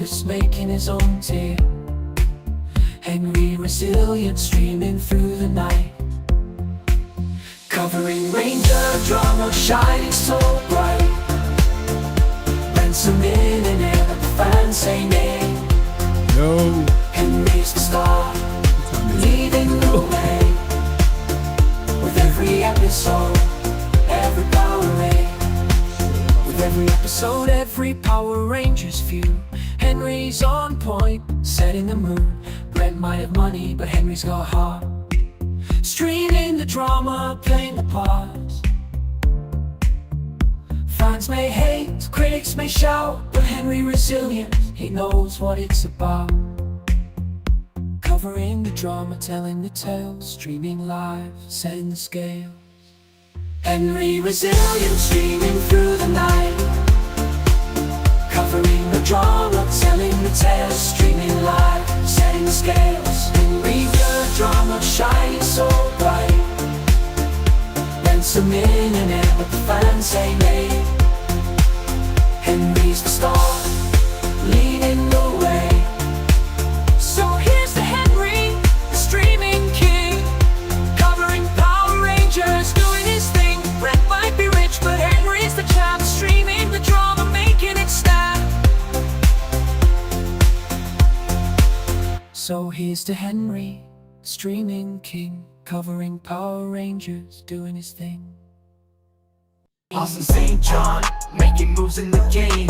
Just making his own tea. Henry Resilient streaming through the night, covering ranger drama, shining so bright. Ransom in and air, the fans say nay. Yo, Henry's the star, leading the way. With every episode, every Power Ranger. With every episode, every Power Ranger's view. Henry's on point, setting the mood. Brent might have money, but Henry's got heart. Streaming the drama, playing the parts. Fans may hate, critics may shout, but Henry Resilient, he knows what it's about. Covering the drama, telling the tale, streaming live, setting the scale. Henry Resilient, streaming through the night, covering the drama, telling the tale, streaming live, setting the scales. Henry the drama, shining so bright. Ransom in and air, but the fans say nay. Henry's the star, leading the way. So here's the Henry, the streaming king, covering Power Rangers, doing his thing. Brett might be rich, but Henry's the champ, streaming the drama, making it snap. So here's to Henry, streaming king, covering Power Rangers, doing his thing. Hasan St. John, making moves in the game.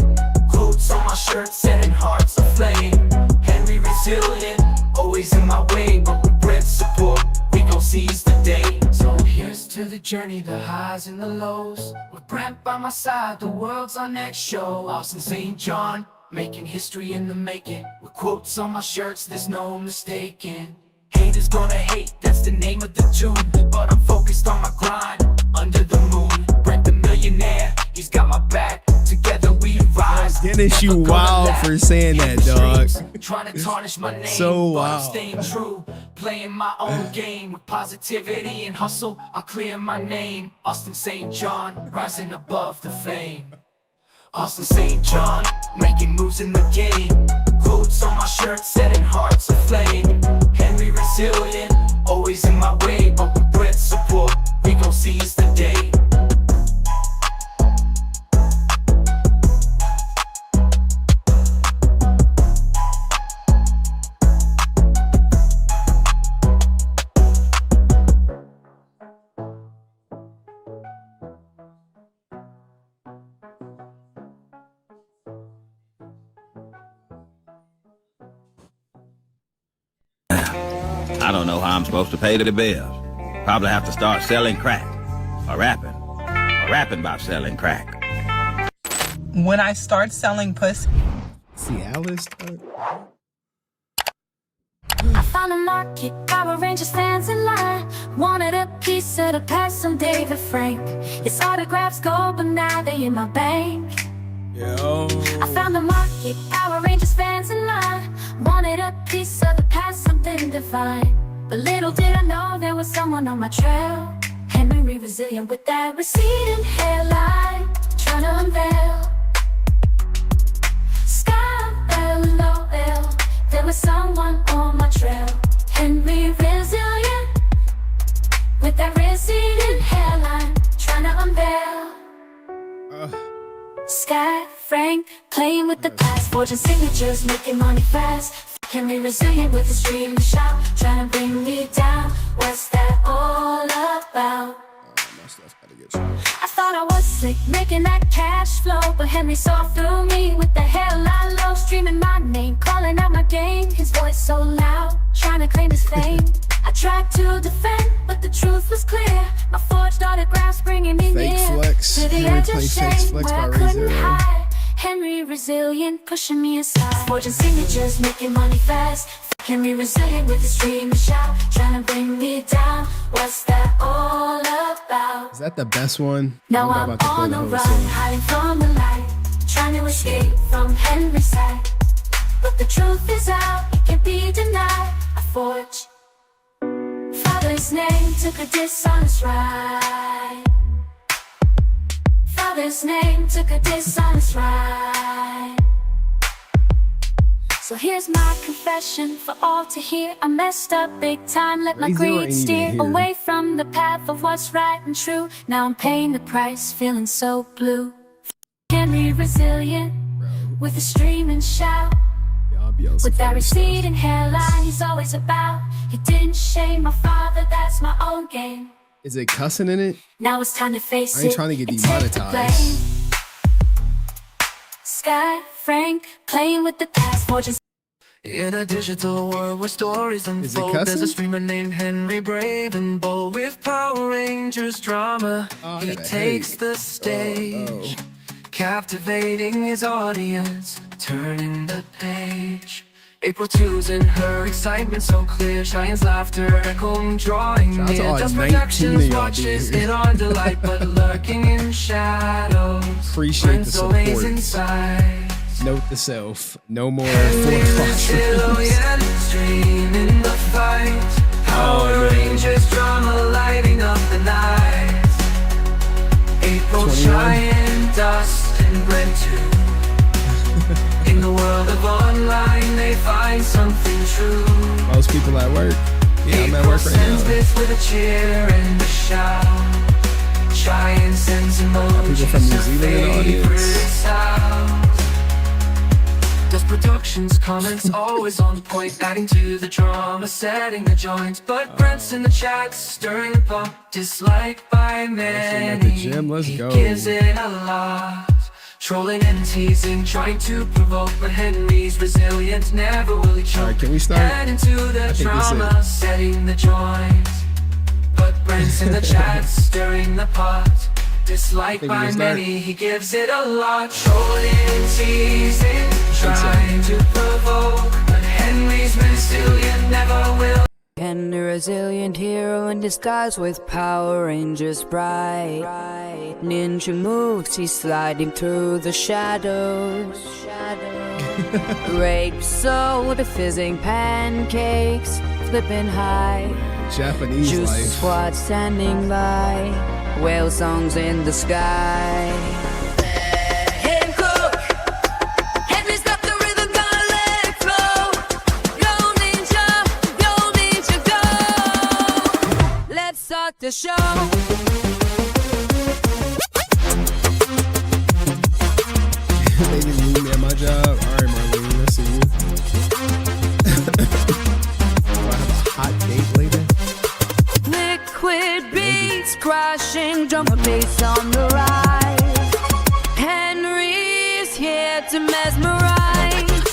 Quotes on my shirt, setting hearts aflame. Henry Resilient, always in my way, but with Brett's support, we gon' seize the day. So here's to the journey, the highs and the lows. With Brent by my side, the world's our next show. Hasan St. John, making history in the making. With quotes on my shirts, there's no mistaking. Haters gonna hate, that's the name of the tune. But I'm focused on my grind, under the moon. Brent the millionaire, he's got my back. Together we rise. Dennis, you wild for saying that, dog. Trying to tarnish my name, So but I'm wild. staying true. Playing my own game with positivity and hustle. I'll clear my name. Hasan St. John, rising above the fame. Hasan St. John, making moves in the game. Quotes on my shirt, setting hearts aflame. Henry Resilient, always in my way, but with Brett's support, we gon' seize the day. I don't know how I'm supposed to pay the bills. Probably have to start selling crack. Or rapping about selling crack. When I start selling pussy. See Alice? I found a market, Power Rangers fans in line. Wanted a piece of the past from David Frank. His autographs go, but now they in my bank. Yo. I found a market, Power Rangers fans in line. Wanted a piece of the past, something divine. But little did I know there was someone on my trail. Henry Resilient with that receding hairline, trying to unveil. Sky LOL, there was someone on my trail. Henry Resilient with that receding hairline, trying to unveil. Sky Frank, playing with the class, forging signatures, making money fast. Henry Resilient with his dream to shout, trying to bring me down. What's that all about? I thought I was sick, making that cash flow, but Henry saw through me with the hairline low, streaming my name, calling out my game. His voice so loud, trying to claim his fame. I tried to defend, but the truth was clear. My forged autographs bringing me Fake near flex. to the Henry edge of plays fake shame flex where I by couldn't Razor. hide. Henry Resilient pushing me aside, forging signatures, making money fast. Henry Resilient with his dream to shout, trying to bring me down. What's that all about? Is that the best one? Now I'm I'm about to play on the the whole run, song. hiding from the light, trying to escape from Henry's sight. But the truth is out, it can't be denied. I forge Father's name, took a dishonest ride. Father's name, took a dishonest ride. So here's my confession for all to hear. I messed up big time, let my Ray Zero ain't greed even steer here. away from the path of what's right and true. Now I'm paying the price, feeling so blue. Henry Resilient, with a stream and shout. Y'all be on some With that funny stuff. receding hairline he's always about. He didn't shame my father, that's my own game. Is it cussing in it? Now it's time to face I ain't it. trying to get and take the demonetized. blame. Sky Frank playing with the past, forging. In a digital world where stories unfold, there's cussing? a streamer named Henry, brave and bold. With Power Rangers drama, Oh, I he gotta takes hate. the stage, Oh. captivating his audience, turning the page. April 2's in her excitement so clear, Cheyenne's laughter echoing, drawing Shout out to near. all Just 19 Productions of y'all watches being it here. on delight, but lurking in shadows. Appreciate the Friends always support. inside. Note to self. No more 4 o'clock streams. Silhouette streaming the fight. Power Oh, man. Rangers drama lighting up the night. April 21. Cheyenne, Dust and Brent too. In the world of online, they find something true. Most people at work. Yeah, I'm at April work right sends now. bits with a cheer and a shout. Cheyenne sends emojis People from New of Zealand in the favorite audience. sounds. Does Productions comments always on point, adding to the drama, setting the joint. But Brent's in the chat, stirring the pot, disliked by many. at the gym, let's He go. gives it a lot, trolling and teasing, trying to provoke. But Henry's resilient, never will he choke. Alright, can we start? Head into the I think drama, that's setting the joint. But Brent's in the chat, stirring the pot, disliked Think we by can start? many. He gives it a lot, trolling, teasing, trying to provoke. But Henry's resilient, never will. And a resilient hero in disguise with Power Rangers bright. Ninja moves, he's sliding through the shadows. Grape soda, fizzing pancakes, flipping high. Japanese Juice life. squad standing by, whale songs in the sky. Hit him cook, Henry's got the rhythm, gonna let it flow. Go ninja, go. Let's start the show. They didn't need me at my job. Alright, Marlene, I see you. Do I have a hot date later? Liquid beats crashing, drum and bass on the rise. Henry's here to mesmerize.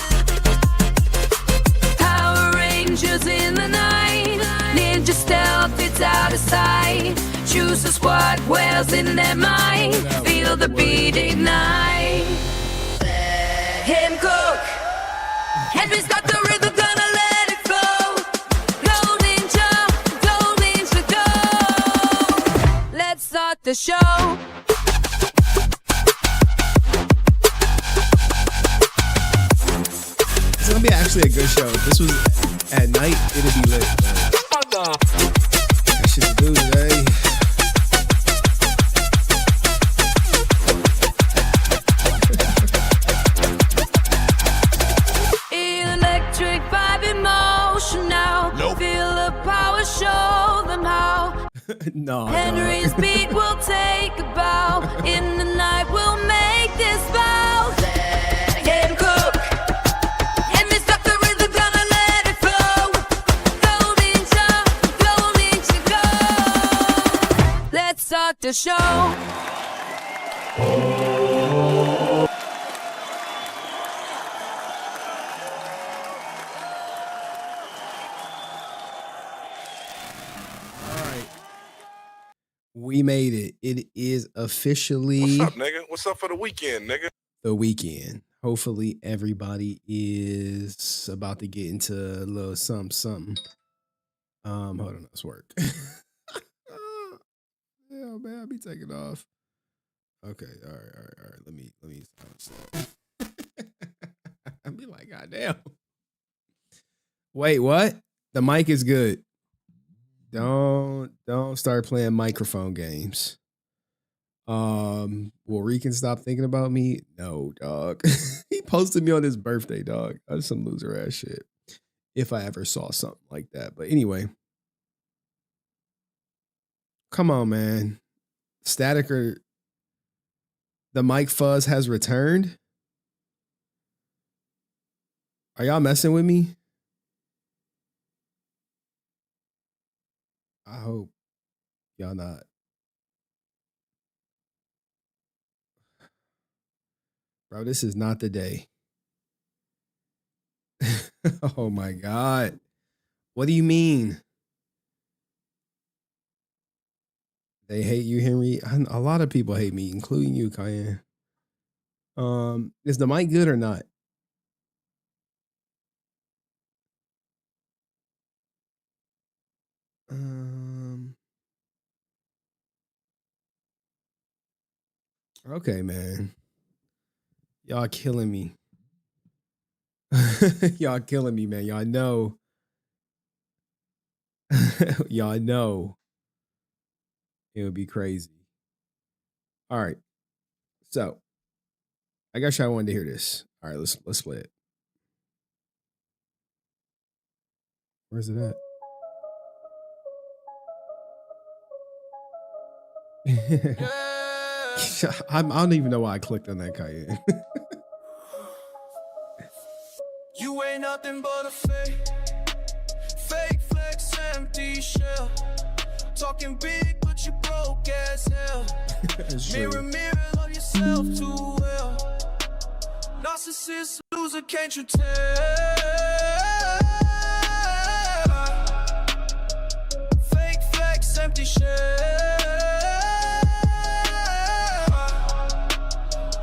Power Rangers in the night, ninja stealth, it's out of sight. Choose a squad, whales in their mind. Feel the beat ignite. Him cook, Henry's got the rhythm, gonna let it flow. Go ninja, go. Let's start the show. It's gonna be actually a good show. If this was at night, it'd be lit. That shit's due today. Electric vibe in motion now. Feel the power, show them how. No, Henry's dog. beat will take a bow. In the night we'll make this vow. Let him cook. Henry's got the rhythm, gonna let it flow. Go ninja, go. Let's start the show. We made it. It is officially What's up, nigga? What's up for the weekend, nigga? the weekend. Hopefully everybody is about to get into a little something. Hold on, let's work. Yeah, man, I'll be taking off. Okay, all right. Let me I'll be like, God damn. Wait, what? The mic is good. Don't start playing microphone games. Will Rican stop thinking about me? No, dog. He posted me on his birthday, dog. That's some loser ass shit. If I ever saw something like that. But anyway. Come on, man. Static or the mic fuzz has returned. Are y'all messing with me? I hope y'all not. Bro, this is not the day. Oh my God. What do you mean? They hate you, Henry? A lot of people hate me, including you, Cayenne. Is the mic good or not? Okay, man. Y'all killing me. Y'all killing me, man. Y'all know. Y'all know. It would be crazy. All right. So I guess y'all wanted to hear this. All right, let's play it. Where's it at? I don't even know why I clicked on that, Cayenne. You ain't nothing but a fake flex, empty shell. Talking big, but you broke as hell. Mirror, mirror, love yourself too well. Narcissist, loser, can't you tell? Fake flex, empty shell.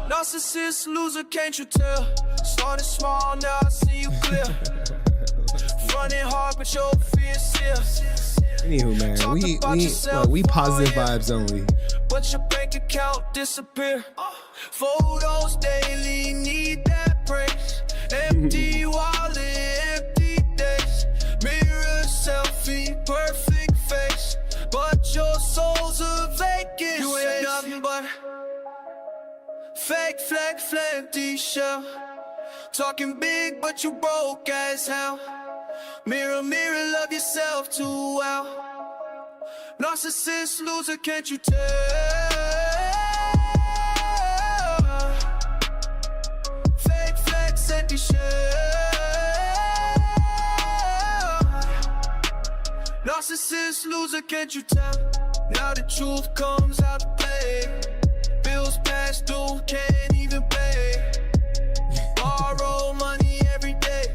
Narcissist, loser, can't you tell? Started small, now I see you clear. Running hard, but your fear still. Anywho, man, we positive vibes only. But your bank account disappear. Photos daily need that praise. Empty wallet, empty days. Mirror selfie, perfect face. But your soul's a vacant. You ain't nothing but fake flag, empty shell. Talking big, but you broke as hell. Mirror, mirror, love yourself too well. Narcissist, loser, can't you tell? Fake flex, empty shell. Narcissist, loser, can't you tell? Now the truth comes out to play. Bills past due, can't even pay. Borrow money every day,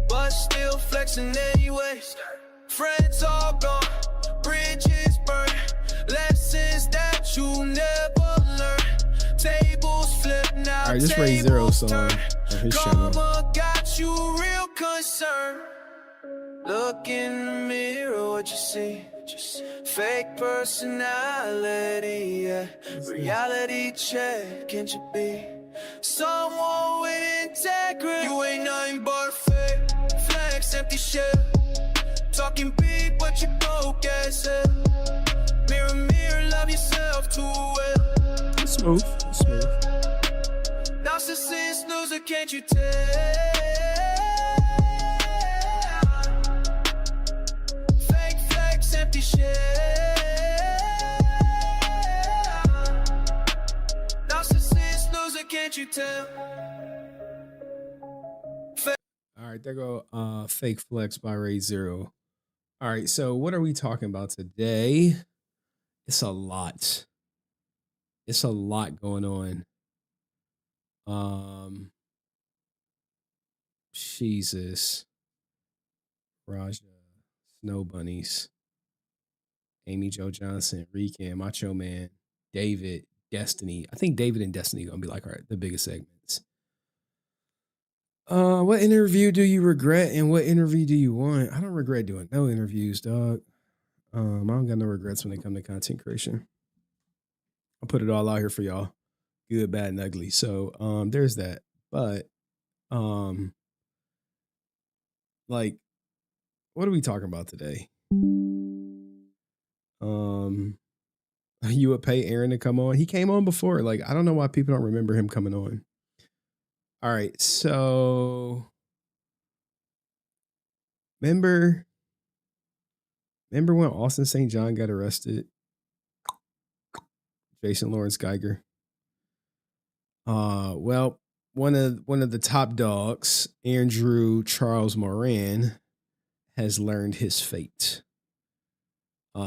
but still flexing anyways. Friends all gone, bridges burned, lessons that you never learned. Tables flip now. All right, just raise zero song on his channel. Karma got you real concerned. Look in the mirror, what you see? Fake personality, yeah. Reality check, can't you be someone with integrity? You ain't nothing but fake flex, empty shell. Talking big, but you broke as hell. Mirror, mirror, love yourself too well. Smooth. Narcissist, loser, can't you tell? Fake flex, empty shell. Narcissist, loser, can't you tell? All right, there go Fake Flex by Ray Zero. All right, so what are we talking about today? It's a lot. It's a lot going on. Jesus. Raja, Snow Bunnies, Amy Jo Johnson, Rican, Macho Man, David, Destiny. I think David and Destiny gonna be like the biggest segments. What interview do you regret and what interview do you want? I don't regret doing no interviews, dog. I don't got no regrets when it comes to content creation. I'll put it all out here for y'all. Good, bad, and ugly. So there's that. But like, what are we talking about today? You would pay Aaron to come on. He came on before. Like, I don't know why people don't remember him coming on. All right, so remember when Austin St. John got arrested? Jason Lawrence Geiger. Well, one of the top dogs, Andrew Charles Moran, has learned his fate.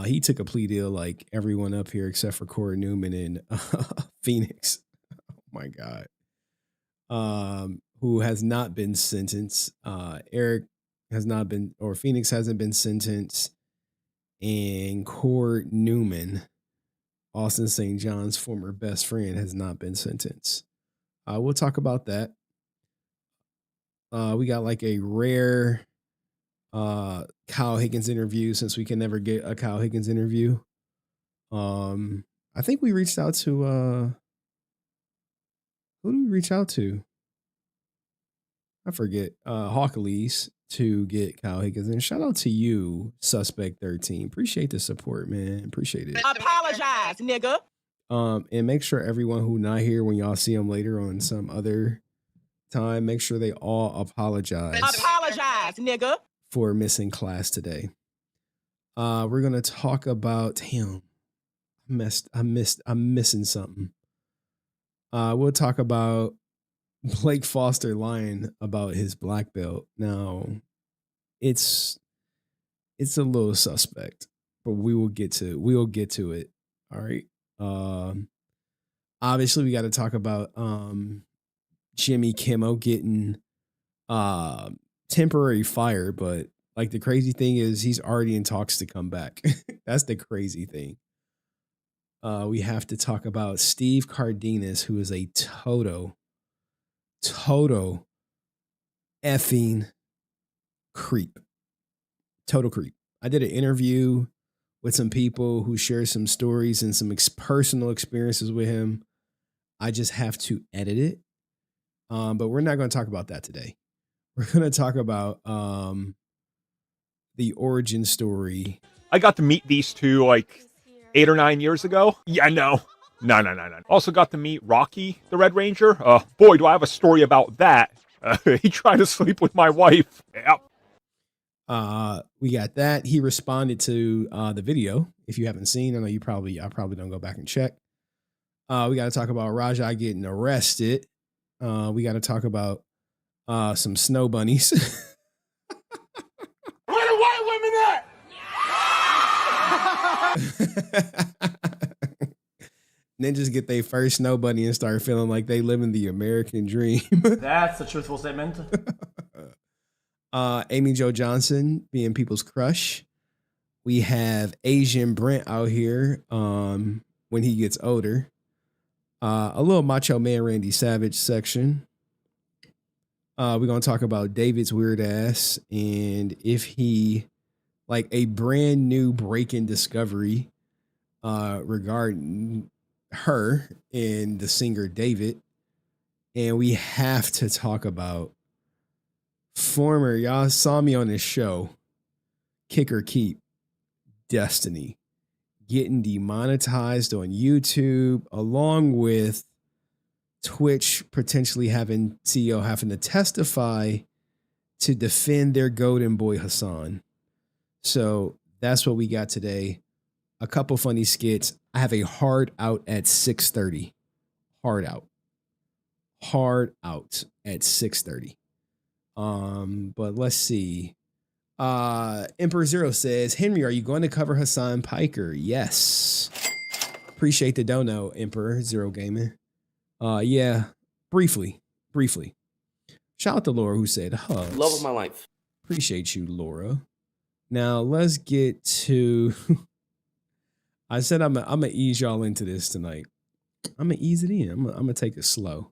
He took a plea deal like everyone up here except for Corey Newman in Phoenix. Oh my God. Who has not been sentenced. Eric has not been, or Phoenix hasn't been sentenced. And Corey Newman, Austin St. John's former best friend, has not been sentenced. We'll talk about that. We got like a rare Kyle Higgins interview since we can never get a Kyle Higgins interview. I think we reached out to who do we reach out to? I forget. Hawkleys to get Kyle Higgins. And shout out to you, Suspect 13. Appreciate the support, man. Appreciate it. Apologize, nigga. And make sure everyone who not here when y'all see them later on some other time, make sure they all apologize. Apologize, nigga. For missing class today. We're gonna talk about I'm missing something. We'll talk about Blake Foster lying about his black belt. Now, it's a little suspect, but we'll get to it. All right. Obviously we got to talk about Jimmy Kimmel getting temporary fire, but like the crazy thing is he's already in talks to come back. That's the crazy thing. We have to talk about Steve Cardenas, who is a total effing creep. Total creep. I did an interview with some people who share some stories and some personal experiences with him. I just have to edit it. But we're not going to talk about that today. We're going to talk about the origin story. I got to meet these two like 8 or 9 years ago. Yeah, no. Also got to meet Rocky, the Red Ranger. Boy, do I have a story about that. He tried to sleep with my wife. Yep. We got that. He responded to the video. If you haven't seen, I know I probably don't go back and check. We got to talk about Rajai getting arrested. We got to talk about some snow bunnies. Where the white women at? Ninjas get their first snow bunny and start feeling like they living the American dream. That's a truthful statement. Amy Jo Johnson being people's crush. We have Asian Brent out here when he gets older. A little Macho Man Randy Savage section. We're going to talk about David's weird ass and if he, like a brand new breaking discovery regarding her and the singer David. And we have to talk about y'all saw me on this show, Kick or Keep, Destiny, getting demonetized on YouTube, along with Twitch potentially having CEO having to testify to defend their golden boy Hasan. So that's what we got today. A couple funny skits. I have a hard out at 6:30. Hard out at 6:30. But let's see. Emperor Zero says, Henry, are you going to cover Hasan Piker? Yes. Appreciate the dono, Emperor Zero Gaming. Yeah, briefly. Shout out to Laura who said hugs. Love of my life. Appreciate you, Laura. Now let's get to. I said I'm gonna ease y'all into this tonight. I'm gonna ease it in. I'm gonna take it slow.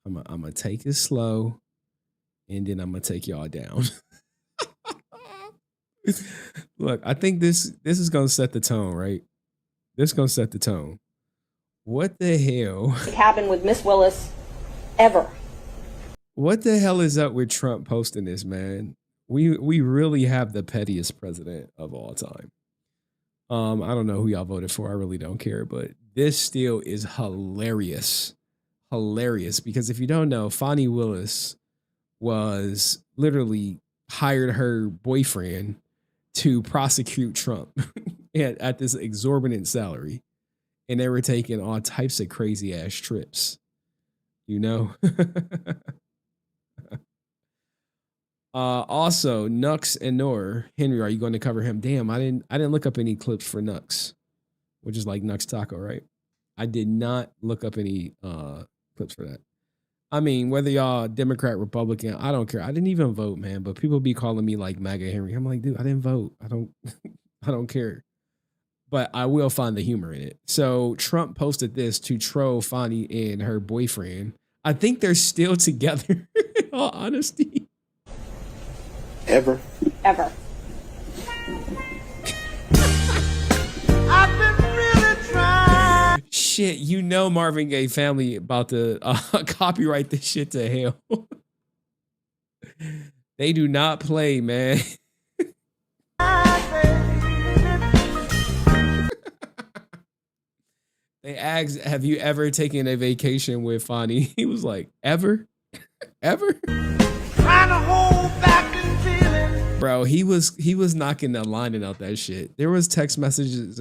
I'm gonna take it slow, and then I'm gonna take y'all down. Look, I think this is gonna set the tone, right? This is gonna set the tone. What the hell? Cabin with Miss Willis ever. What the hell is up with Trump posting this, man? We really have the pettiest president of all time. I don't know who y'all voted for. I really don't care, but this still is hilarious. Hilarious. Because if you don't know, Fonnie Willis was literally hired her boyfriend to prosecute Trump at this exorbitant salary. And they were taking all types of crazy ass trips. You know? Also, Nux and Nor. Henry, are you going to cover him? Damn, I didn't look up any clips for Nux, which is like Nux Taco, right? I did not look up any clips for that. I mean, whether y'all Democrat, Republican, I don't care. I didn't even vote, man. But people be calling me like MAGA Henry. I'm like, dude, I didn't vote. I don't care. But I will find the humor in it. So Trump posted this to troll Fonnie and her boyfriend. I think they're still together, in all honesty. Ever. Ever. I've been really trying. Shit, you know Marvin Gaye family about to copyright this shit to hell. They do not play, man. They asked, have you ever taken a vacation with Fonnie? He was like, ever? Ever? Trying to hold back and feeling. Bro, he was knocking the lining out that shit. There was text messages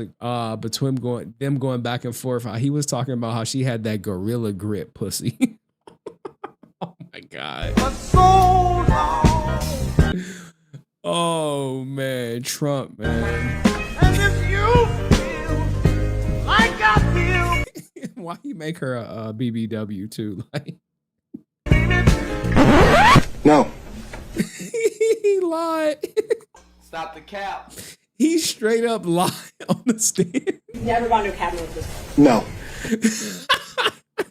between them going back and forth. How he was talking about how she had that gorilla grip pussy. Oh my God. For so long. Oh man, Trump, man. And if you feel like I feel. Why you make her a BBW too? Like, No. he lied. Stop the cap. He straight up lied on the stand. Never gone to a cabinet with this. No.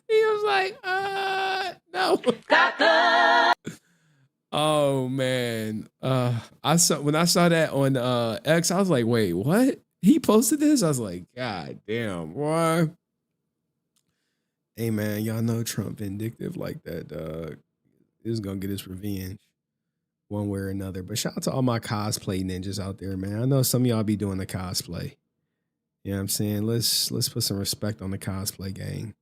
He was like, no. Oh man. When I saw that on X, I was like, wait, what? He posted this? I was like, God damn, boy. Hey man, y'all know Trump vindictive like that, dog. He's gonna get his revenge one way or another. But shout out to all my cosplay ninjas out there, man. I know some of y'all be doing the cosplay. You know what I'm saying? Let's put some respect on the cosplay gang.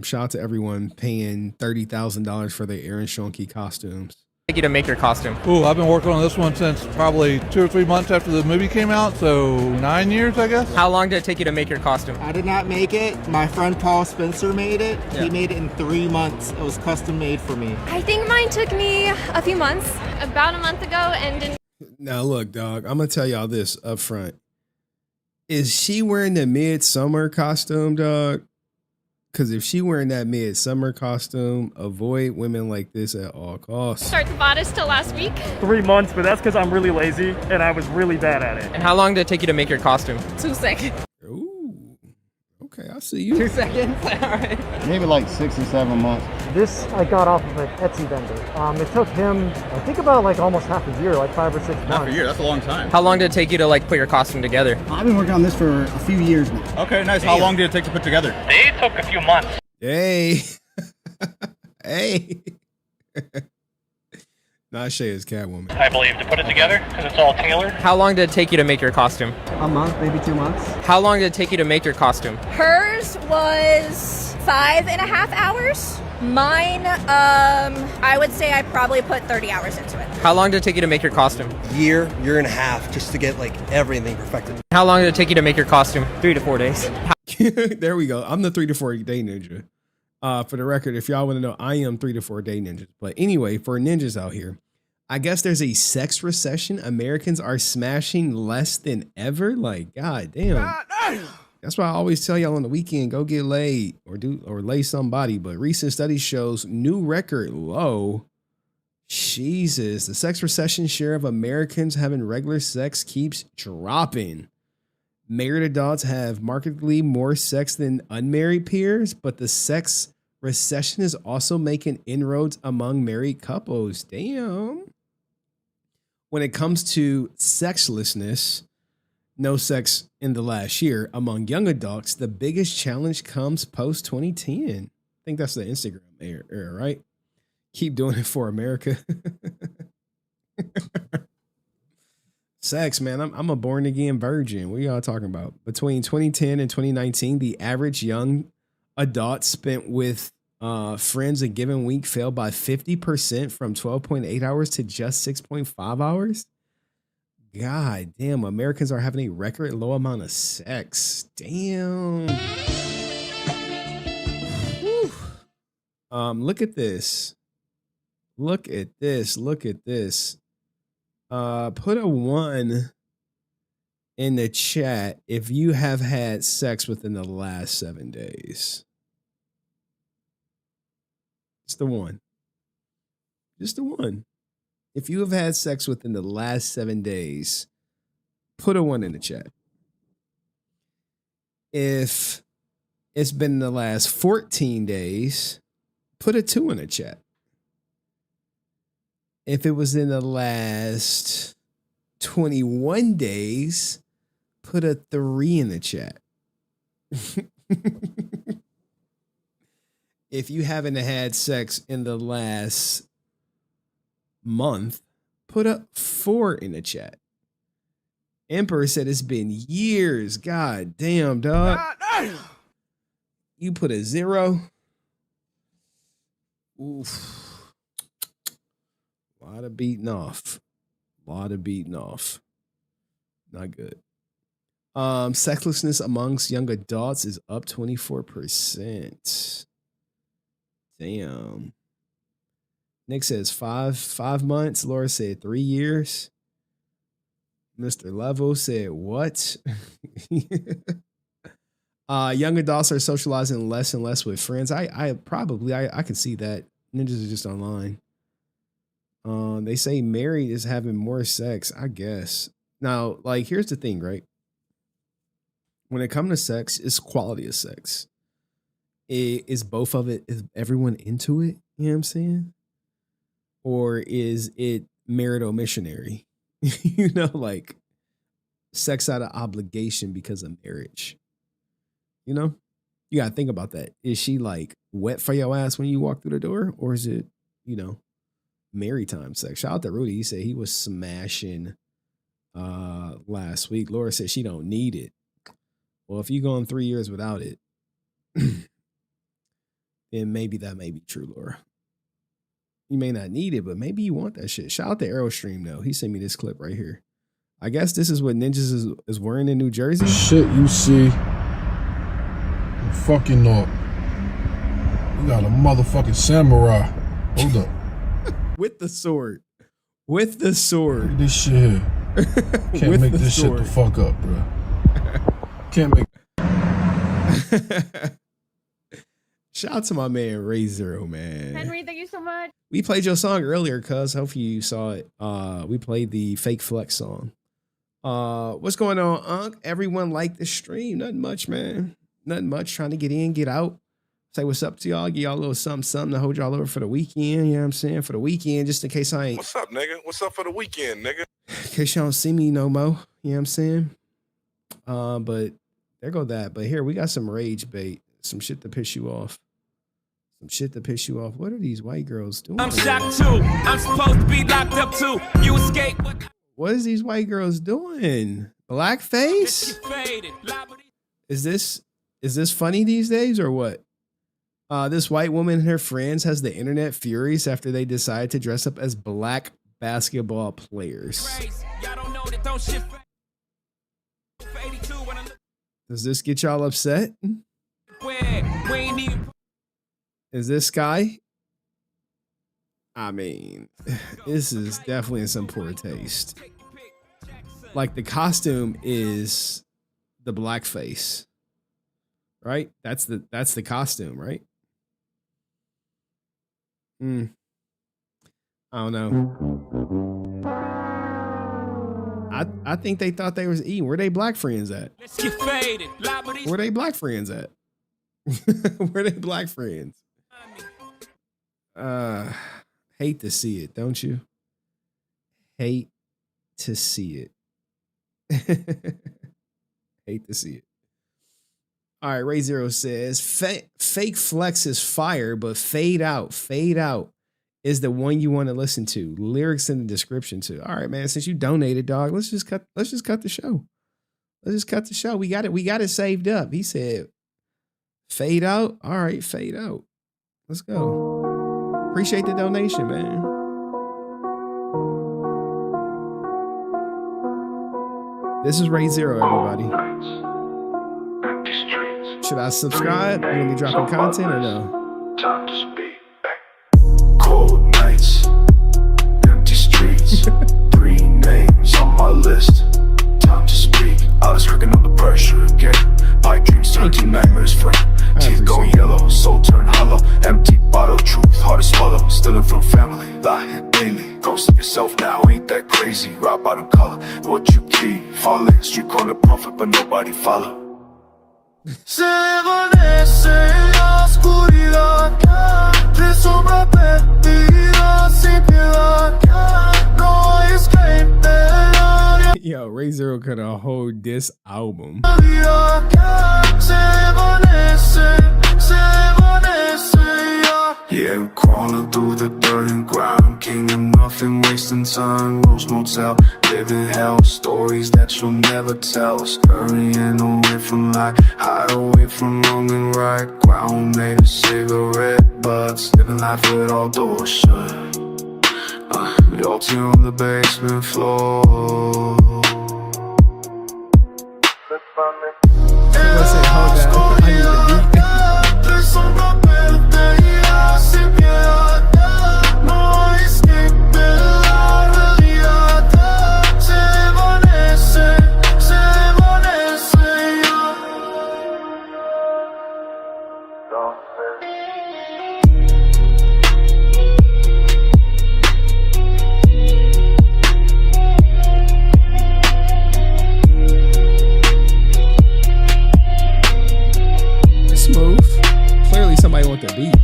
Shout out to everyone paying $30,000 for their Aaron Schonke costumes. Take you to make your costume. Ooh, I've been working on this one since probably 2 or 3 months after the movie came out, so 9 years, I guess. How long did it take you to make your costume? I did not make it. My friend Paul Spencer made it. Yeah. He made it in 3 months. It was custom made for me. I think mine took me a few months, about a month ago, and didn't. Now look, dog, I'm gonna tell y'all this up front. Is she wearing the midsummer costume, dog? Because if she wearing that midsummer costume, avoid women like this at all costs. Start the bodice till last week. 3 months, but that's because I'm really lazy and I was really bad at it. And how long did it take you to make your costume? 2 seconds. Ooh, okay, I see you. 2 seconds? All right. Maybe like 6 or 7 months. This I got off of an Etsy vendor. It took him, I think about like almost half a year, like 5 or 6 months. Half a year, that's a long time. How long did it take you to like put your costume together? I've been working on this for a few years now. Okay, nice. How long did it take to put together? It took a few months. Hey. Hey. Not Shay is Catwoman. I believe, to put it together because it's all tailored. How long did it take you to make your costume? A month, maybe 2 months. How long did it take you to make your costume? Hers was 5.5 hours. Mine, I would say I probably put 30 hours into it. How long did it take you to make your costume? Year and a half just to get like everything perfected. How long did it take you to make your costume? 3 to 4 days. There we go. I'm the 3 to 4 day ninja. For the record, if y'all want to know, I am 3 to 4 day ninjas. But anyway, for ninjas out here, I guess there's a sex recession. Americans are smashing less than ever. Like, god damn. That's why I always tell y'all on the weekend, go get laid or lay somebody. But recent study shows new record low. Jesus, the sex recession share of Americans having regular sex keeps dropping. Married adults have markedly more sex than unmarried peers, but the sex recession is also making inroads among married couples. Damn. When it comes to sexlessness, no sex in the last year among young adults, the biggest challenge comes post 2010. I think that's the Instagram era, right? Keep doing it for America. Sex, man. I'm a born again virgin. What are y'all talking about? Between 2010 and 2019, the average young adult spent with friends a given week fell by 50% from 12.8 hours to just 6.5 hours. God damn, Americans are having a record low amount of sex. Damn. Whew. Look at this. Look at this. Look at this. Put a 1 in the chat if you have had sex within the last 7 days. Just the 1. Just the 1. If you have had sex within the last 7 days, put a 1 in the chat. If it's been the last 14 days, put a 2 in the chat. If it was in the last 21 days, put a 3 in the chat. If you haven't had sex in the last month, put a 4 in the chat. Emperor said it's been years. God damn, dog. God damn. You put a 0. Oof. A lot of beating off. A lot of beating off. Not good. Sexlessness amongst young adults is up 24%. Damn. Nick says 5 months. Laura said 3 years. Mr. Level said what? Young adults are socializing less and less with friends. I can see that. Ninjas are just online. They say married is having more sex, I guess. Now, like, here's the thing, right? When it comes to sex, it's quality of sex. Is both of it, is everyone into it? You know what I'm saying? Or is it marital missionary? You know, like sex out of obligation because of marriage. You know? You gotta think about that. Is she like wet for your ass when you walk through the door? Or is it, you know, Mary time sex? Shout out to Rudy. He said he was smashing last week. Laura said she don't need it. Well, if you're going 3 years without it, then maybe that may be true, Laura. You may not need it, but maybe you want that shit. Shout out to Aerostream though. He sent me this clip right here. I guess this is what Ninjas is wearing in New Jersey. Shit you see. I'm fucking up. You got a motherfucking samurai. Hold up. With the sword. With the sword. Look at this shit here. Can't make this sword. Shit the fuck up, bro. Can't make. Shout out to my man Ray Zero, man. Henry, thank you so much. We played your song earlier, cuz. Hopefully you saw it. We played the Fake Flex song. What's going on, Unc? Everyone liked the stream. Nothing much, man. Nothing much. Trying to get in, get out. Say what's up to y'all. Give y'all a little something to hold y'all over for the weekend. You know what I'm saying? For the weekend, just in case I ain't. What's up, nigga? What's up for the weekend, nigga? In case y'all don't see me no more. You know what I'm saying? But there go that. But here, we got some rage bait. Some shit to piss you off. Some shit to piss you off. What are these white girls doing? I'm shocked too. I'm supposed to be locked up too. You escape. What is these white girls doing? Blackface? Is this funny these days or what? This white woman and her friends has the internet furious after they decide to dress up as black basketball players. Does this get y'all upset? Is this Sky? I mean, this is definitely in some poor taste. Like the costume is the blackface, right? That's the costume, right? I don't know. I think they thought they was eating. Where they black friends at? Where they black friends at? Where they black friends? Hate to see it, don't you? Hate to see it. Hate to see it. All right, Ray Zero says fake flex is fire, but fade out is the one you want to listen to. Lyrics in the description too. All right, man. Since you donated, dog, let's just cut the show. Let's just cut the show. We got it saved up. He said, fade out. All right, fade out. Let's go. Appreciate the donation, man. This is Ray Zero, everybody. Should I subscribe? You gonna be dropping content or no? Time to speak. Cold nights, empty streets. 3 names on my list. Time to speak. I was cracking up the pressure again. Pipe dreams turn to nightmares, friend. Teeth going yellow, soul turn hollow. Empty bottle, truth hard to swallow. Stealing from family, lying daily. Ghost of yourself now, ain't that crazy? Rock bottom color, what you keep falling. Street corner prophet, but nobody follow. Se evanesce la oscuridad, te sombra perdida sin piedad. No hay escape del área. Yo, Ray Zero could have hold this album. Se evanesce, yeah, I'm crawling through the dirt and ground. King of nothing, wasting time. Rose motel, living hell. Stories that you'll never tell. Scurrying away from light, hide away from wrong and right. Ground made of cigarette butts. Living life with all doors shut. We all chill on the basement floor. Let's say, hold that. I need the beat. Somebody want the beat.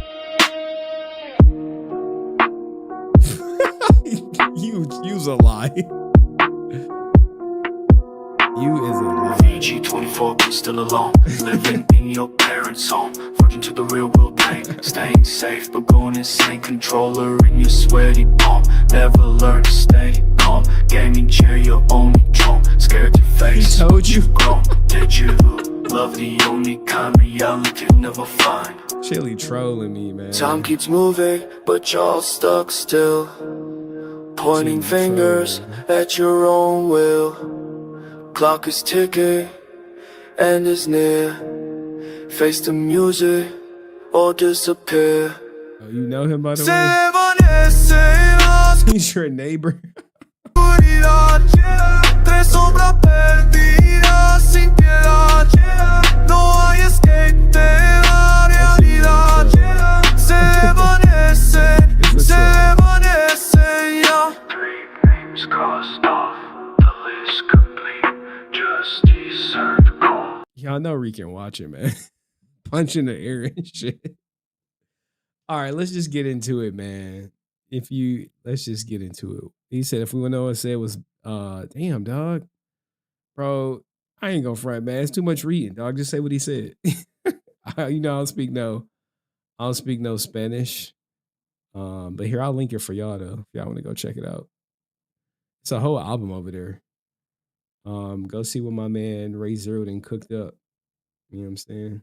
You's a lie. You is a lie. Fiji 24, but still alone. Living in your parents' home. Fortune to the real world pain. Staying safe, but going insane. Controller in your sweaty palm. Never learned to stay calm. Gaming chair, your only throne. Scared to face. He told you. Grown. Did you love the only kind of reality you'll never find? Chili trolling me, man. Time keeps moving, but y'all stuck still. Pointing fingers at your own will. Clock is ticking, and is near. Face the music, or disappear. Oh, you know him, by the way? He's your neighbor. Y'all know Reek can watch it, man. Punch in the air and shit. All right, let's just get into it, man. Let's just get into it. He said, if we want to know what it said was, damn, dog. Bro, I ain't gonna front, man. It's too much reading, dog. Just say what he said. You know, I don't speak no Spanish. But here, I'll link it for y'all, though, if y'all want to go check it out. It's a whole album over there. Go see what my man Ray Zero and cooked up. You know what I'm saying?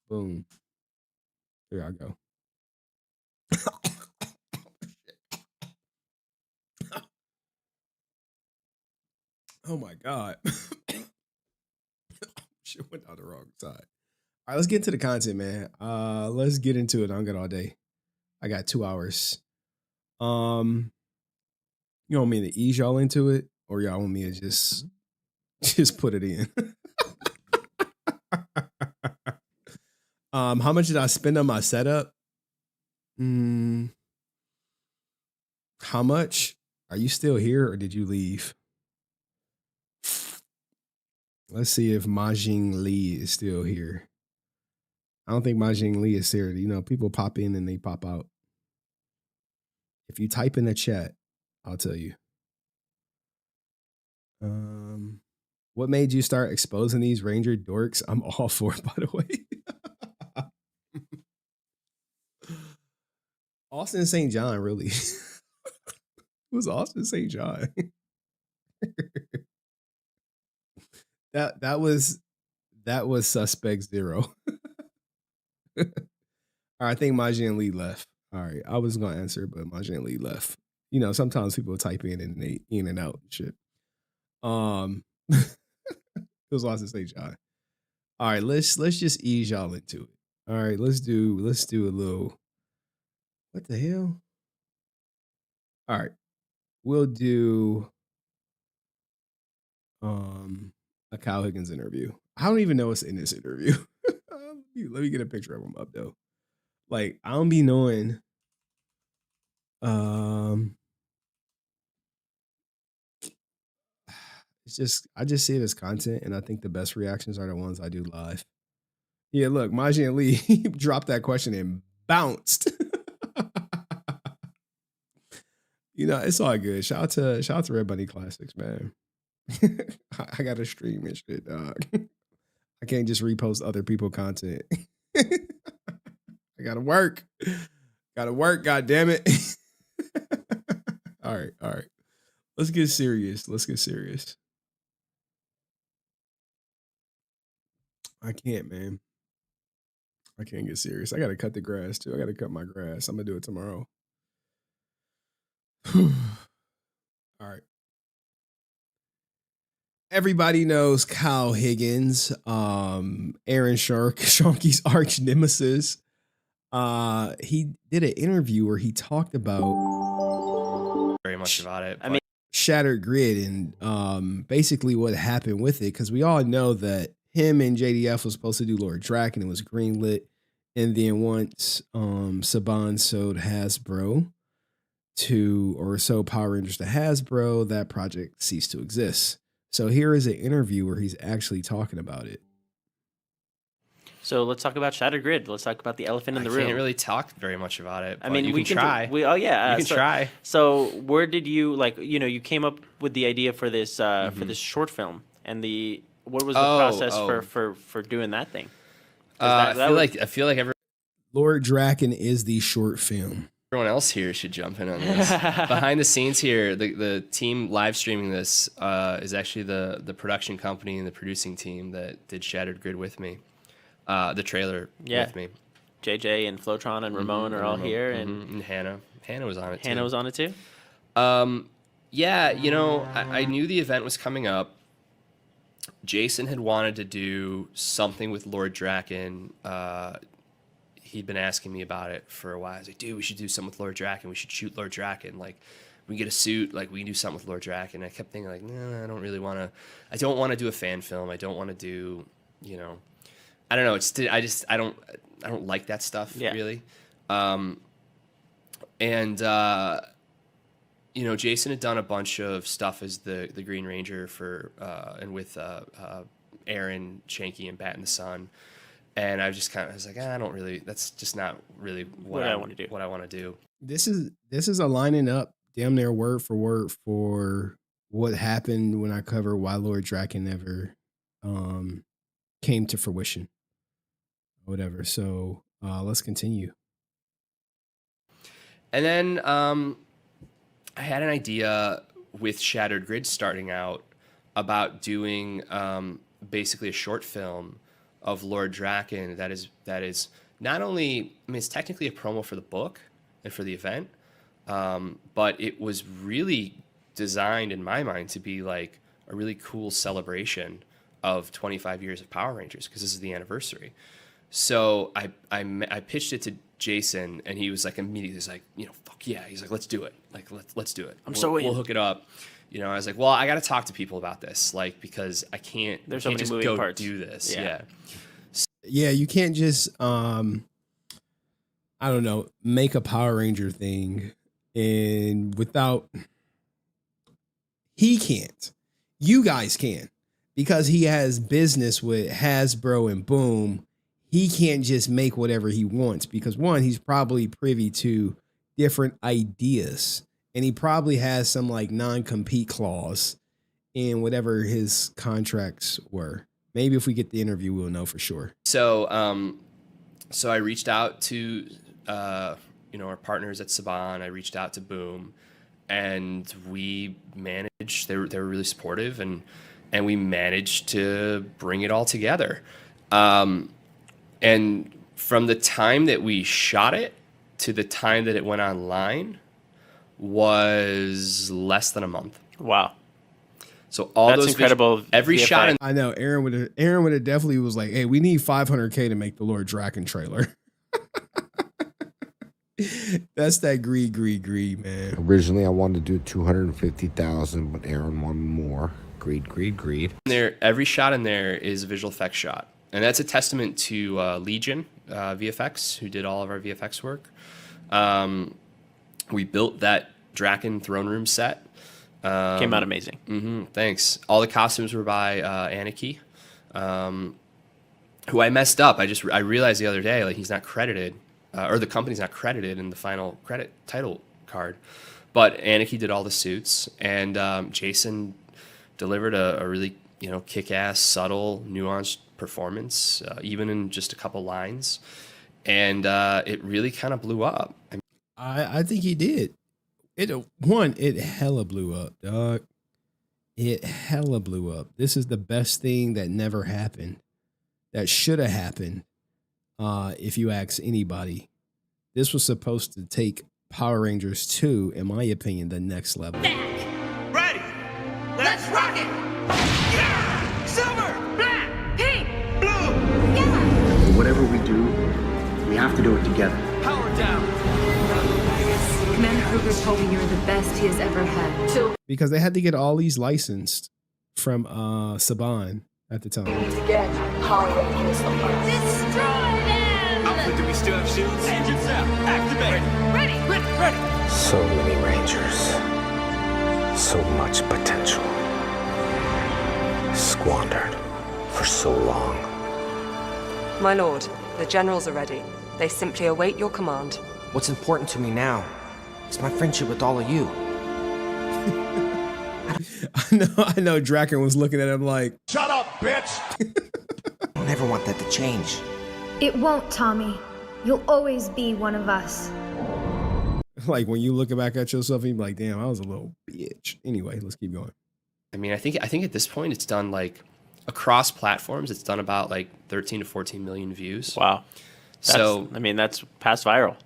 Boom. There I go. Oh my God. Shit went down the wrong side. All right, let's get into the content, man. Let's get into it. I'm good all day. I got 2 hours. You want me to ease y'all into it, or y'all want me to just put it in? How much did I spend on my setup? How much? Are you still here, or did you leave? Let's see if Majing Lee is still here. I don't think Majing Lee is here. You know, people pop in and they pop out. If you type in the chat, I'll tell you. What made you start exposing these Ranger dorks? I'm all for it, by the way. Austin St. John, really. It was Austin St. John. that was suspect 0. All right, I think Majin Lee left. All right, I was gonna answer, but Majin Lee left. You know, sometimes people type in and they in and out and shit. It was Austin St. John. All right, let's just ease y'all into it. All right, let's do a little. What the hell? All right, we'll do a Kyle Higgins interview. I don't even know what's in this interview. Let me get a picture of him up though. Like I don't be knowing. It's just I just see it as content, and I think the best reactions are the ones I do live. Yeah, look, Majin Lee dropped that question and bounced. You know, it's all good. Shout out to Red Bunny Classics, man. I gotta stream and shit, dog. I can't just repost other people content. I gotta work. Gotta work, god damn it. All right. Let's get serious. I can't, man. I can't get serious. I gotta cut the grass too. I gotta cut my grass. I'm gonna do it tomorrow. All right. Everybody knows Kyle Higgins, Aaron Sharkey's arch nemesis. He did an interview where he talked about very much about it. I mean, Shattered Grid and basically what happened with it, because we all know that him and JDF was supposed to do Lord Drac and it was greenlit, and then once Saban sold Hasbro sold Power Rangers to Hasbro, that project ceased to exist. So here is an interview where he's actually talking about it. So let's talk about Shattered Grid. Let's talk about the elephant in the room. I can't really talk very much about it. I mean, we can try. You can try. So where did you you came up with the idea for this short film, and what was the process for doing that thing? I feel like Lord Draken is the short film. Everyone else here should jump in on this. Behind the scenes here, the team live streaming this is actually the production company and the producing team that did Shattered Grid with me. The trailer with me. JJ and Flotron and Ramon are all here, and Hannah was on it too. Hannah was on it too? Yeah, I knew the event was coming up. Jason had wanted to do something with Lord Draken. He'd been asking me about it for a while. I was like, dude, we should do something with Lord Draken. We should shoot Lord Draken. Like, we get a suit. Like, we can do something with Lord Draken. I kept thinking, like, nah, I don't really want to. I don't want to do a fan film. I don't want to do, I don't know. I don't like that stuff really. Jason had done a bunch of stuff as the Green Ranger and with Aaron, Shanky, and Bat in the Sun. And I was like, I don't really. That's just not really what I want to do. What I want to do. This is a lining up damn near word for word for what happened when I covered why Lord Draken never came to fruition. Whatever. So let's continue. And then I had an idea with Shattered Grid starting out about doing basically a short film of Lord Draken that is not only, I mean, it's technically a promo for the book and for the event, but it was really designed in my mind to be like a really cool celebration of 25 years of Power Rangers, because this is the anniversary. So I pitched it to Jason, and he was like immediately, he's like, fuck yeah. He's like, let's do it. Like, let's do it. We'll hook it up. I was like, well, I got to talk to people about this, like, because I can't. There's so many moving parts. Do this. Yeah, you can't just I don't know, make a Power Ranger thing and without. He can't. You guys can, because he has business with Hasbro and Boom. He can't just make whatever he wants, because one, he's probably privy to different ideas, and he probably has some like non-compete clause in whatever his contracts were. Maybe if we get the interview, we'll know for sure. So I reached out to our partners at Saban. I reached out to Boom, and we managed. They were really supportive, and we managed to bring it all together. And from the time that we shot it to the time that it went online was less than a month. Wow. So all That's those incredible. every VFX. shot in I know Aaron would have definitely was like, hey, we need $500K to make the Lord Draken trailer. That's that greed, man. Originally, I wanted to do 250,000, but Aaron wanted more. Greed. there, every shot in there is a visual effects shot, and that's a testament to Legion VFX, who did all of our VFX work. We built that Draken throne room set. Came out amazing. Thanks. All the costumes were by Aniki, who I messed up. I realized the other day, like, he's not credited, or the company's not credited in the final credit title card. But Aniki did all the suits, and Jason delivered a really kick-ass, subtle, nuanced performance, even in just a couple lines, and it really kind of blew up. I think he did. It hella blew up, dog. It hella blew up. This is the best thing that never happened. That should have happened. If you ask anybody, this was supposed to take Power Rangers 2, in my opinion, the next level. Ready? Let's rock it! Yeah! Silver! Black! Pink! Blue! Whatever we do, we have to do it together. Power down! Commander Kruger told me you're the best he has ever had. Because they had to get all these licensed from Saban at the time. Get power Rangers apart. Destroy them! Outfit, do we still have suits? Engines out! Activate! Ready! So many Rangers. So much potential. Squandered for so long. My lord, the generals are ready. They simply await your command. What's important to me now is my friendship with all of you. I know Draken was looking at him like, shut up, bitch! I never want that to change. It won't, Tommy. You'll always be one of us. like when you look back at yourself and you're like, damn, I was a little bitch. Anyway, let's keep going. I mean, I think at this point it's done, like, across platforms, it's done about like 13 to 14 million views. Wow. That's past viral.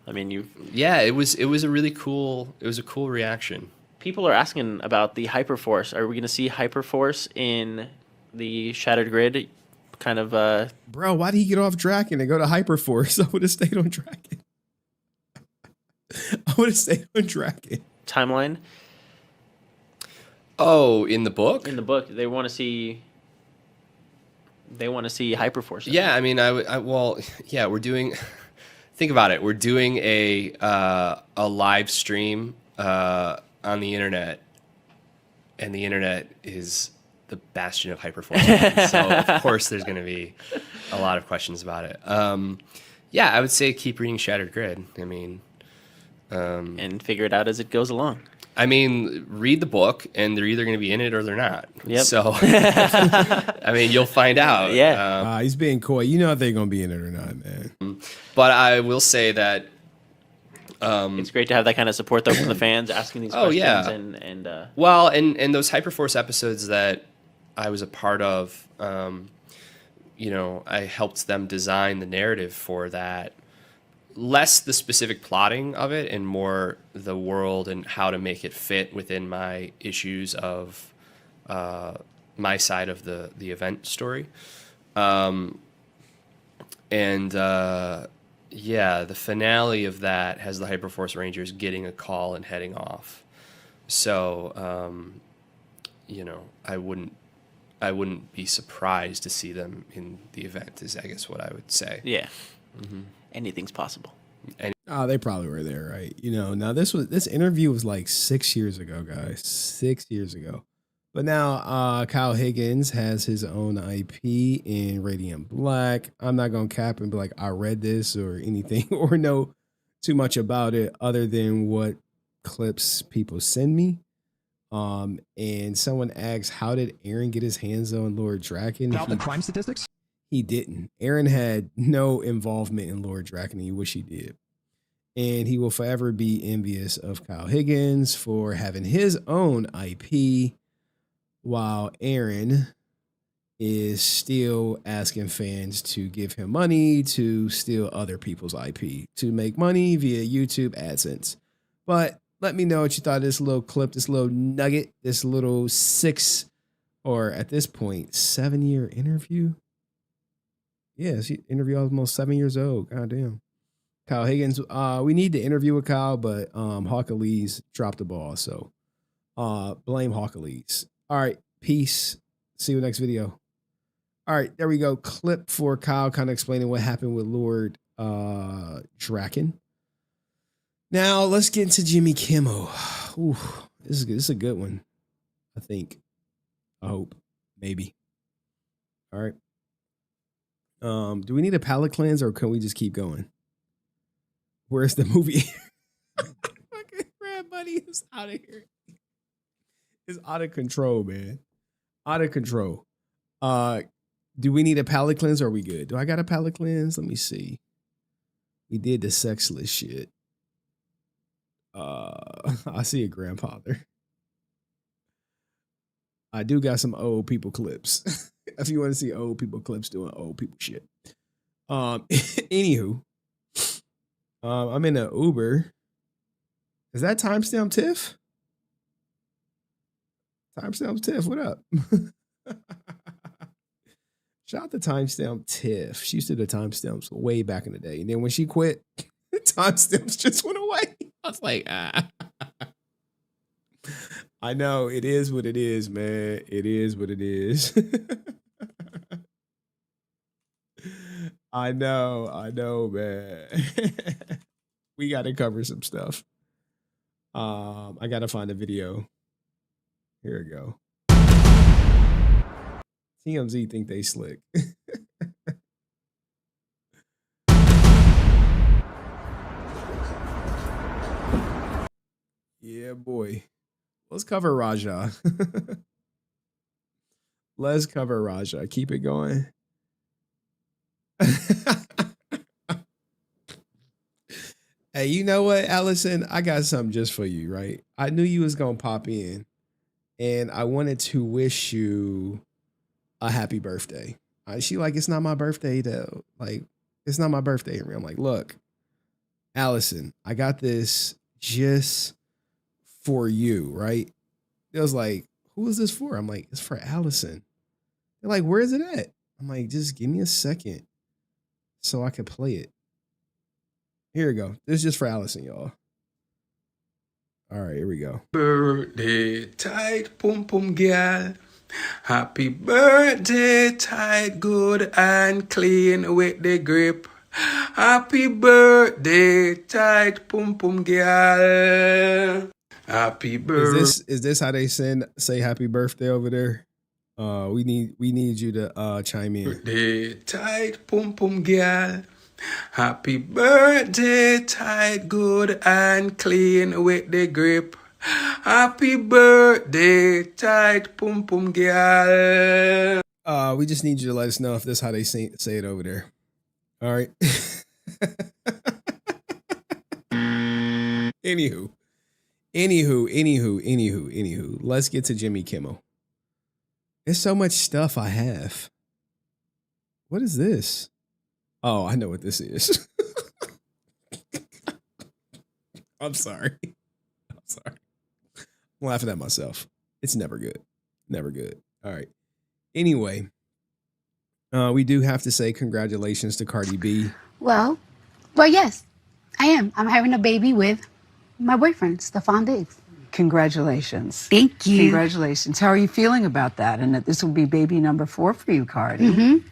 Yeah, it was a really cool, it was a cool reaction. People are asking about the Hyperforce. Are we going to see Hyperforce in the Shattered Grid kind of Bro, why did he get off Draken and go to Hyperforce? I would have stayed on Draken. Timeline? Oh, in the book? In the book, they want to see Hyperforce. Yeah, I mean, we're doing. Think about it. We're doing a live stream on the internet, and the internet is the bastion of Hyperforce. So of course, there's going to be a lot of questions about it. Yeah, I would say keep reading Shattered Grid. I mean, and figure it out as it goes along. I mean, read the book, and they're either going to be in it or they're not. Yep. So, I mean, you'll find out. Yeah. He's being coy. You know if they're going to be in it or not, man. But I will say that it's great to have that kind of support, though, from the fans asking these questions. And well, and those Hyperforce episodes that I was a part of, I helped them design the narrative for that. Less the specific plotting of it and more the world and how to make it fit within my issues of my side of the event story. The finale of that has the Hyperforce Rangers getting a call and heading off. So, I wouldn't be surprised to see them in the event is, I guess, what I would say. Yeah. Mm-hmm. Anything's possible. They probably were there, right? Now this interview was like 6 years ago, guys. 6 years ago. But now Kyle Higgins has his own IP in Radiant Black. I'm not gonna cap and be like, I read this or anything or know too much about it other than what clips people send me. And someone asks, how did Aaron get his hands on Lord Draken? About the crime statistics? He didn't. Aaron had no involvement in Lord Draken. He wish he did. And he will forever be envious of Kyle Higgins for having his own IP, while Aaron is still asking fans to give him money to steal other people's IP to make money via YouTube AdSense. But let me know what you thought of this little clip, this little nugget, this little 6 or at this point 7-year interview. Yes, he interviewed almost 7 years old. God damn. Kyle Higgins. We need to interview with Kyle, but Hawk Lee's dropped the ball. So blame Hawk Lee's. All right. Peace. See you next video. All right, there we go. Clip for Kyle kind of explaining what happened with Lord Draken. Now let's get into Jimmy Kimmel. Ooh, this is good. This is a good one. I think. I hope. Maybe. All right. Do we need a palate cleanse or can we just keep going? Where's the movie? Fucking Red Buddy is out of here. It's out of control, man. Out of control. Do we need a palate cleanse or are we good? Do I got a palate cleanse? Let me see. We did the sexless shit. I see a grandfather. I do got some old people clips. If you want to see old people clips doing old people shit. Anywho. I'm in an Uber. Is that timestamp Tiff? Timestamp Tiff, what up? Shout out to timestamp Tiff. She used to do timestamps way back in the day. And then when she quit, timestamps just went away. I was like, ah. I know, it is what it is, man. It is what it is. I know, man. We got to cover some stuff. I got to find a video. Here we go. TMZ think they slick. Yeah, boy. Let's cover Raja. Let's cover Raja. Keep it going. Hey, you know what, Allison? I got something just for you, right? I knew you was going to pop in, and I wanted to wish you a happy birthday. She like, it's not my birthday, though. Like, it's not my birthday. I'm like, look, Allison, I got this just for you, right? It was like, who is this for? I'm like, it's for Allison. They're like, where is it at? I'm like, just give me a second so I can play it. Here we go. This is just for Allison, y'all. All right, here we go. Birthday tight, pum pum girl. Happy birthday tight, good and clean with the grip. Happy birthday tight, pum pum girl. Happy birthday. Is this how they say happy birthday over there? We need you to chime in. Birthday tight, pum pum girl. Happy birthday tight, good and clean with the grip. Happy birthday tight, pum pum girl. We just need you to let us know if this is how they say it over there. All right. Anywho. Let's get to Jimmy Kimmel. There's so much stuff I have. What is this? Oh, I know what this is. I'm sorry. I'm laughing at myself. It's never good. Never good. All right. Anyway, we do have to say congratulations to Cardi B. Well, yes, I am. I'm having a baby with my boyfriend, Stefan Diggs. Congratulations. Thank you. Congratulations. How are you feeling about that? And that this will be baby number 4 for you, Cardi.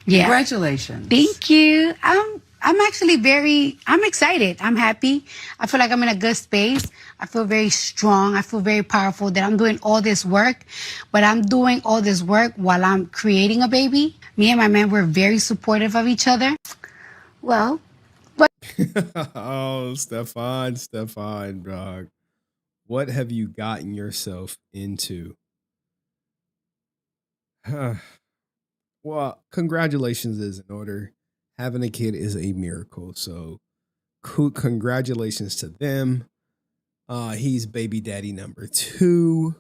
Yeah. Congratulations. Thank you. I'm actually I'm excited. I'm happy. I feel like I'm in a good space. I feel very strong. I feel very powerful that I'm doing all this work, but I'm doing all this work while I'm creating a baby. Me and my man, we're very supportive of each other. Well, Oh, Stefan, dog. What have you gotten yourself into? Well, congratulations is in order. Having a kid is a miracle. So Congratulations to them. He's baby daddy number 2.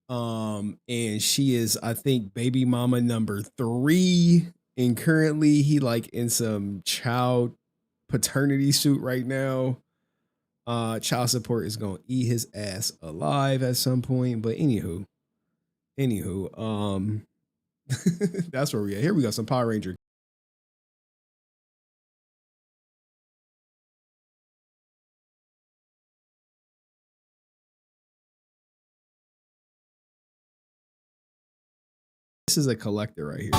And she is, I think, baby mama number 3. And currently he like in some child paternity suit right now. Child support is gonna eat his ass alive at some point. But anywho, that's where we at. Here we go. Some Power Ranger. This is a collector right here.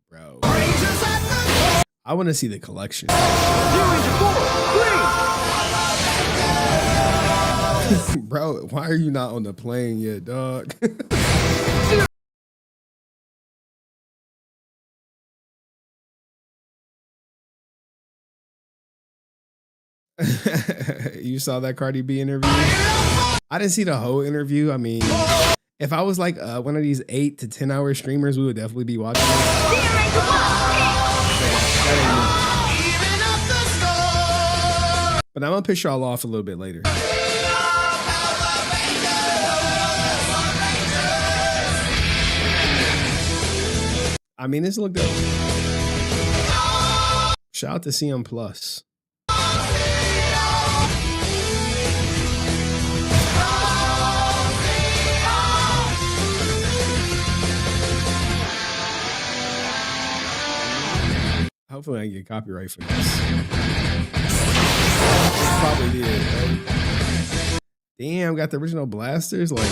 Bro. I want to see the collection. Bro, why are you not on the plane yet, dog? You saw that Cardi B interview? I didn't see the whole interview. I mean, if I was like one of these 8 to 10 hour streamers, we would definitely be watching it. But I'm gonna piss y'all off a little bit later. I mean, this looked good. Shout out to CM Plus. Hopefully I can get copyright for this. Probably did, right? Damn, got the original blasters? Like,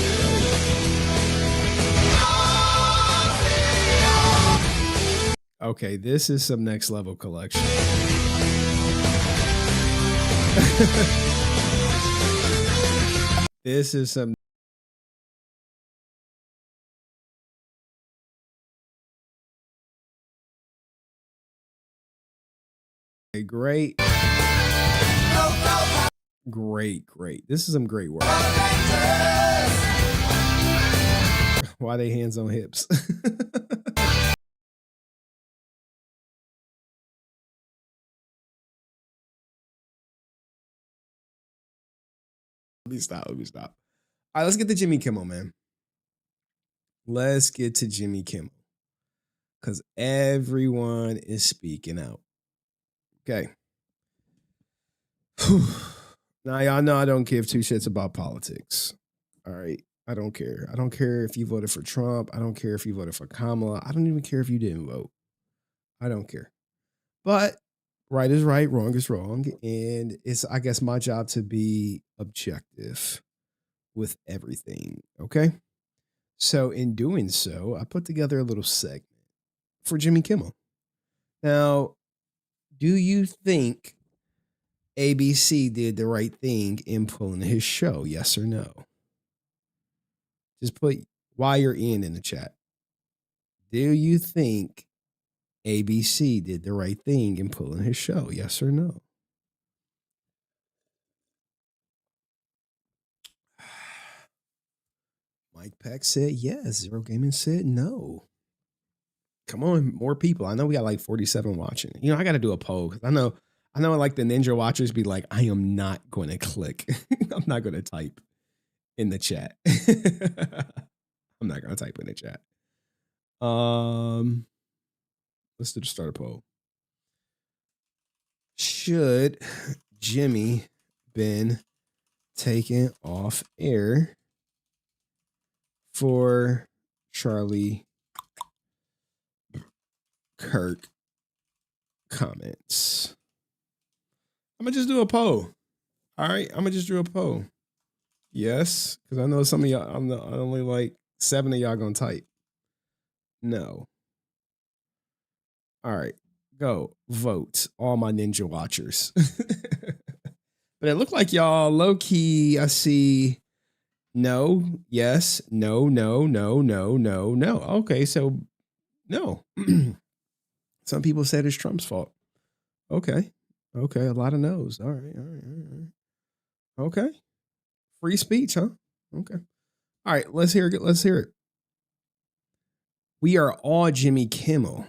okay, this is some next level collection. This is some great. This is some great work. Why they hands on hips? Let me stop. All right, let's get to Jimmy Kimmel, man. Let's get to Jimmy Kimmel. Because everyone is speaking out. Okay. Now, y'all know I don't give 2 shits about politics. All right. I don't care. I don't care if you voted for Trump. I don't care if you voted for Kamala. I don't even care if you didn't vote. I don't care. But right is right, wrong is wrong. And it's, I guess, my job to be objective with everything. Okay. So in doing so, I put together a little segment for Jimmy Kimmel. Now, do you think ABC did the right thing in pulling his show? Yes or no? Just put why you're in the chat. Do you think ABC did the right thing in pulling his show? Yes or no? Mike Peck said yes. Zero Gaming said no. Come on, more people. I know we got like 47 watching. You know, I got to do a poll because I know like the Ninja watchers be like, I am not going to click. I'm not going to type in the chat. I'm not going to type in the chat. Let's do the starter poll. Should Jimmy been taken off air for Charlie Kirk comments? I'm gonna just do a poll. All right, I'm gonna just do a poll. Yes, because I know some of y'all, I'm only like 7 of y'all gonna type no. All right, go vote, all my Ninja watchers. But it looked like y'all low key. I see no, yes, no. Okay, so no. Some people said it's Trump's fault. Okay, a lot of no's. All right. Okay, free speech, huh? Okay. All right, let's hear it. We are all Jimmy Kimmel.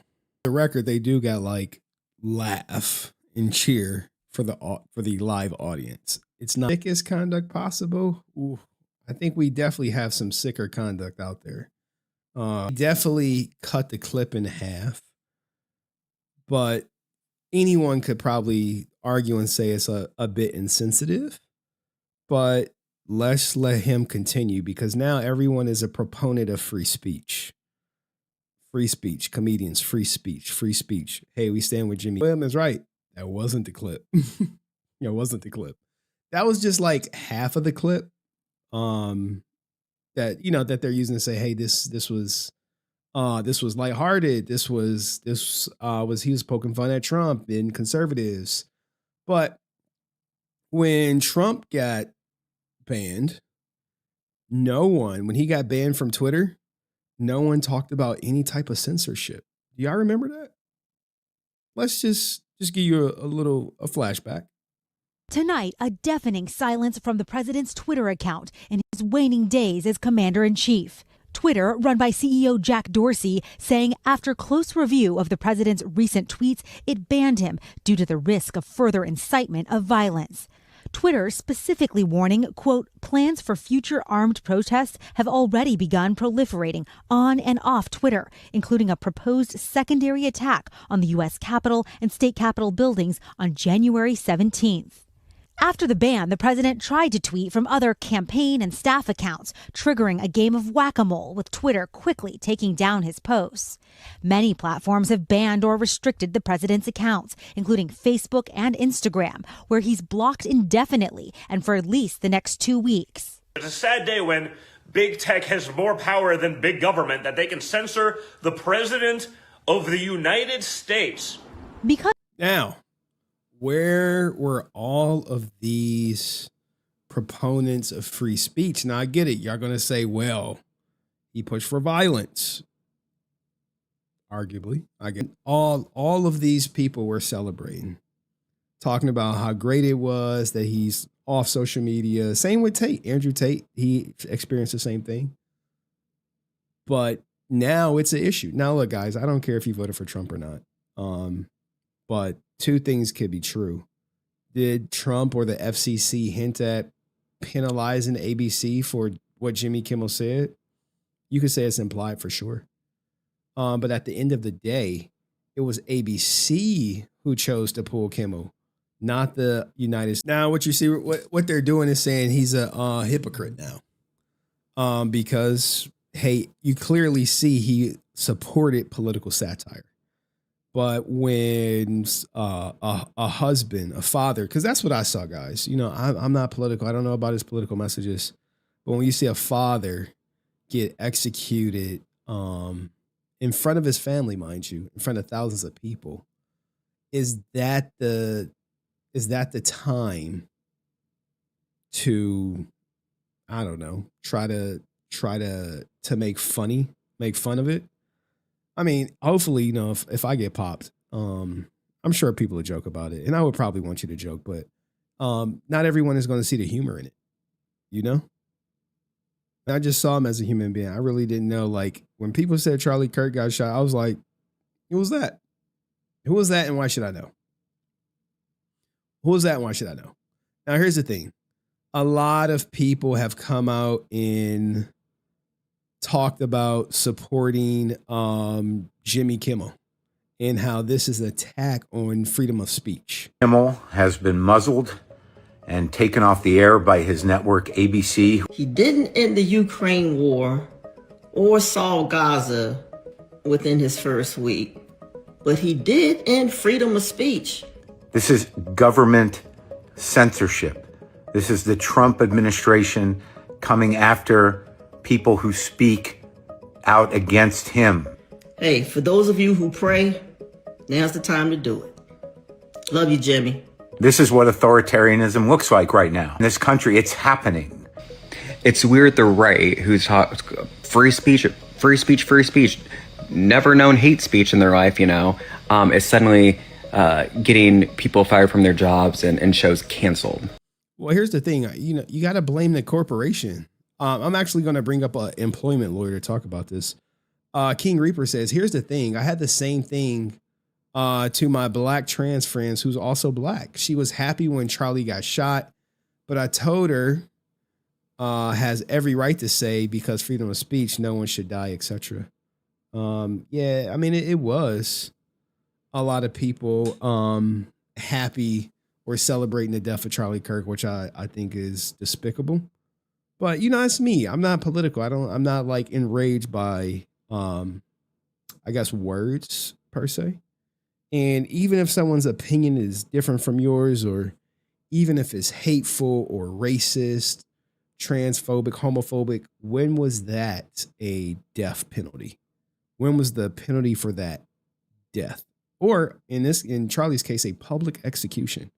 The record, they do got like laugh and cheer for the live audience. It's not sickest conduct possible. Ooh, I think we definitely have some sicker conduct out there. Definitely cut the clip in half, but anyone could probably argue and say it's a bit insensitive, but let's let him continue because now everyone is a proponent of free speech. Free speech, comedians, free speech, free speech. Hey, we stand with Jimmy. William is right. That wasn't the clip. That wasn't the clip. That was just like half of the clip. That that they're using to say, hey, this was lighthearted. This was he was poking fun at Trump and conservatives. But when Trump got banned, when he got banned from Twitter, no one talked about any type of censorship. Do y'all remember that? Let's just give you a flashback. Tonight, a deafening silence from the president's Twitter account in his waning days as commander-in-chief. Twitter, run by CEO Jack Dorsey, saying after close review of the president's recent tweets, it banned him due to the risk of further incitement of violence. Twitter specifically warning, quote, plans for future armed protests have already begun proliferating on and off Twitter, including a proposed secondary attack on the U.S. Capitol and state Capitol buildings on January 17th. After the ban, the president tried to tweet from other campaign and staff accounts, triggering a game of whack-a-mole, with Twitter quickly taking down his posts. Many platforms have banned or restricted the president's accounts, including Facebook and Instagram, where he's blocked indefinitely and for at least the next 2 weeks. It's a sad day when big tech has more power than big government, that they can censor the president of the United States. Because now, where were all of these proponents of free speech? Now, I get it. Y'all going to say, well, he pushed for violence. Arguably. I get all of these people were celebrating, talking about how great it was that he's off social media. Same with Tate. Andrew Tate, he experienced the same thing. But now it's an issue. Now, look, guys, I don't care if you voted for Trump or not. But two things could be true. Did Trump or the FCC hint at penalizing ABC for what Jimmy Kimmel said? You could say it's implied for sure. But at the end of the day, it was ABC who chose to pull Kimmel, not the United States. Now, what you see, what they're doing is saying he's a hypocrite now. Because, hey, you clearly see he supported political satire. But when a husband, a father, because that's what I saw, guys. I'm not political. I don't know about his political messages. But when you see a father get executed in front of his family, mind you, in front of thousands of people, is that the time to, I don't know, try to make fun of it? I mean, hopefully, if I get popped, I'm sure people will joke about it. And I would probably want you to joke, but not everyone is going to see the humor in it, I just saw him as a human being. I really didn't know, like, when people said Charlie Kirk got shot, I was like, who was that? Who was that and why should I know? Who was that and why should I know? Now, here's the thing. A lot of people have come out and talked about supporting Jimmy Kimmel and how this is an attack on freedom of speech. Kimmel has been muzzled and taken off the air by his network ABC. He didn't end the Ukraine war or solve Gaza within his first week, but he did end freedom of speech. This is government censorship. This is the Trump administration coming after people who speak out against him. Hey, for those of you who pray, now's the time to do it. Love you, Jimmy. This is what authoritarianism looks like right now. In this country, it's happening. It's weird the right, who's free speech, never known hate speech in their life, is suddenly getting people fired from their jobs and shows canceled. Well, here's the thing. You got to blame the corporation. I'm actually going to bring up an employment lawyer to talk about this. King Reaper says, here's the thing. I had the same thing to my black trans friends who's also black. She was happy when Charlie got shot, but I told her has every right to say because freedom of speech, no one should die, etc. Yeah, I mean, it was a lot of people happy or celebrating the death of Charlie Kirk, which I think is despicable. But you know, it's me. I'm not political. I'm not like enraged by I guess words per se. And even if someone's opinion is different from yours, or even if it's hateful or racist, transphobic, homophobic, when was that a death penalty? When was the penalty for that death? Or in Charlie's case, a public execution.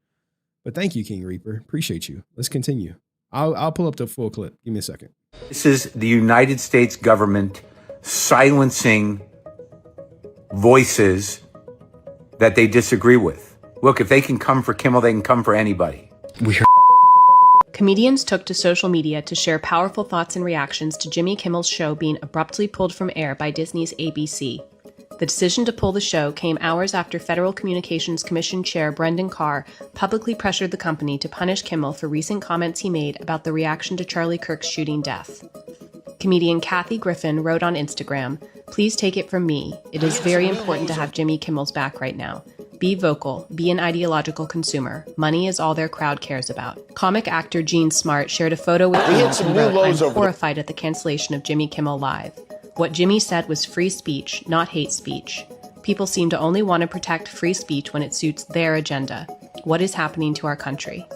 But thank you, King Reaper. Appreciate you. Let's continue. I'll pull up the full clip. Give me a second. This is the United States government silencing voices that they disagree with. Look, if they can come for Kimmel, they can come for anybody. Comedians took to social media to share powerful thoughts and reactions to Jimmy Kimmel's show being abruptly pulled from air by Disney's ABC. The decision to pull the show came hours after Federal Communications Commission Chair Brendan Carr publicly pressured the company to punish Kimmel for recent comments he made about the reaction to Charlie Kirk's shooting death. Comedian Kathy Griffin wrote on Instagram, "Please take it from me. It is very important to have Jimmy Kimmel's back right now. Be vocal, be an ideological consumer. Money is all their crowd cares about." Comic actor Gene Smart shared a photo with Kimmel and wrote, "I'm horrified at the cancellation of Jimmy Kimmel Live. What Jimmy said was free speech, not hate speech. People seem to only want to protect free speech when it suits their agenda. What is happening to our country?"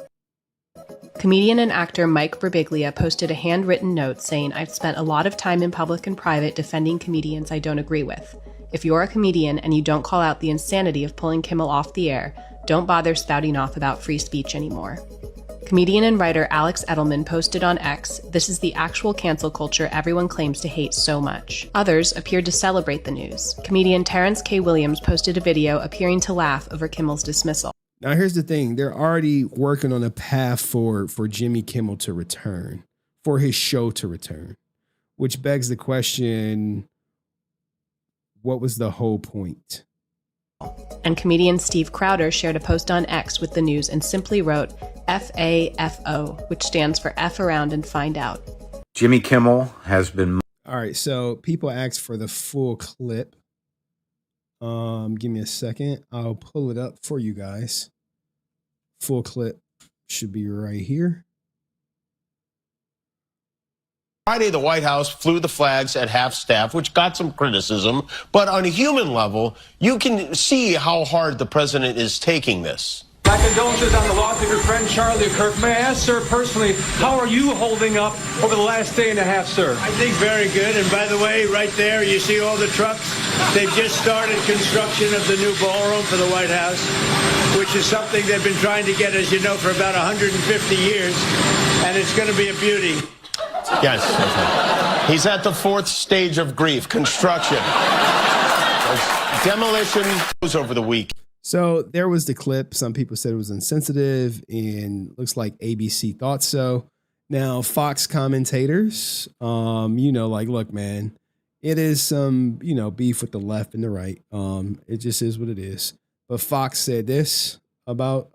Comedian and actor Mike Birbiglia posted a handwritten note saying, "I've spent a lot of time in public and private defending comedians I don't agree with. If you're a comedian and you don't call out the insanity of pulling Kimmel off the air, don't bother spouting off about free speech anymore." Comedian and writer Alex Edelman posted on X, "This is the actual cancel culture everyone claims to hate so much." Others appeared to celebrate the news. Comedian Terrence K. Williams posted a video appearing to laugh over Kimmel's dismissal. Now, here's the thing. They're already working on a path for Jimmy Kimmel to return, for his show to return, which begs the question, what was the whole point? And comedian Steve Crowder shared a post on X with the news and simply wrote FAFO, which stands for F around and find out. Jimmy Kimmel has been... All right, so people asked for the full clip. Give me a second. I'll pull it up for you guys. Full clip should be right here. Friday, the White House flew the flags at half staff, which got some criticism. But on a human level, you can see how hard the president is taking this. My condolences on the loss of your friend Charlie Kirk. May I ask, sir, personally, how are you holding up over the last day and a half, sir? I think very good. And by the way, right there, you see all the trucks? They've just started construction of the new ballroom for the White House, which is something they've been trying to get, as you know, for about 150 years. And it's going to be a beauty. Yes. He's at the fourth stage of grief, construction. Demolition was over the week. So there was the clip. Some people said it was insensitive, and looks like ABC thought so. Now, Fox commentators, like, look, man, it is some, beef with the left and the right. It just is what it is. But Fox said this about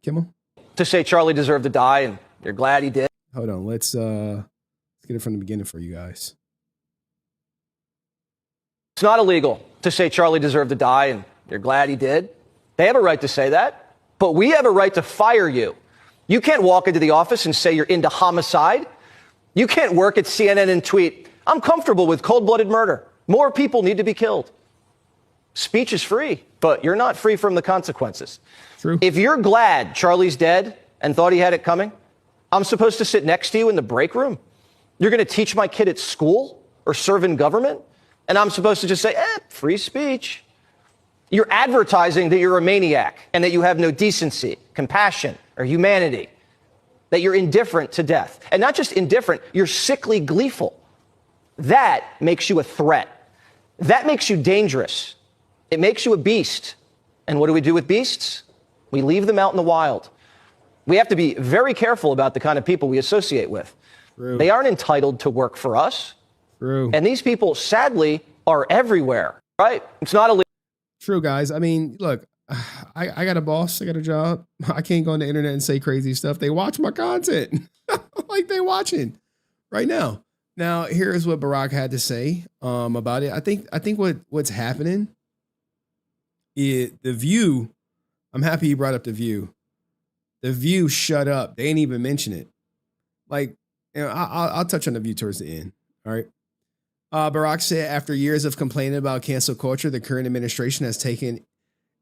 Kimmel. To say Charlie deserved to die, and you're glad he did. Hold on, let's get it from the beginning for you guys. It's not illegal to say Charlie deserved to die, and you're glad he did. They have a right to say that, but we have a right to fire you. You can't walk into the office and say you're into homicide. You can't work at CNN and tweet, "I'm comfortable with cold-blooded murder. More people need to be killed." Speech is free, but you're not free from the consequences. True. If you're glad Charlie's dead and thought he had it coming, I'm supposed to sit next to you in the break room? You're going to teach my kid at school or serve in government? And I'm supposed to just say, free speech. You're advertising that you're a maniac and that you have no decency, compassion, or humanity, that you're indifferent to death. And not just indifferent, you're sickly gleeful. That makes you a threat. That makes you dangerous. It makes you a beast. And what do we do with beasts? We leave them out in the wild. We have to be very careful about the kind of people we associate with. True. They aren't entitled to work for us. True. And these people, sadly, are everywhere, right? It's not illegal. True, guys. I mean, look, I got a boss. I got a job. I can't go on the internet and say crazy stuff. They watch my content. Like they watching right now. Now, here's what Barack had to say about it. I think what's happening is The View. I'm happy he brought up The View. The View shut up. They ain't even mention it. Like, you know, I'll touch on The View towards the end. All right. Barack said, after years of complaining about cancel culture, the current administration has taken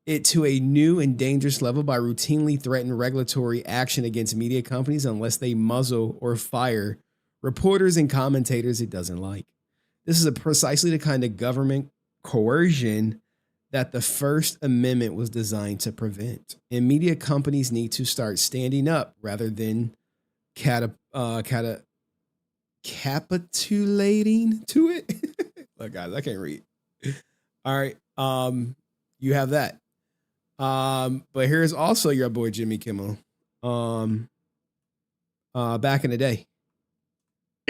it to a new and dangerous level by routinely threatening regulatory action against media companies unless they muzzle or fire reporters and commentators it doesn't like. This is precisely the kind of government coercion that the First Amendment was designed to prevent. And media companies need to start standing up rather than capitulating to it. Look, guys, I can't read. All right. You have that. But here's also your boy Jimmy Kimmel. Back in the day.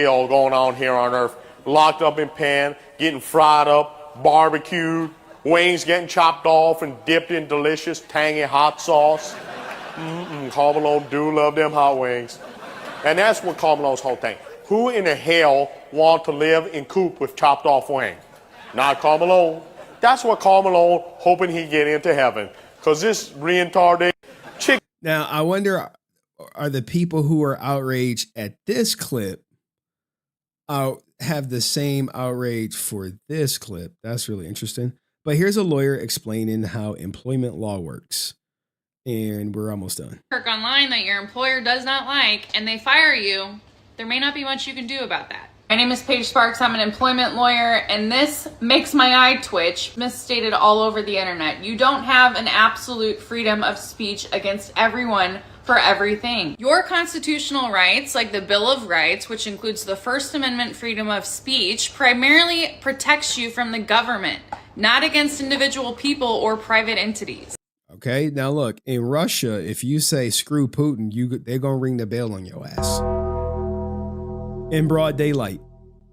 All going on here on Earth. Locked up in pan, getting fried up, barbecued, wings getting chopped off and dipped in delicious, tangy hot sauce. Karl Malone do love them hot wings. And that's what Karl Malone's whole thing. Who in the hell want to live in coop with chopped off wing? Not Karl Malone. That's what Karl Malone hoping he get into heaven. Because this retarded chick. Now, I wonder, are the people who are outraged at this clip have the same outrage for this clip? That's really interesting. But here's a lawyer explaining how employment law works. And we're almost done. Work online that your employer does not like and they fire you, there may not be much you can do about that. My name is Paige Sparks. I'm an employment lawyer, and this makes my eye twitch. Misstated all over the internet. You don't have an absolute freedom of speech against everyone for everything. Your constitutional rights, like the Bill of Rights, which includes the First Amendment freedom of speech, primarily protects you from the government, not against individual people or private entities. Okay, now look, in Russia, if you say screw Putin, they're gonna ring the bell on your ass. In broad daylight.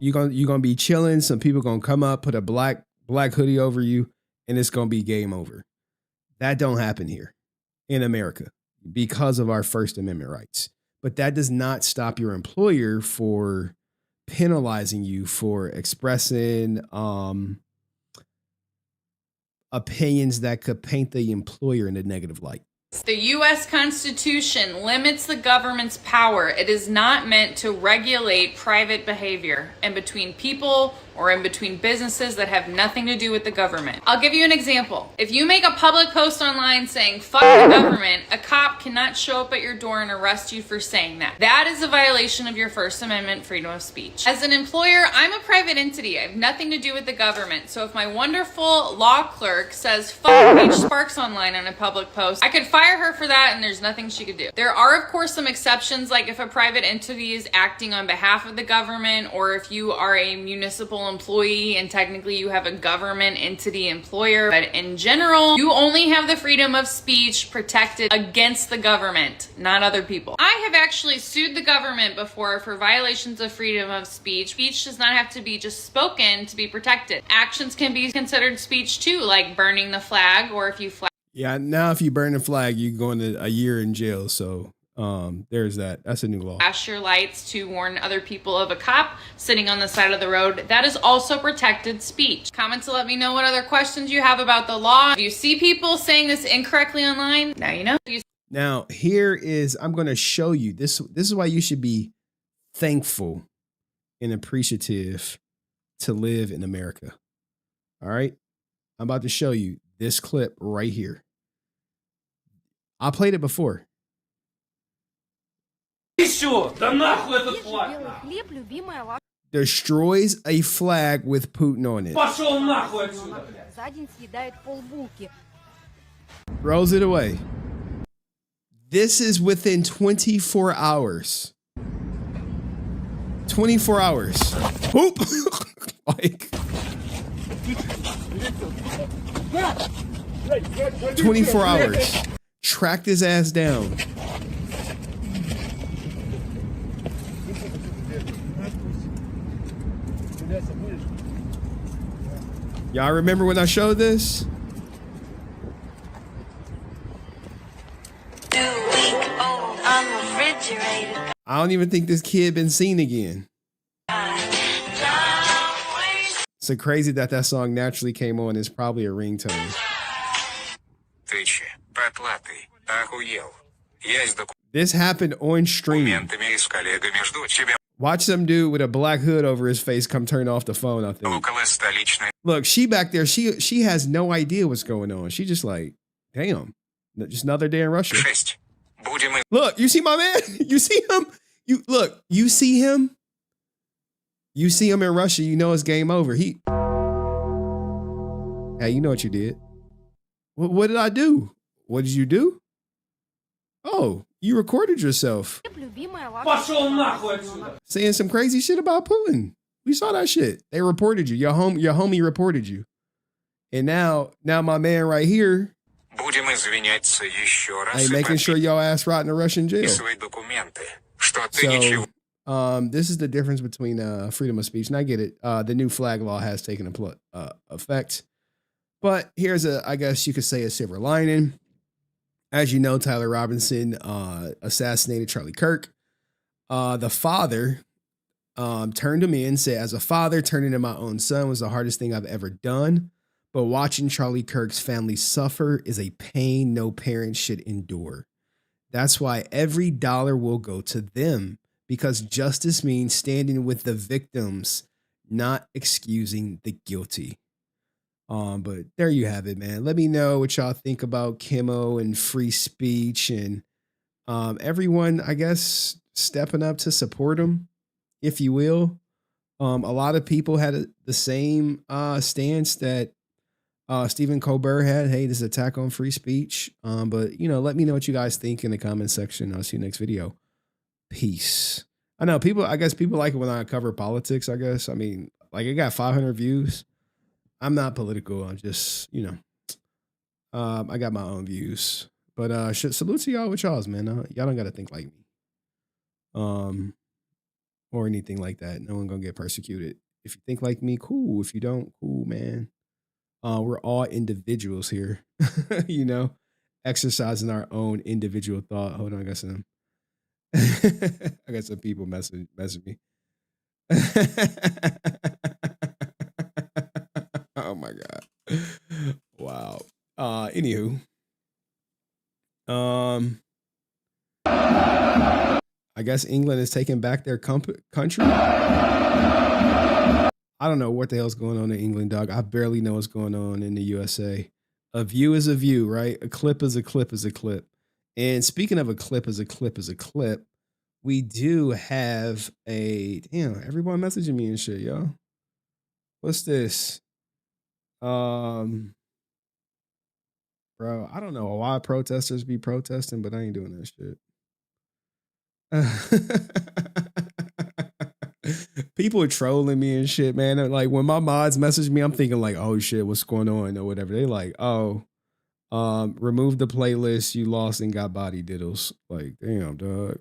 You're gonna be chilling, some people gonna come up, put a black hoodie over you, and it's gonna be game over. That don't happen here in America because of our First Amendment rights. But that does not stop your employer for penalizing you for expressing opinions that could paint the employer in a negative light. The U.S. Constitution limits the government's power. It is not meant to regulate private behavior in between people or in between businesses that have nothing to do with the government. I'll give you an example. If you make a public post online saying, fuck the government, a cop cannot show up at your door and arrest you for saying that. That is a violation of your First Amendment freedom of speech. As an employer, I'm a private entity. I have nothing to do with the government. So if my wonderful law clerk says, fuck Paige Sparks online on a public post, I could fire her for that and there's nothing she could do. There are, of course, some exceptions, like if a private entity is acting on behalf of the government, or if you are a municipal employee and technically you have a government entity employer. But in general, you only have the freedom of speech protected against the government, not other people. I have actually sued the government before for violations of freedom of speech. Speech does not have to be just spoken to be protected. Actions can be considered speech too, like burning the flag, or if you flag. Yeah, now if you burn the flag, you go into a year in jail. So there's that. That's a new law. Flash your lights to warn other people of a cop sitting on the side of the road. That is also protected speech. Comment to let me know what other questions you have about the law. If you see people saying this incorrectly online, now you know. Now, here is, I'm going to show you. This is why you should be thankful and appreciative to live in America. All right? I'm about to show you this clip right here. I played it before. Destroys a flag with Putin on it. Throws it away. This is within 24 hours. 24 hours. Boop. Like 24 hours. Tracked his ass down. Y'all remember when I showed this? I don't even think this kid been seen again. So crazy that that song naturally came on. It's probably a ringtone. This happened on stream. Watch some dude with a black hood over his face come turn off the phone, I think. Look, she back there, she has no idea what's going on. She just like, damn, just another day in Russia. Look, you see my man? You see him? You see him? You see him in Russia, you know it's game over. Hey, you know what you did. What did I do? What did you do? Oh, you recorded yourself. Saying some crazy shit about Putin. We saw that shit. They reported you. Your homie reported you. And now my man right here, hey, making sure y'all ass rot in a Russian jail. So, this is the difference between freedom of speech. And I get it. The new flag law has taken effect. But here's I guess you could say a silver lining. As you know, Tyler Robinson assassinated Charlie Kirk. The father turned him in, said, as a father, turning in my own son was the hardest thing I've ever done. But watching Charlie Kirk's family suffer is a pain no parent should endure. That's why every dollar will go to them, because justice means standing with the victims, not excusing the guilty. But there you have it, man. Let me know what y'all think about Kimmel and free speech and everyone, I guess, stepping up to support him, if you will. A lot of people had the same stance that Stephen Colbert had. Hey, this is an attack on free speech. But, let me know what you guys think in the comment section. I'll see you next video. Peace. I know I guess people like it when I cover politics, I guess. I mean, like, it got 500 views. I'm not political. I'm just, I got my own views. But salute to y'all with y'all's, man. Y'all don't got to think like me. Or anything like that. No one gonna get persecuted. If you think like me, cool. If you don't, cool, man. We're all individuals here, exercising our own individual thought. Hold on, I got some people messaging me. Oh my God. Wow. Anywho. I guess England is taking back their country. I don't know what the hell's going on in England, dog. I barely know what's going on in the USA. A view is a view, right? A clip is a clip is a clip. And speaking of a clip is a clip is a clip, we do have everyone messaging me and shit, y'all. What's this? Bro, I don't know why protesters be protesting, but I ain't doing that shit. People are trolling me and shit, man. Like, when my mods message me, I'm thinking like, oh shit, what's going on or whatever. They like, oh, remove the playlist, you lost and got body diddles. Like, damn, dog.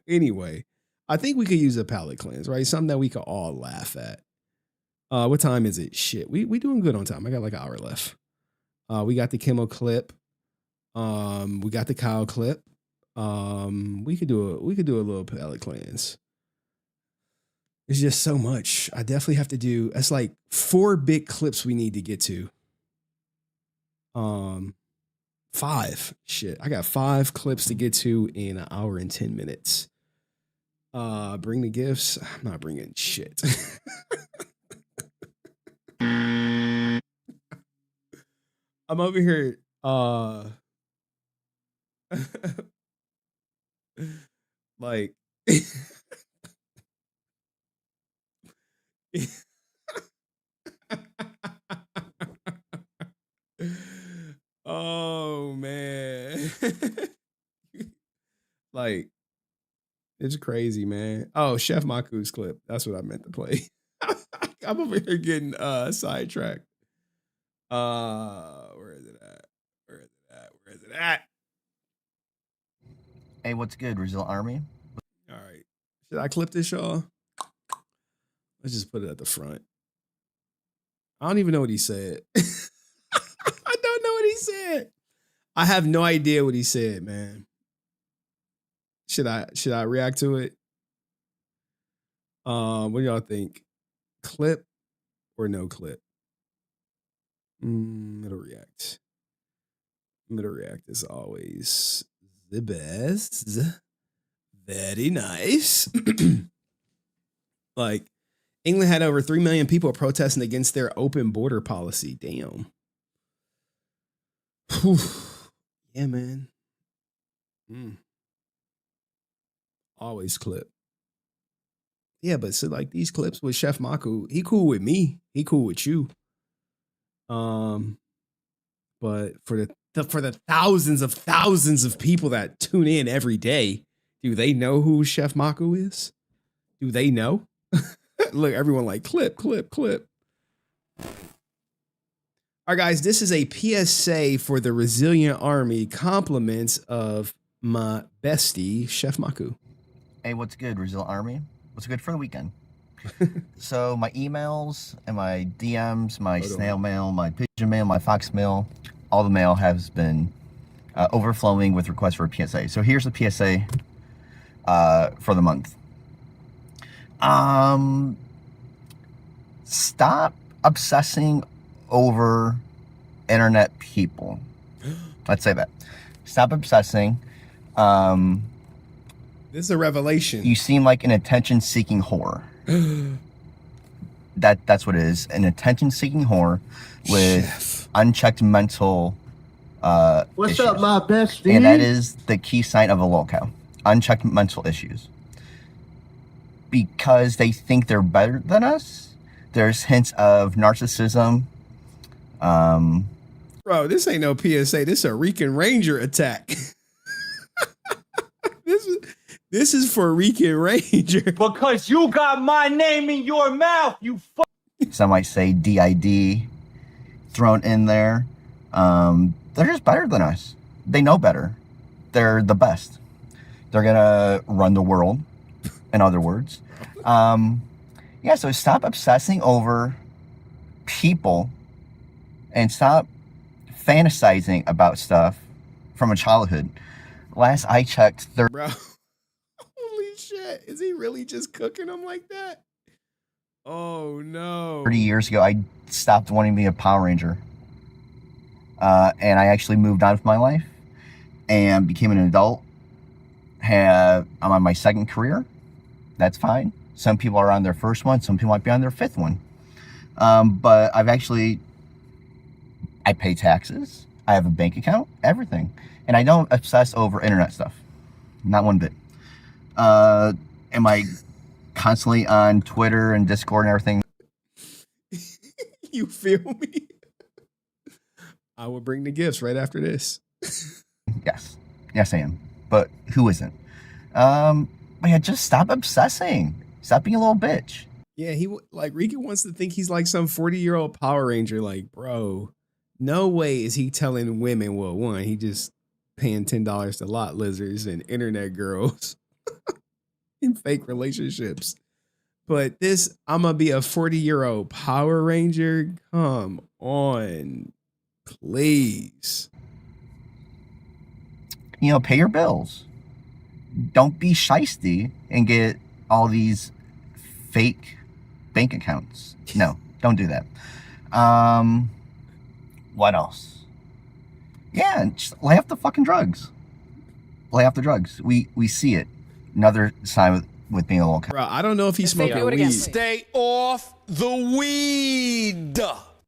Anyway, I think we could use a palate cleanse, right? Something that we could all laugh at. What time is it? Shit, we doing good on time. I got like an hour left. We got the Kimmel clip. We got the Kyle clip. We could do a little palate cleanse. It's just so much. I definitely have to do. It's like 4 big clips we need to get to. 5. Shit, I got 5 clips to get to in an hour and 10 minutes. Bring the gifts. I'm not bringing shit. I'm over here. Like. Oh man. Like, it's crazy, man. Oh, Chef Maku's clip. That's what I meant to play. I'm over here getting sidetracked. Where is it at? Where is it at? Hey, what's good, Resilient Army? All right. Should I clip this, y'all? Let's just put it at the front. I don't even know what he said. I don't know what he said. I have no idea what he said, man. Should I react to it? What do y'all think? Clip or no clip? Middle react. Middle react is always the best. Very nice. Like, England had over 3 million people protesting against their open border policy. Damn. Whew. Yeah, man. Always clip. Yeah, but so like these clips with Chef Maku, he cool with me. He cool with you. But for the thousands of people that tune in every day, do they know who Chef Maku is? Do they know? Look, everyone like clip. All right, guys, this is a PSA for the Resilient Army. Compliments of my bestie, Chef Maku. Hey, what's good, Resilient Army? What's good for the weekend? So my emails and my DMs, my snail mail, my pigeon mail, my fox mail, all the mail has been overflowing with requests for a PSA. So here's the PSA for the month. Stop obsessing over internet people. Let's say that. Stop obsessing. This is a revelation. You seem like an attention-seeking whore. That's what it is. An attention-seeking whore with unchecked mental What's issues. up, my bestie? And that is the key sign of a lolcow. Unchecked mental issues. Because they think they're better than us. There's hints of narcissism. Bro, this ain't no PSA. This is a Rican Ranger attack. This is for Rican Ranger. Because you got my name in your mouth, you Some might say DID thrown in there. They're just better than us. They know better. They're the best. They're gonna run the world, in other words. Yeah, so stop obsessing over people and stop fantasizing about stuff from a childhood. Last I checked, Bro. Holy shit. Is he really just cooking them like that? Oh no. 30 years ago, I stopped wanting to be a Power Ranger. And I actually moved on with my life and became an adult. I'm on my second career. That's fine. Some people are on their first one. Some people might be on their fifth one. But I pay taxes. I have a bank account, everything. And I don't obsess over internet stuff. Not one bit. Am I constantly on Twitter and Discord and everything? You feel me? I will bring the gifts right after this. Yes. Yes, I am. But who isn't? But yeah, just stop obsessing. Stop being a little bitch. Yeah, Rican wants to think he's like some 40-year-old Power Ranger. Like, bro, no way is he telling women, well, one, he just paying $10 to lot lizards and internet girls in fake relationships. But this, I'm going to be a 40-year-old Power Ranger? Come on, please. You know, pay your bills. Don't be shiesty and get all these fake bank accounts. No, don't do that. What else? Yeah, just lay off the fucking drugs. Lay off the drugs. We see it. Another sign with being a little. Bro, I don't know if he's smoking weed. Stay off the weed.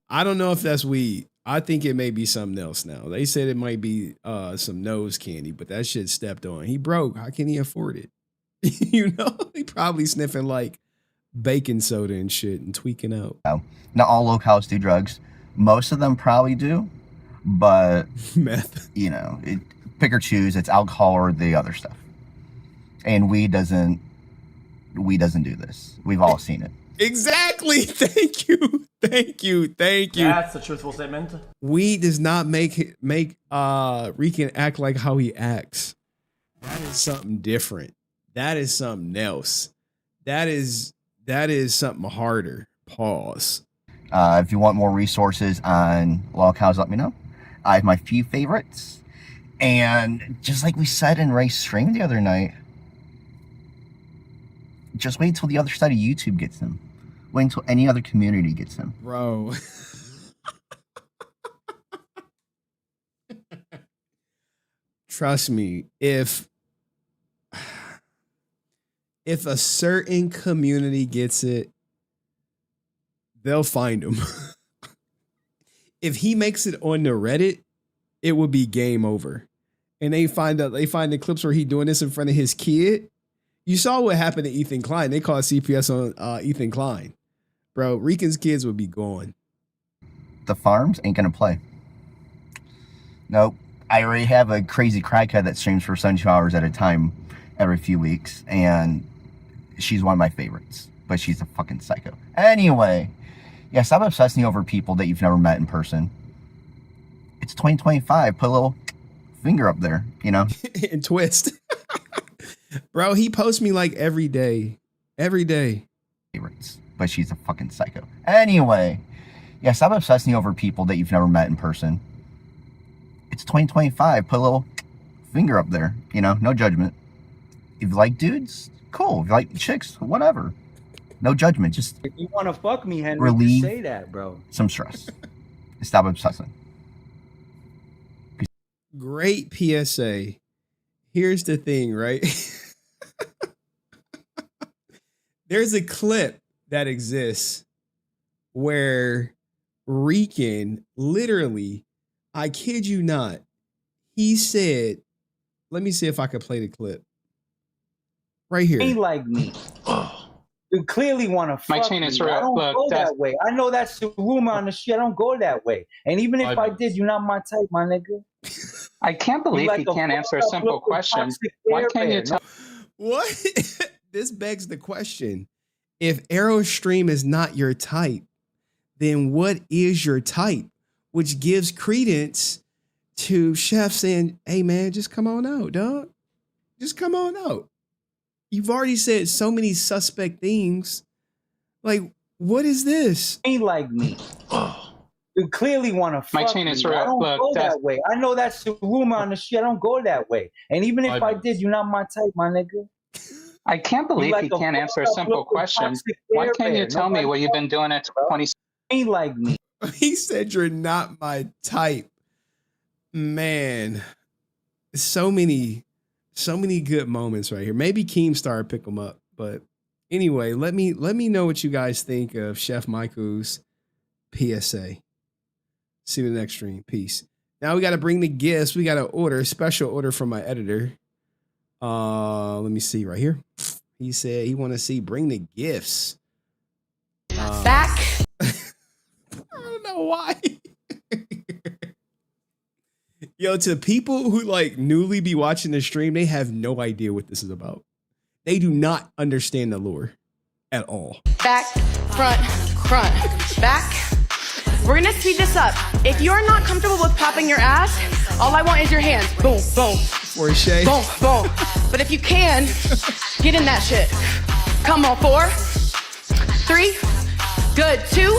I don't know if that's weed. I think it may be something else now. They said it might be some nose candy, but that shit stepped on. He broke. How can he afford it? You know, he probably sniffing like baking soda and shit and tweaking out. Not all locals do drugs. Most of them probably do, but meth. You know, pick or choose. It's alcohol or the other stuff. And weed doesn't do this. We've all seen it. Exactly. Thank you. That's a truthful statement. Weed does not make Rican act like how he acts. That is something different. That is something else. That is something harder. Pause. If you want more resources on log cows, let me know. I have my few favorites. And just like we said in Ray's stream the other night, just wait till the other side of YouTube gets them. Wait until any other community gets them. Bro. Trust me, if a certain community gets it, they'll find him. If he makes it on the Reddit, it would be game over. And they find the clips where he doing this in front of his kid. You saw what happened to Ethan Klein. They called CPS on Ethan Klein. Bro, Rican's kids would be gone. The farms ain't gonna play. Nope. I already have a crazy crackhead that streams for 72 hours at a time every few weeks, and she's one of my favorites, but she's a fucking psycho. Anyway, yeah, stop obsessing over people that you've never met in person. It's 2025. Put a little finger up there, you know? And twist. Bro, he posts me like every day. Every day. Favorites, but she's a fucking psycho. Anyway, yeah, stop obsessing over people that you've never met in person. It's 2025. Put a little finger up there, you know? No judgment. If you like dudes, cool. If you like chicks, whatever. No judgment. Just if you want to fuck me, Henry, relieve say that, bro. some stress. Stop obsessing. Great PSA. Here's the thing, right? There's a clip that exists where Rican literally, I kid you not, he said, let me see if I can play the clip. Right here. Ain't like me. You clearly want to fuck chain me. is I real. don't Look, go that's- that way. I know that's the rumor on the shit. I don't go that way. And even if I did, you're not my type, my nigga. I can't believe like he a can't answer a fucked up simple looking question. toxic Why Care can't you Bear. tell? What? This begs the question. If Aerostream is not your type, then what is your type? Which gives credence to Chef saying, hey man, just come on out, dog. Just come on out. You've already said so many suspect things. Like, what is this? Ain't like me. You clearly want to fuck My chain me. is I real. don't Look, go that's- that way. I know that's the rumor on the shit. I don't go that way. And even if I did, you're not my type, my nigga. I can't believe like he a can't answer a fucked up simple looking question. toxic Why Care can't you Bear. tell me Nobody what you've been doing at 20? ain't like me. He said you're not my type. Man, so many good moments right here. Maybe Keemstar pick them up, but anyway, let me know what you guys think of Chef Maku's PSA. See you in the next stream. Peace. Now we got to bring the gifts. We got to order a special order from my editor. Let me see right here. He said he want to see bring the gifts. Back. I don't know why. Yo, to people who like newly be watching the stream, they have no idea what this is about. They do not understand the lore at all. Back, front, back. We're gonna speed this up. If you're not comfortable with popping your ass, all I want is your hands. Boom, boom. For Shay. Boom, boom. But if you can, get in that shit. Come on, 4, 3, good, 2.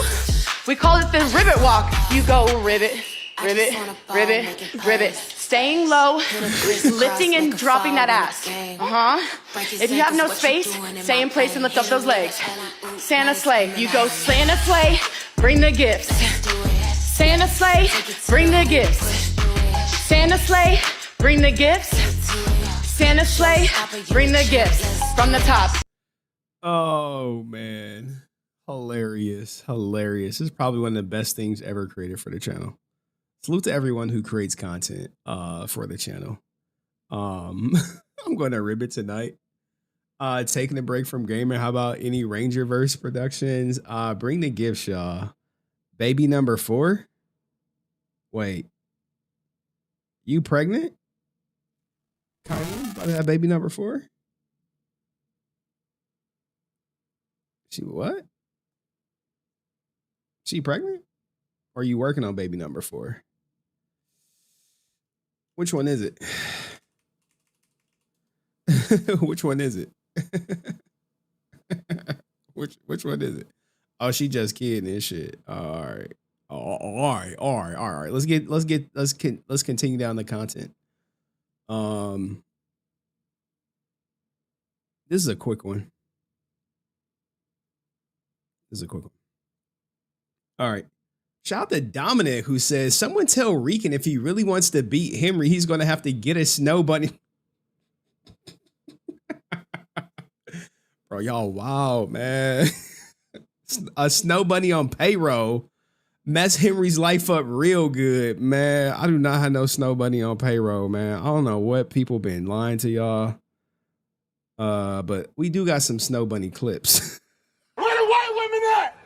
We call it the ribbit walk. You go ribbit, ribbit, ribbit, ribbit. Staying low, lifting and dropping that ass. If you have no space, stay in place and lift up those legs. Santa sleigh. You go Santa sleigh, bring the gifts. Santa sleigh, bring the gifts. Santa sleigh, bring the gifts. Santa sleigh, bring the gifts from the top. Oh man. Hilarious. This is probably one of the best things ever created for the channel. Salute to everyone who creates content for the channel. I'm going to ribbit tonight. Taking a break from gaming. How about any Rangerverse productions? Bring the gifts, y'all. Baby number 4. Wait. You pregnant? Kylie, about to have baby number 4? She what? She pregnant? Or are you working on baby number 4? Which one is it? Which one is it? Which one is it? Oh, she just kidding and shit. All right. All right. Let's continue down the content. This is a quick one. All right. Shout out to Dominic, who says, someone tell Rican if he really wants to beat Henry, he's going to have to get a snow bunny. Bro, y'all wild, man. A snow bunny on payroll mess Henry's life up real good, man. I do not have no snow bunny on payroll, man. I don't know what people been lying to y'all. But we do got some snow bunny clips. Where the white women at?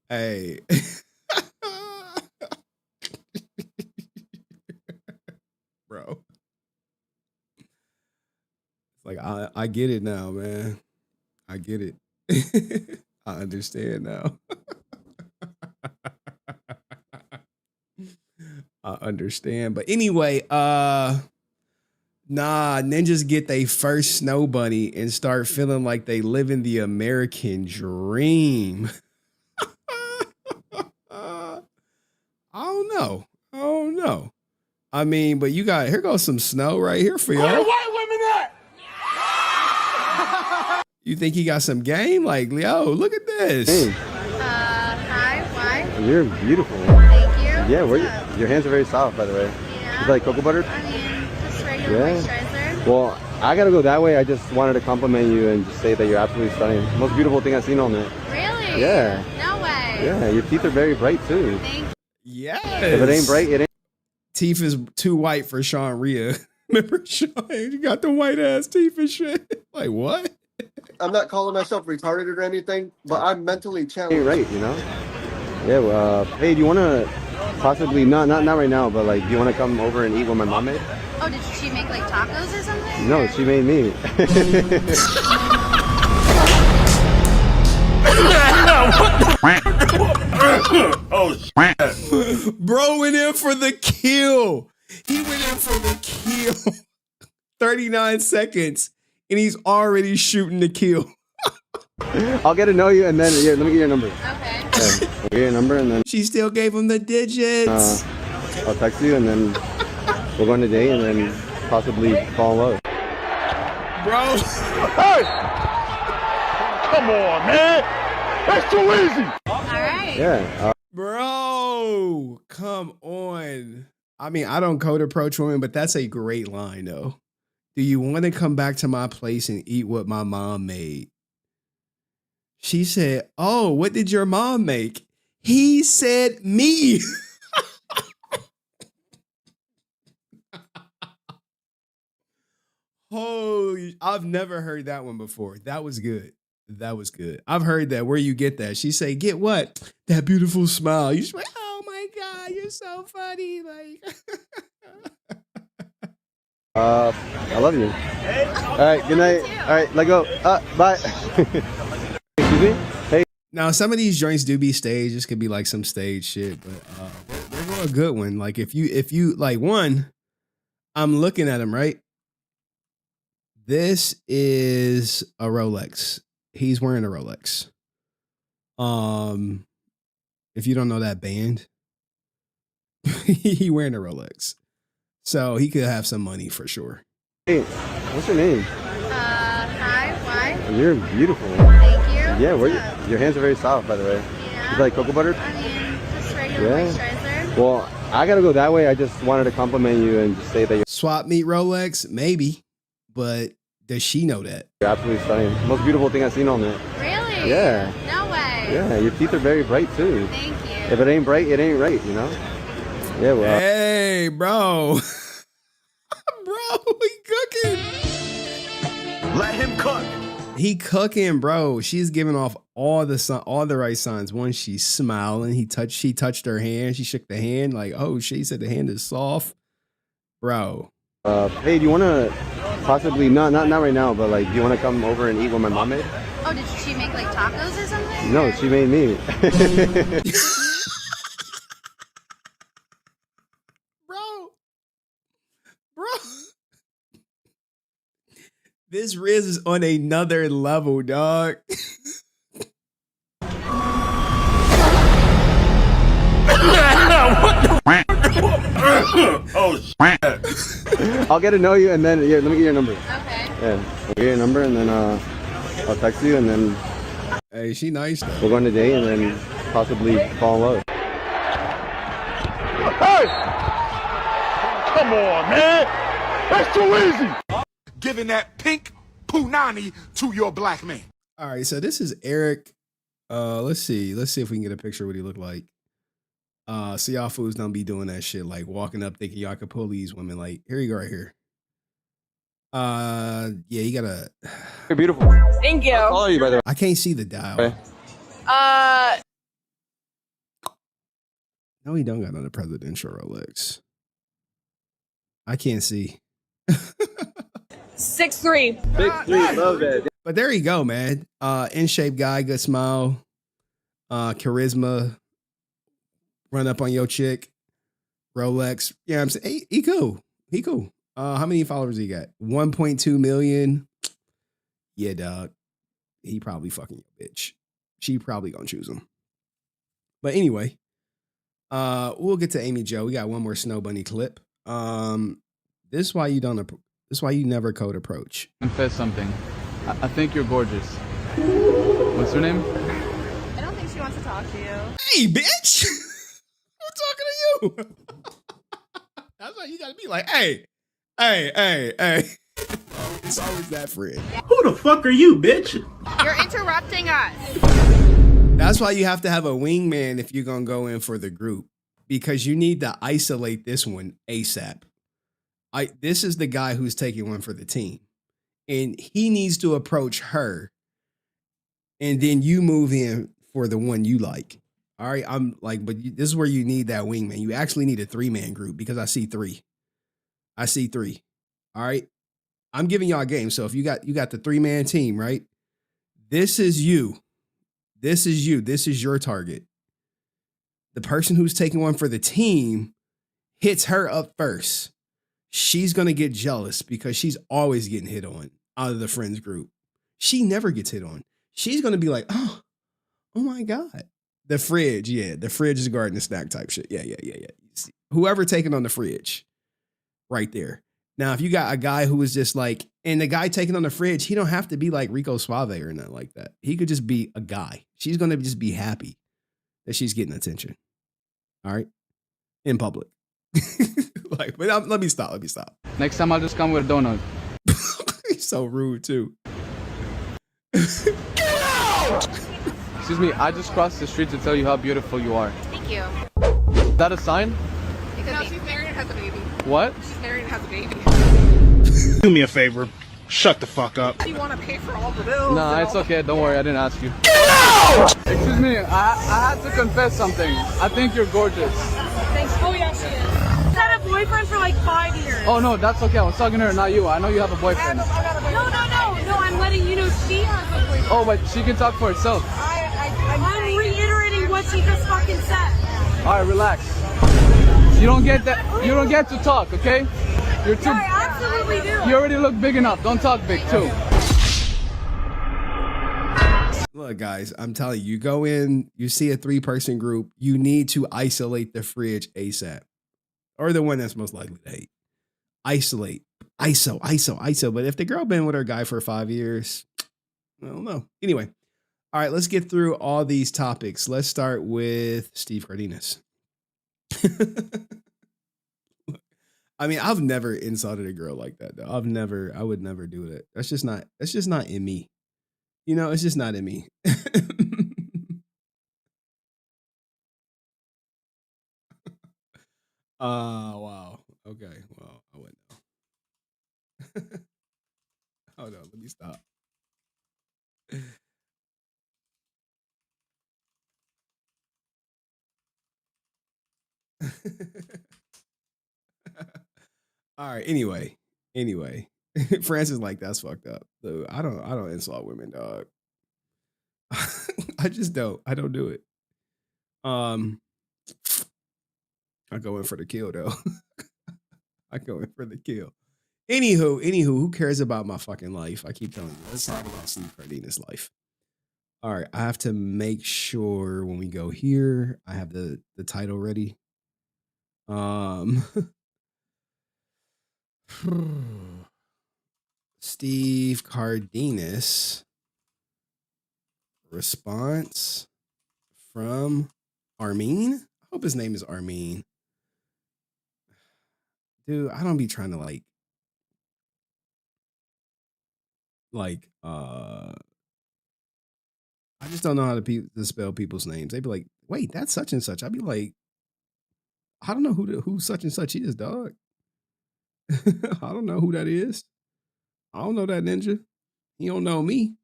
Hey. Bro. Like I get it now, man. I get it. I understand now. I understand. But anyway, ninjas get their first snow bunny and start feeling like they living the American dream. I don't know. I mean, but here goes some snow right here for y'all. Where the white women at? You think he got some game? Like, yo, look at this. Hey. Hi, why? You're beautiful. Thank you. Yeah, your hands are very soft, by the way. Yeah. You like cocoa butter? I mean, just regular moisturizer. Well, I gotta go that way. I just wanted to compliment you and just say that you're absolutely stunning. Most beautiful thing I've seen all night. Really? Yeah. No way. Yeah, your teeth are very bright too. Thank you. Yes. If it ain't bright, it ain't. Teeth is too white for Sean Rhea. Remember, Sean, you got the white ass teeth and shit. Like, what? I'm not calling myself retarded or anything, but I'm mentally challenged. Ain't right, you know? Yeah, well, hey, do you want to possibly, not right now, but like, do you want to come over and eat what my mom made? Oh, did she make like tacos or something? No, she made me. Oh, shit. Bro went in for the kill. He went in for the kill. 39 seconds, and he's already shooting the kill. I'll get to know you, and then let me get your number. Okay. I'll get your number, and then She still gave him the digits. I'll text you, and then we'll go on a date, and then possibly fall in love. Bro. Hey! Come on, man. That's too easy. All right. Yeah. Bro, come on. I mean, I don't code approach women, but that's a great line, though. Do you want to come back to my place and eat what my mom made? She said, oh, what did your mom make? He said me. Holy, I've never heard that one before. That was good. I've heard that. Where you get that? She say, get what? That beautiful smile. You just like, oh my God, you're so funny. Like, I love you. All right, good night. All right, let go. Bye. Excuse me? Hey. Now, some of these joints do be staged. This could be like some stage shit, but they're a good one. Like if you like one, I'm looking at him, right? This is a Rolex. He's wearing a Rolex. If you don't know that band, he wearing a Rolex. So he could have some money for sure. Hey, what's your name? Hi, why? You're beautiful. Thank you. Yeah, your hands are very soft, by the way. Yeah. You like cocoa butter? I mean, just regular moisturizer. Well, I gotta go that way. I just wanted to compliment you and just say that you're Swap meet Rolex, maybe, but does she know that? absolutely stunning. Most beautiful thing I've seen all night. Really? Yeah. No way. Yeah, your teeth are very bright too. Thank you. If it ain't bright, it ain't right, you know? Yeah, well. Hey, bro. Bro, he cooking. Let him cook. He cooking, bro. She's giving off all the right signs. One, she's smiling. She touched her hand. She shook the hand like, oh, she said the hand is soft. Bro. Hey, do you want to possibly, not right now, but like, do you want to come over and eat what my mom made? Oh, did she make like tacos or something? No, she made me. Bro. This Riz is on another level, dog. Oh, shit. I'll get to know you, and then let me get your number. Okay. Yeah, I'll get your number, and then I'll text you, and then hey, she nice though. We'll go on a date, and then possibly fall in love. Hey! Come on, man. That's too easy. Giving that pink punani to your black man. All right, so this is Eric. Let's see if we can get a picture of what he looked like. So y'all fools don't be doing that shit, like walking up thinking y'all could pull these women. Like, here you go right here. Yeah, you gotta. You're beautiful. Thank you. How tall are you, by the way? I can't see the dial. Okay. No, he don't got on the presidential Rolex. I can't see. 6'3". 6'3", love that. But there you go, man. In shape guy, good smile, charisma, run up on your chick, Rolex. Yeah, I'm saying he cool. He cool. How many followers he got? 1.2 million. Yeah, dog. He probably fucking your bitch. She probably gonna choose him. But anyway, we'll get to Amy Jo. We got one more Snow Bunny clip. This is why you don't. This is why you never code approach. Confess something. I think you're gorgeous. What's her name? I don't think she wants to talk to you. Hey, bitch! I'm talking to you. That's why you gotta be like, hey. It's always that friend. Who the fuck are you, bitch? You're interrupting us. That's why you have to have a wingman if you're gonna go in for the group, because you need to isolate this one ASAP. This is the guy who's taking one for the team, and he needs to approach her, and then you move in for the one you like. All right, this is where you need that wingman. You actually need a 3-man group, because I see three. All right, I'm giving y'all a game. So if you got the 3-man team, right? This is you. This is your target. The person who's taking one for the team hits her up first. She's going to get jealous because she's always getting hit on out of the friends group. She never gets hit on. She's going to be like, oh my God. The fridge. Yeah. The fridge is guarding the snack type shit. Yeah. Whoever taking on the fridge right there. Now, if you got a guy who is just like, and the guy taking on the fridge, he don't have to be like Rico Suave or nothing like that. He could just be a guy. She's going to just be happy that she's getting attention. All right. In public. Let me stop. Next time I'll just come with a donut. He's so rude too. Excuse me, I just crossed the street to tell you how beautiful you are. Thank you. Is that a sign? No, she's married and has a baby. What? She's married and has a baby. Do me a favor. Shut the fuck up. Do you want to pay for all the bills? Nah, it's okay. Don't worry. I didn't ask you. Get out! Excuse me. I had to confess something. I think you're gorgeous. Thanks. Oh, yeah, she is. She's had a boyfriend for like 5 years. Oh, no, that's okay. I was talking to her, not you. I know you have a boyfriend. No, I'm letting you know she has a boyfriend. Oh, but she can talk for herself. I'm reiterating what she just fucking said. All right, relax. You don't get that. You don't get to talk, okay? You're too. No, I absolutely do. You already look big enough. Don't talk big too. Look, guys, I'm telling you, you go in, you see a 3-person group, you need to isolate the fridge ASAP. Or the one that's most likely to hate. Isolate. ISO. But if the girl been with her guy for 5 years, I don't know. Anyway, all right, let's get through all these topics. Let's start with Steve Cardenas. I mean, I've never insulted a girl like that, though. I would never do that. That's just not in me. You know, it's just not in me. Wow. Okay. Well, I wouldn't know. Hold on, let me stop. All right. Anyway, Francis like that's fucked up. Dude, I don't insult women, dog. I just don't. I don't do it. I go in for the kill though. I go in for the kill. Anywho, who cares about my fucking life? I keep telling you. Let's talk about Steve Cardenas' life. All right, I have to make sure when we go here, I have the title ready. Steve Cardenas response from Armin. I hope his name is Armin. Dude, I don't be trying to I just don't know how to spell people's names. They'd be like, wait, that's such and such. I'd be like, I don't know who such and such is, dog. I don't know who that is. I don't know that ninja. He don't know me.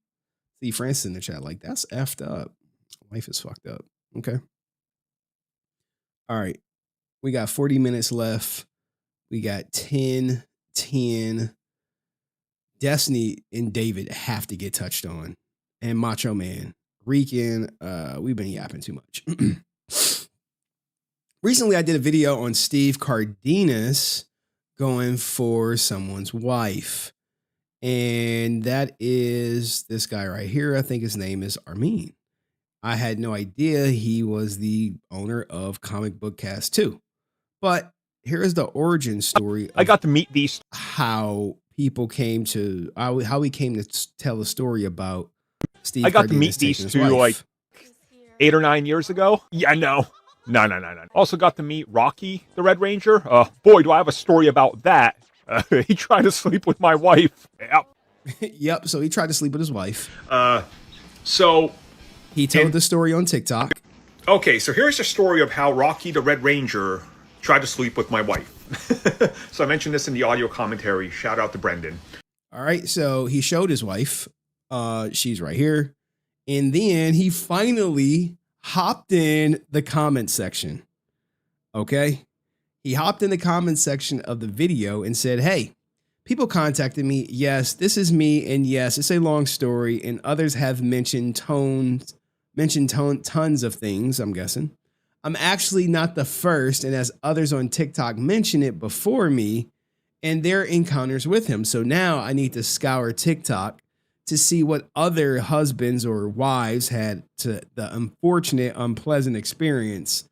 See Francis in the chat, like, that's effed up. Life is fucked up. Okay. All right. We got 40 minutes left. We got 10. Destiny and David have to get touched on. And Macho Man. Rican, we've been yapping too much. Recently, I did a video on Steve Cardenas going for someone's wife. And that is this guy right here. I think his name is Armin. I had no idea he was the owner of Comic Book Cast 2. But here's the origin story. I got to meet these. How people came to, how we came to tell the story about Steve I got Cardenas to meet taking these his two wife. like 8 or 9 years ago. Yeah, no. Also got to meet Rocky, the Red Ranger. Boy, do I have a story about that. He tried to sleep with my wife. Yep. Yep. So he tried to sleep with his wife. So he told the story on TikTok. Okay, so here's the story of how Rocky, the Red Ranger, tried to sleep with my wife. So I mentioned this in the audio commentary. Shout out to Brendan. All right. So he showed his wife. She's right here. And then he finally hopped in the comment section. Okay. He hopped in the comment section of the video and said, hey, people contacted me. Yes, this is me. And yes, it's a long story. And others have mentioned tons of things, I'm guessing. I'm actually not the first. And as others on TikTok mentioned it before me and their encounters with him. So now I need to scour TikTok to see what other husbands or wives had to the unfortunate, unpleasant experience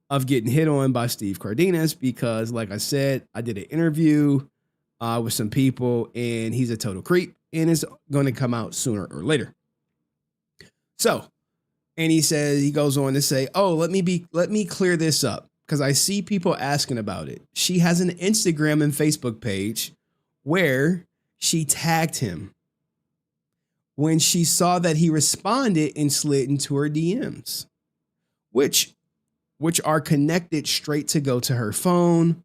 of getting hit on by Steve Cardenas, because like I said, I did an interview with some people and he's a total creep and it's going to come out sooner or later. So, and he says, he goes on to say, oh, let me clear this up because I see people asking about it. She has an Instagram and Facebook page where she tagged him when she saw that he responded and slid into her DMs, which are connected straight to go to her phone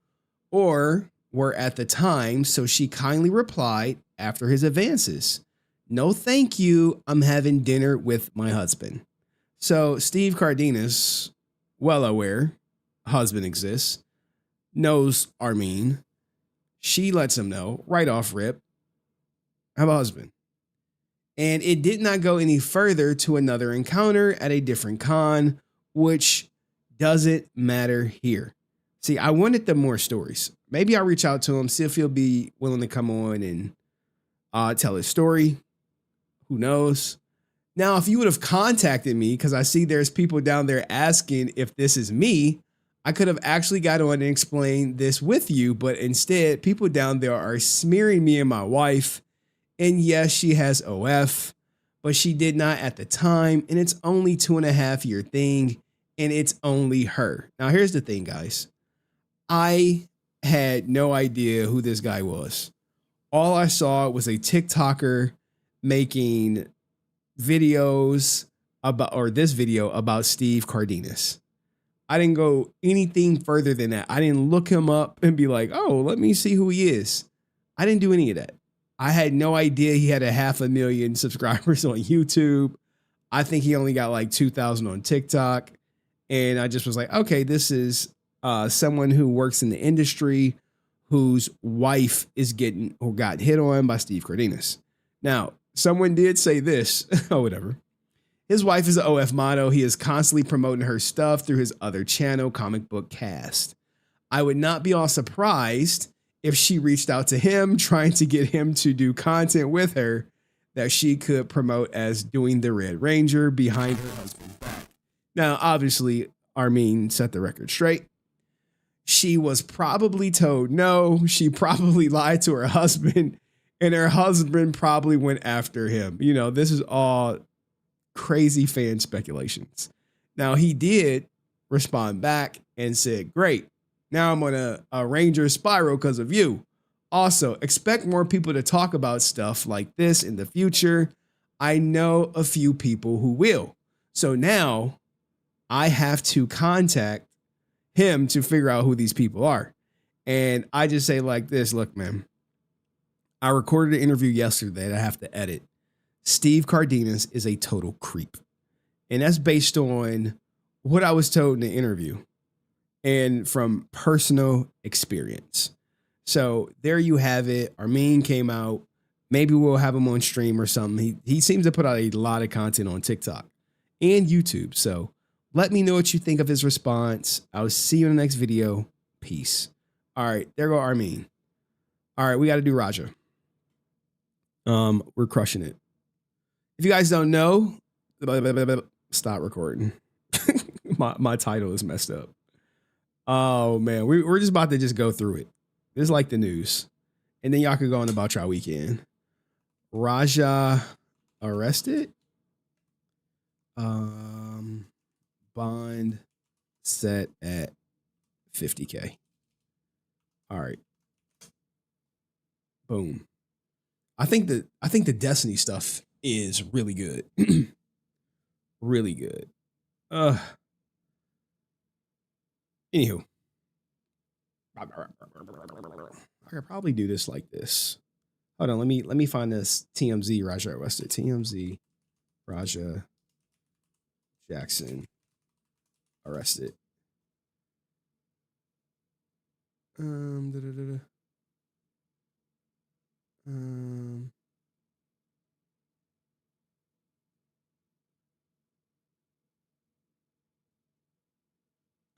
or were at the time. So she kindly replied after his advances, no, thank you. I'm having dinner with my husband. So Steve Cardenas, well aware husband exists, knows Armin. She lets him know right off rip, I have a husband. And it did not go any further to another encounter at a different con, which doesn't matter here. See, I wanted the more stories. Maybe I'll reach out to him, see if he'll be willing to come on and tell his story. Who knows? Now, if you would have contacted me, because I see there's people down there asking if this is me, I could have actually got on and explained this with you. But instead, people down there are smearing me and my wife. And yes, she has OF, but she did not at the time. And it's only 2.5 year thing. And it's only her. Now, here's the thing, guys. I had no idea who this guy was. All I saw was a TikToker making videos about, or this video about Steve Cardenas. I didn't go anything further than that. I didn't look him up and be like, oh, let me see who he is. I didn't do any of that. I had no idea he had 500,000 subscribers on YouTube. I think he only got like 2,000 on TikTok. And I just was like, okay, this is someone who works in the industry whose wife is getting or got hit on by Steve Cardenas. Now, someone did say this. Oh, whatever. His wife is an OF model. He is constantly promoting her stuff through his other channel, Comic Book Cast. I would not be all surprised if she reached out to him, trying to get him to do content with her that she could promote as doing the Red Ranger behind her husband's back. Now, obviously, Armin set the record straight. She was probably told no. She probably lied to her husband, and her husband probably went after him. You know, this is all crazy fan speculations. Now, he did respond back and said, great. Now I'm on a Ranger spiral because of you. Also, expect more people to talk about stuff like this in the future. I know a few people who will. So now I have to contact him to figure out who these people are. And I just say like this, look, man, I recorded an interview yesterday that I have to edit. Steve Cardenas is a total creep. And that's based on what I was told in the interview and from personal experience. So there you have it. Armin came out. Maybe we'll have him on stream or something. He seems to put out a lot of content on TikTok and YouTube. So let me know what you think of his response. I'll see you in the next video. Peace. All right, there go Armin. All right, we got to do Raja. We're crushing it. If you guys don't know, stop recording. my title is messed up. Oh man, we're just about to just go through it. This is like the news. And then y'all could go on about y'all weekend. Raja arrested. Bond set at 50K. All right. Boom. I think the Destiny stuff is really good. Really good. Anywho. I could probably do this like this. Hold on, let me find this TMZ Raja arrested. TMZ Raja Jackson arrested.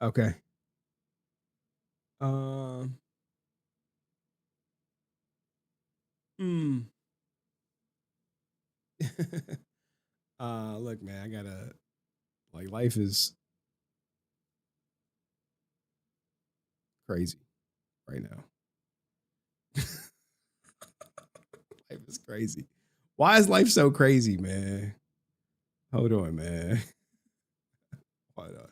Okay. Look, man, I gotta life is crazy right now. Life is crazy. Why is life so crazy, man? Hold on, man. Hold on.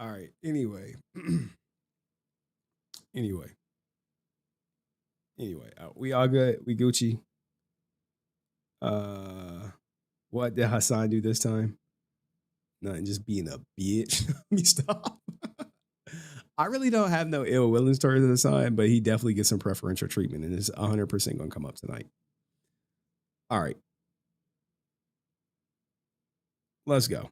All right. Anyway. Anyway, we all good. We Gucci. What did Hasan do this time? Nothing, just being a bitch. Let me stop. I really don't have no ill willings towards Hasan, but he definitely gets some preferential treatment, and it's 100% gonna come up tonight. All right, let's go.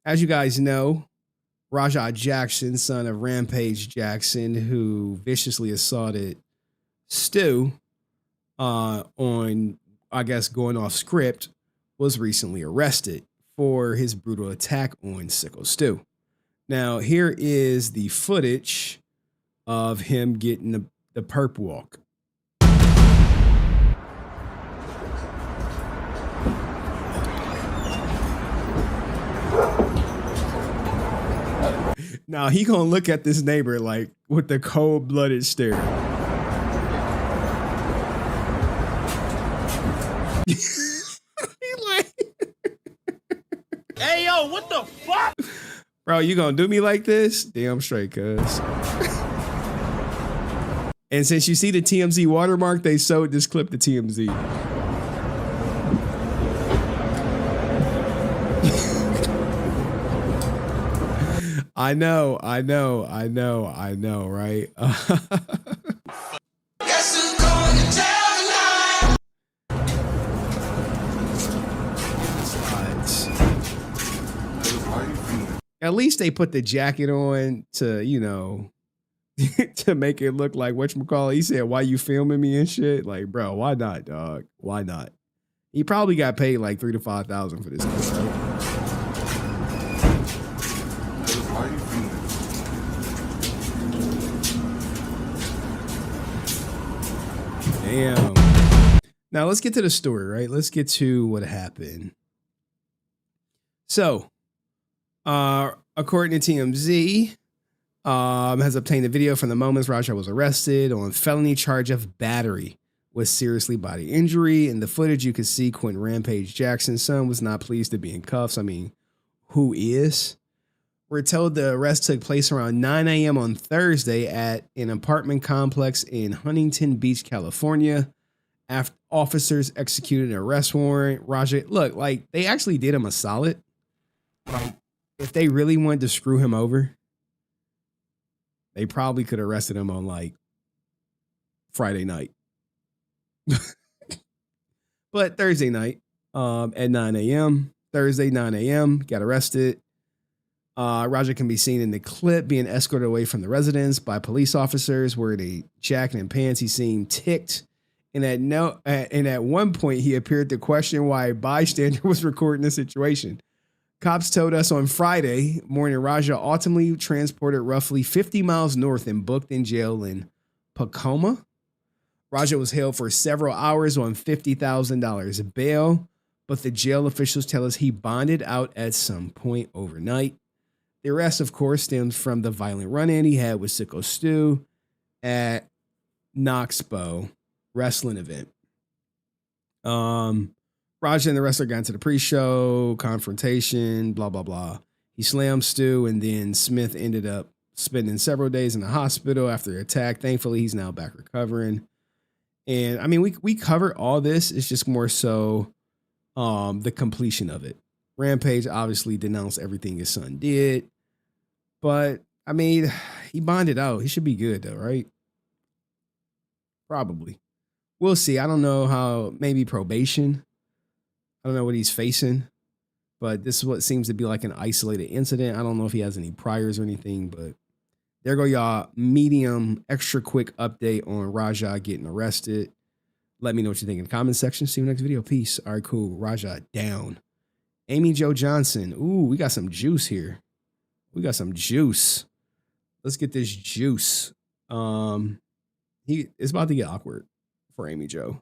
As you guys know, Raja Jackson, son of Rampage Jackson, who viciously assaulted Stu on, I guess, going off script, was recently arrested for his brutal attack on Sickle Stu. Now, here is the footage of him getting the perp walk. Now he gonna look at this neighbor like with the cold-blooded stare. Hey, yo, what the fuck? Bro, you gonna do me like this? Damn straight, cuz. And since you see the TMZ watermark, they sewed this clip to TMZ. I know, right? At least they put the jacket on to, you know, to make it look like whatchamacallit. He said, why you filming me and shit? Like, bro, why not, dog? Why not? He probably got paid like $3,000 to $5,000 for this case, right? Damn. Now let's get to the story, right? Let's get to what happened. So, according to TMZ, has obtained a video from the moments Raja was arrested on felony charge of battery with seriously body injury. In the footage, you can see Quentin Rampage Jackson's son was not pleased to be in cuffs. I mean, who is? We're told the arrest took place around 9 a.m. on Thursday at an apartment complex in Huntington Beach, California. After officers executed an arrest warrant, Raja, look, like they actually did him a solid. If they really wanted to screw him over, they probably could have arrested him on like Friday night. But Thursday night at 9 a.m., Thursday, 9 a.m., got arrested. Raja can be seen in the clip being escorted away from the residence by police officers wearing a jacket and pants. He seemed ticked. And at one point, he appeared to question why a bystander was recording the situation. Cops told us on Friday morning, Raja ultimately transported roughly 50 miles north and booked in jail in Tacoma. Raja was held for several hours on $50,000 bail, but the jail officials tell us he bonded out at some point overnight. The arrest, of course, stems from the violent run-in he had with Sicko Stu at Knoxbow wrestling event. Raja and the wrestler got into the pre-show confrontation, blah, blah, blah. He slammed Stu, and then Smith ended up spending several days in the hospital after the attack. Thankfully, he's now back recovering. And I mean, we covered all this. It's just more so the completion of it. Rampage obviously denounced everything his son did. But, I mean, he bonded out. He should be good, though, right? Probably. We'll see. I don't know how, maybe probation. I don't know what he's facing. But this is what seems to be like an isolated incident. I don't know if he has any priors or anything, but there go y'all. Medium, extra quick update on Raja getting arrested. Let me know what you think in the comment section. See you next video. Peace. All right, cool. Raja down. Amy Jo Johnson. Ooh, we got some juice here. We got some juice. Let's get this juice. It's about to get awkward for Amy Jo.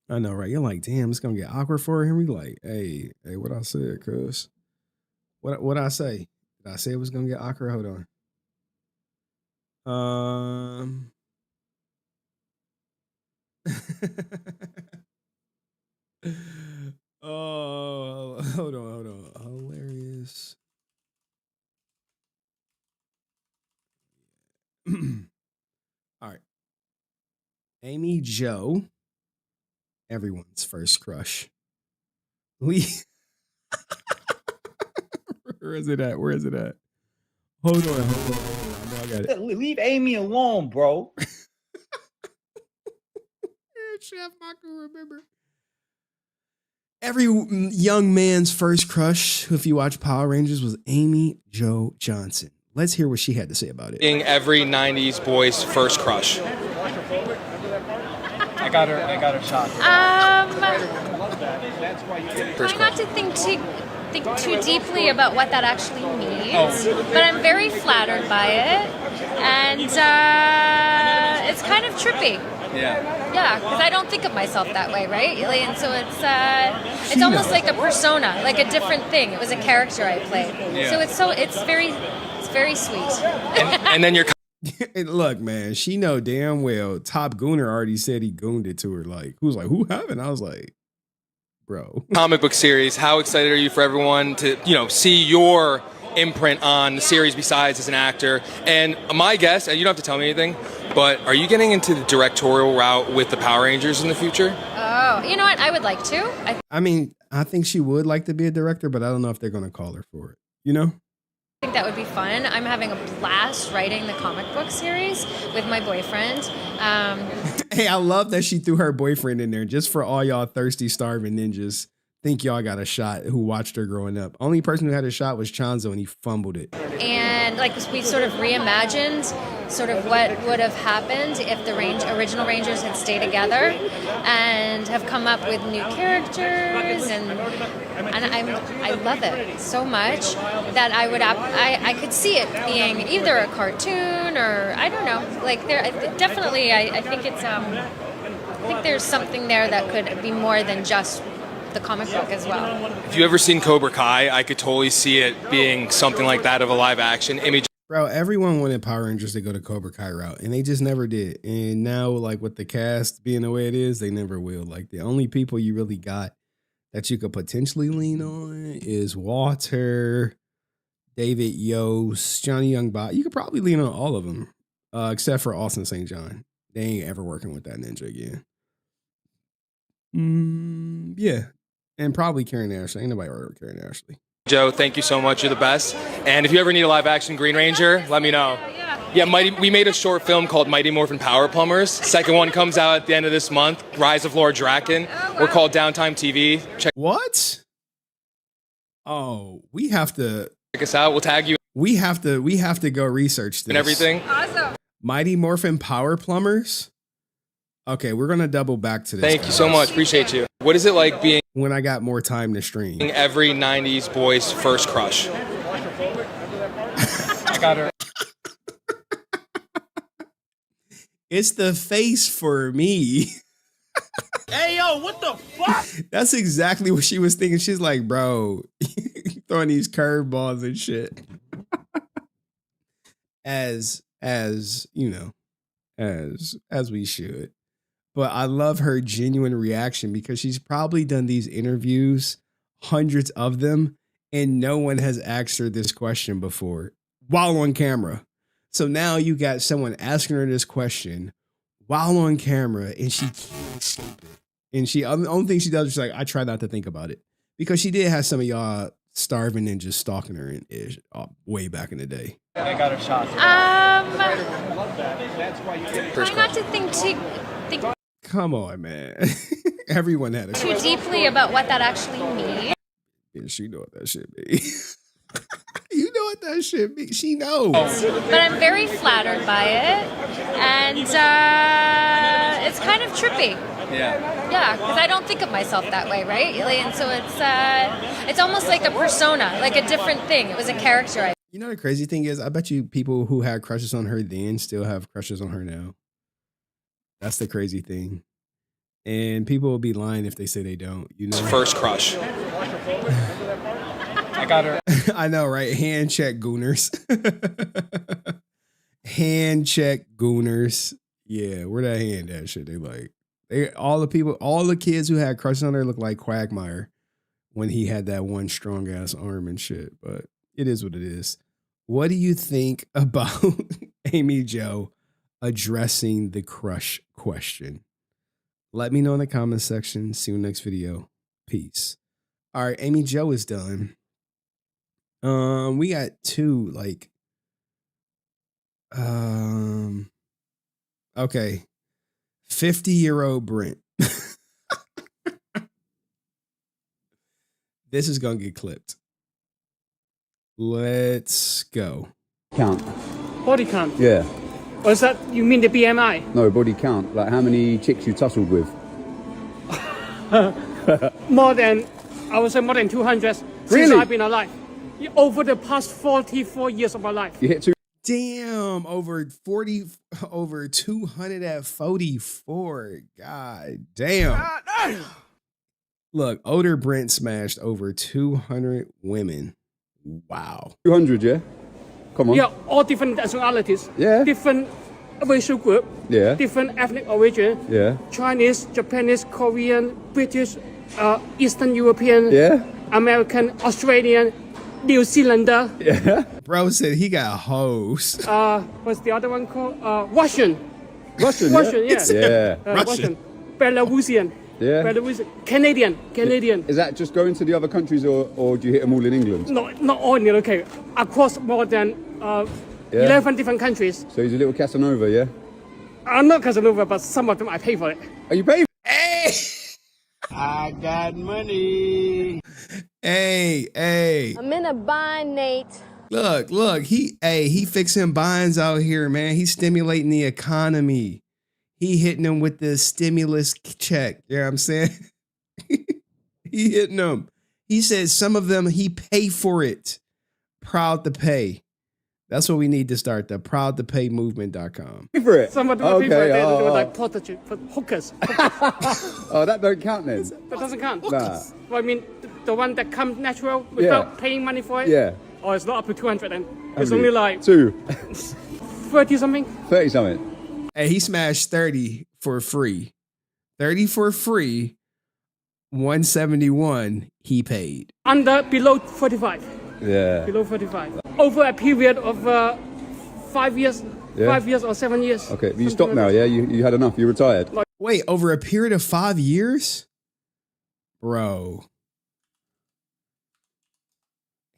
I know, right? You're like, damn, it's gonna get awkward for him. We like, hey, what I said, cuz. What I say? Did I say it was gonna get awkward? Hold on. Oh, hold on. Hilarious. All right. Amy Jo, everyone's first crush. Where is it at? Hold on. I got it. Leave Amy alone, bro. Chef Maku, remember. Every young man's first crush, if you watch Power Rangers, was Amy Jo Johnson. Let's hear what she had to say about it. Every 90s boy's first crush. I got her shot. Try not to think too deeply about what that actually means, but I'm very flattered by it, and it's kind of trippy. Yeah, because I don't think of myself that way, right? And so it's almost like a persona, like a different thing. It was a character I played, so it's very sweet. And then you're. Look, man, she know damn well Top Gooner already said he gooned it to her. Like, who haven't? I was like, bro. Comic book series. How excited are you for everyone to see your imprint on the series besides as an actor? And my guess, and you don't have to tell me anything, but are you getting into the directorial route with the Power Rangers in the future? Oh, you know what? I would like to. I mean, I think she would like to be a director, but I don't know if they're going to call her for it. You know? I think that would be fun. I'm having a blast writing the comic book series with my boyfriend. Hey, I love that she threw her boyfriend in there just for all y'all thirsty, starving ninjas think y'all got a shot who watched her growing up. Only person who had a shot was Chanzo, and he fumbled it. And like we sort of reimagined sort of what would have happened if the original Rangers had stayed together, and have come up with new characters, and I love it so much that I could see it being either a cartoon or I don't know, like there definitely I think it's I think there's something there that could be more than just the comic book as well. If you ever seen Cobra Kai, I could totally see it being something like that of a live action image. Bro, everyone wanted Power Rangers to go to Cobra Kai route, and they just never did. And now, like with the cast being the way it is, they never will. Like the only people you really got that you could potentially lean on is Walter, David Yost, Johnny Young Bot. You could probably lean on all of them, except for Austin St. John. They ain't ever working with that ninja again. Yeah. And probably Karen Ashley. Ain't nobody working with Karen Ashley. Joe, thank you so much. You're the best. And if you ever need a live action Green Ranger, let me know. Yeah, we made a short film called Mighty Morphin Power Plumbers. Second one comes out at the end of this month, Rise of Lord Draken. We're called Downtime TV. Check What? Oh, we have to check us out. We'll tag you. We have to go research this. And everything. Awesome. Mighty Morphin Power Plumbers. Okay, we're gonna double back to this. Thank you so much. Appreciate you. What is it like being when I got more time to stream? Every 90s boy's first crush. I got her. It's the face for me. Hey, yo, what the fuck? That's exactly what she was thinking. She's like, bro, throwing these curveballs and shit. As you know, as we should. But I love her genuine reaction because she's probably done these interviews, hundreds of them, and no one has asked her this question before while on camera. So now you got someone asking her this question while on camera, and she can't escape it. And the only thing she does is like, I try not to think about it, because she did have some of y'all starving and just stalking her in way back in the day. I got her shot. Try not to think Come on, man. Everyone had a too deeply about what that actually means. Yeah, she know what that shit be. You know what that shit be. She knows. But I'm very flattered by it, and it's kind of trippy. Yeah, because I don't think of myself that way, right? And so it's almost like a persona, like a different thing. It was a character. You know the crazy thing is, I bet you people who had crushes on her then still have crushes on her now. That's the crazy thing. And people will be lying if they say they don't. You know, first crush. I got her. I know, right? Hand check gooners. Hand check gooners. Yeah, where that hand at shit? All the kids who had crushes on her look like Quagmire when he had that one strong ass arm and shit. But it is what it is. What do you think about Amy Jo addressing the crush question? Let me know in the comment section. See you in the next video. Peace. All right, Amy Jo is done. We got two, okay. 50-year-old Brent. This is gonna get clipped. Let's go. Count. Body count? Yeah. Or is that, you mean the BMI? No, body count. Like how many chicks you tussled with? I would say more than 200 since Really? I've been alive. Over the past 44 years of my life. You hit two. Damn, over 200 at 44. God damn. Look, older Brent smashed over 200 women. Wow. 200, yeah? Come on. Yeah, all different nationalities. Yeah. Different racial group. Yeah. Different ethnic origin. Yeah. Chinese, Japanese, Korean, British, Eastern European. Yeah. American, Australian, New Zealander. Yeah. Bro said he got hoes. What's the other one called? Russian. Russian, yeah. Yeah. Russian. Belarusian. Yeah. Belarusian. Canadian. Is that just going to the other countries or do you hit them all in England? Not all in the UK. Across more than 11 different countries. So he's a little Casanova, yeah? I'm not Casanova, but some of them I pay for it. Are you paying? Hey! I got money. Hey. I'm in a bind, Nate. Look, he fixing binds out here, man. He's stimulating the economy. He hitting them with the stimulus check. You know what I'm saying? He hitting them. He said some of them he pay for it. Proud to pay. That's what we need to start, the proudtopaymovement.com. Pay for it. Some of them pay for it. They do like prostitute, for hookers. Oh, that don't count then. That doesn't count. Nah. Well, I mean, the one that comes natural without paying money for it. Yeah. Oh, it's not up to 200 then. How It's many? only like 30 something. 30 something. Hey, he smashed 30 for free. 30 for free. 171 he paid. Below 45. Yeah. Below 45. Over a period of 5 years. Yeah. 5 years or 7 years. Okay, but you stopped now, yeah? You had enough. You retired. Wait, over a period of 5 years? Bro.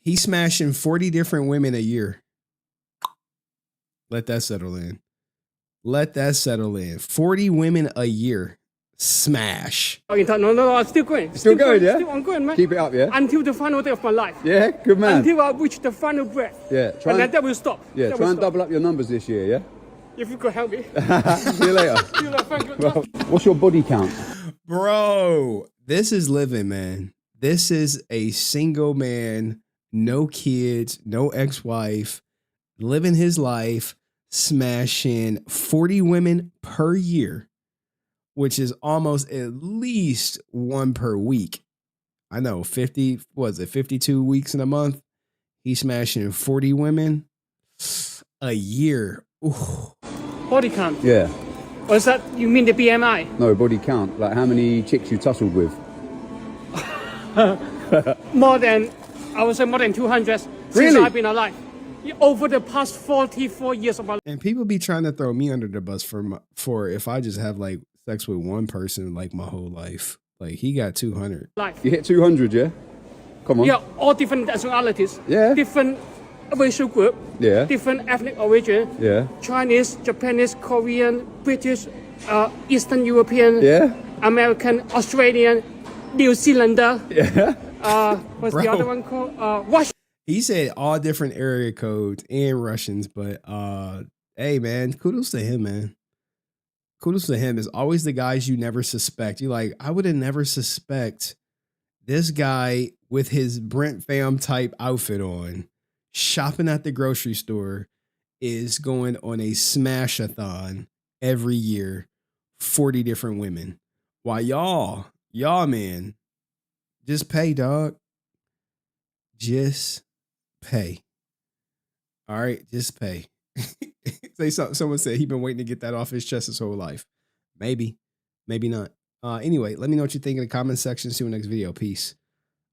He's smashing 40 different women a year. Let that settle in. Let that settle in. 40 women a year. Smash. No, I'm still going. Still going, yeah? Still ongoing, man. Keep it up, yeah? Until the final day of my life. Yeah, good man. Until I reach the final breath. Yeah, And then that will stop. Yeah, That try will and stop. double up your numbers this year, yeah? If you could help me. See you later. See you later. Thank you. Well, what's your body count? Bro, this is living, man. This is a single man, no kids, no ex-wife, living his life, smashing 40 women per year, which is almost at least one per week. I know, 52 weeks in a month? He's smashing 40 women a year. Ooh. Body count. Yeah. Or is that, you mean the BMI? No, body count. Like how many chicks you tussled with? More than, I would say more than 200 since Really? I've been alive. Over the past 44 years of my life. And people be trying to throw me under the bus for if I just have like sex with one person like my whole life. Like he got 200. You hit 200, yeah? Come on. Yeah, all different nationalities. Yeah. Different racial group. Yeah. Different ethnic origin. Yeah. Chinese, Japanese, Korean, British, Eastern European. Yeah. American, Australian, New Zealander. Yeah. What's Bro. the other one called? Russian. He said all different area codes and Russians, but hey man, kudos to him, man. Kudos to him. It's always the guys you never suspect. You're like, I would have never suspect this guy with his Brent Fam type outfit on, shopping at the grocery store, is going on a smash-a-thon every year, 40 different women. While y'all, man, just pay, dog. Just pay. All right, just pay. Say something. Someone said he been waiting to get that off his chest his whole life. Maybe, maybe not. Anyway, let me know what you think in the comment section. See you in the next video. Peace.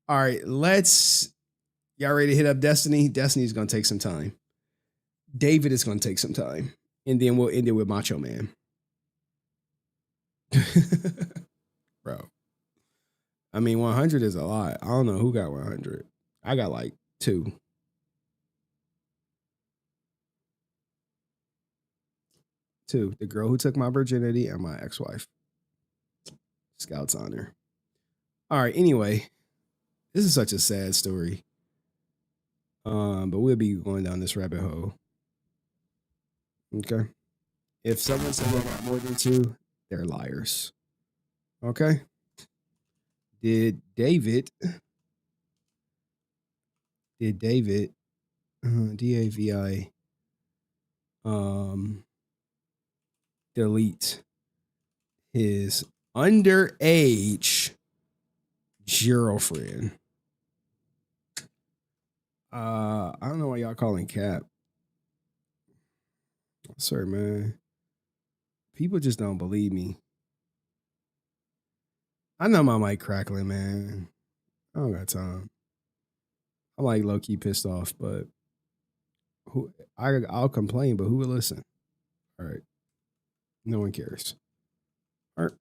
All right, y'all ready to hit up Destiny? Destiny's gonna take some time. David is gonna take some time, and then we'll end it with Macho Man. Bro, I mean, 100 is a lot. I don't know who got 100. I got like 2. The girl who took my virginity and my ex-wife. Scout's honor. All right, anyway, this is such a sad story. But we'll be going down this rabbit hole. Okay. If someone said they got more than 2, they're liars. Okay. Did David DAVI delete his underage girlfriend? I don't know why y'all calling cap. Sorry, man. People just don't believe me. I know my mic crackling, man. I don't got time. I'm like low-key pissed off, but I'll complain, but who will listen? All right. No one cares. All right.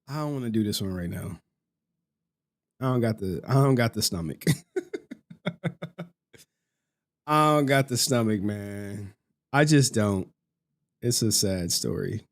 I don't want to do this one right now. I don't got the stomach. I don't got the stomach, man. I just don't. It's a sad story.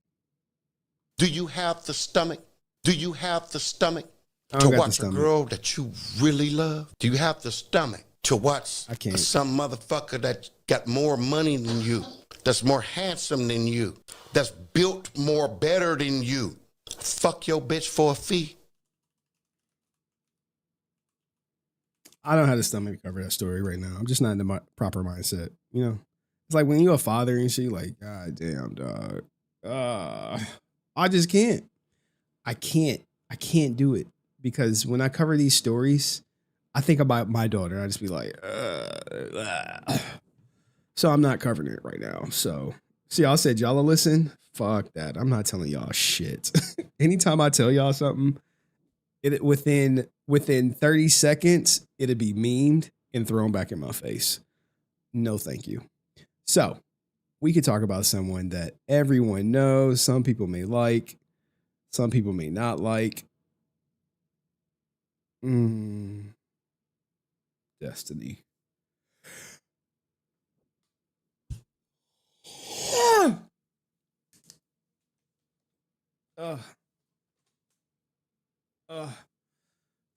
Do you have the stomach? Do you have the stomach I to don't got the watch a stomach. girl that you really love? Do you have the stomach to watch I can't. some motherfucker that got more money than you, that's more handsome than you, that's built more better than you? Fuck your bitch for a fee. I don't have the stomach to cover that story right now. I'm just not in the proper mindset. You know, it's like when you're a father and shit, like, God damn, dog. I just can't. I can't do it because when I cover these stories, I think about my daughter. I just be like, so I'm not covering it right now. So, see, y'all said y'all will listen. Fuck that. I'm not telling y'all shit. Anytime I tell y'all something, it within 30 seconds, it'll be memed and thrown back in my face. No, thank you. So we could talk about someone that everyone knows. Some people may like, some people may not like. Destiny. I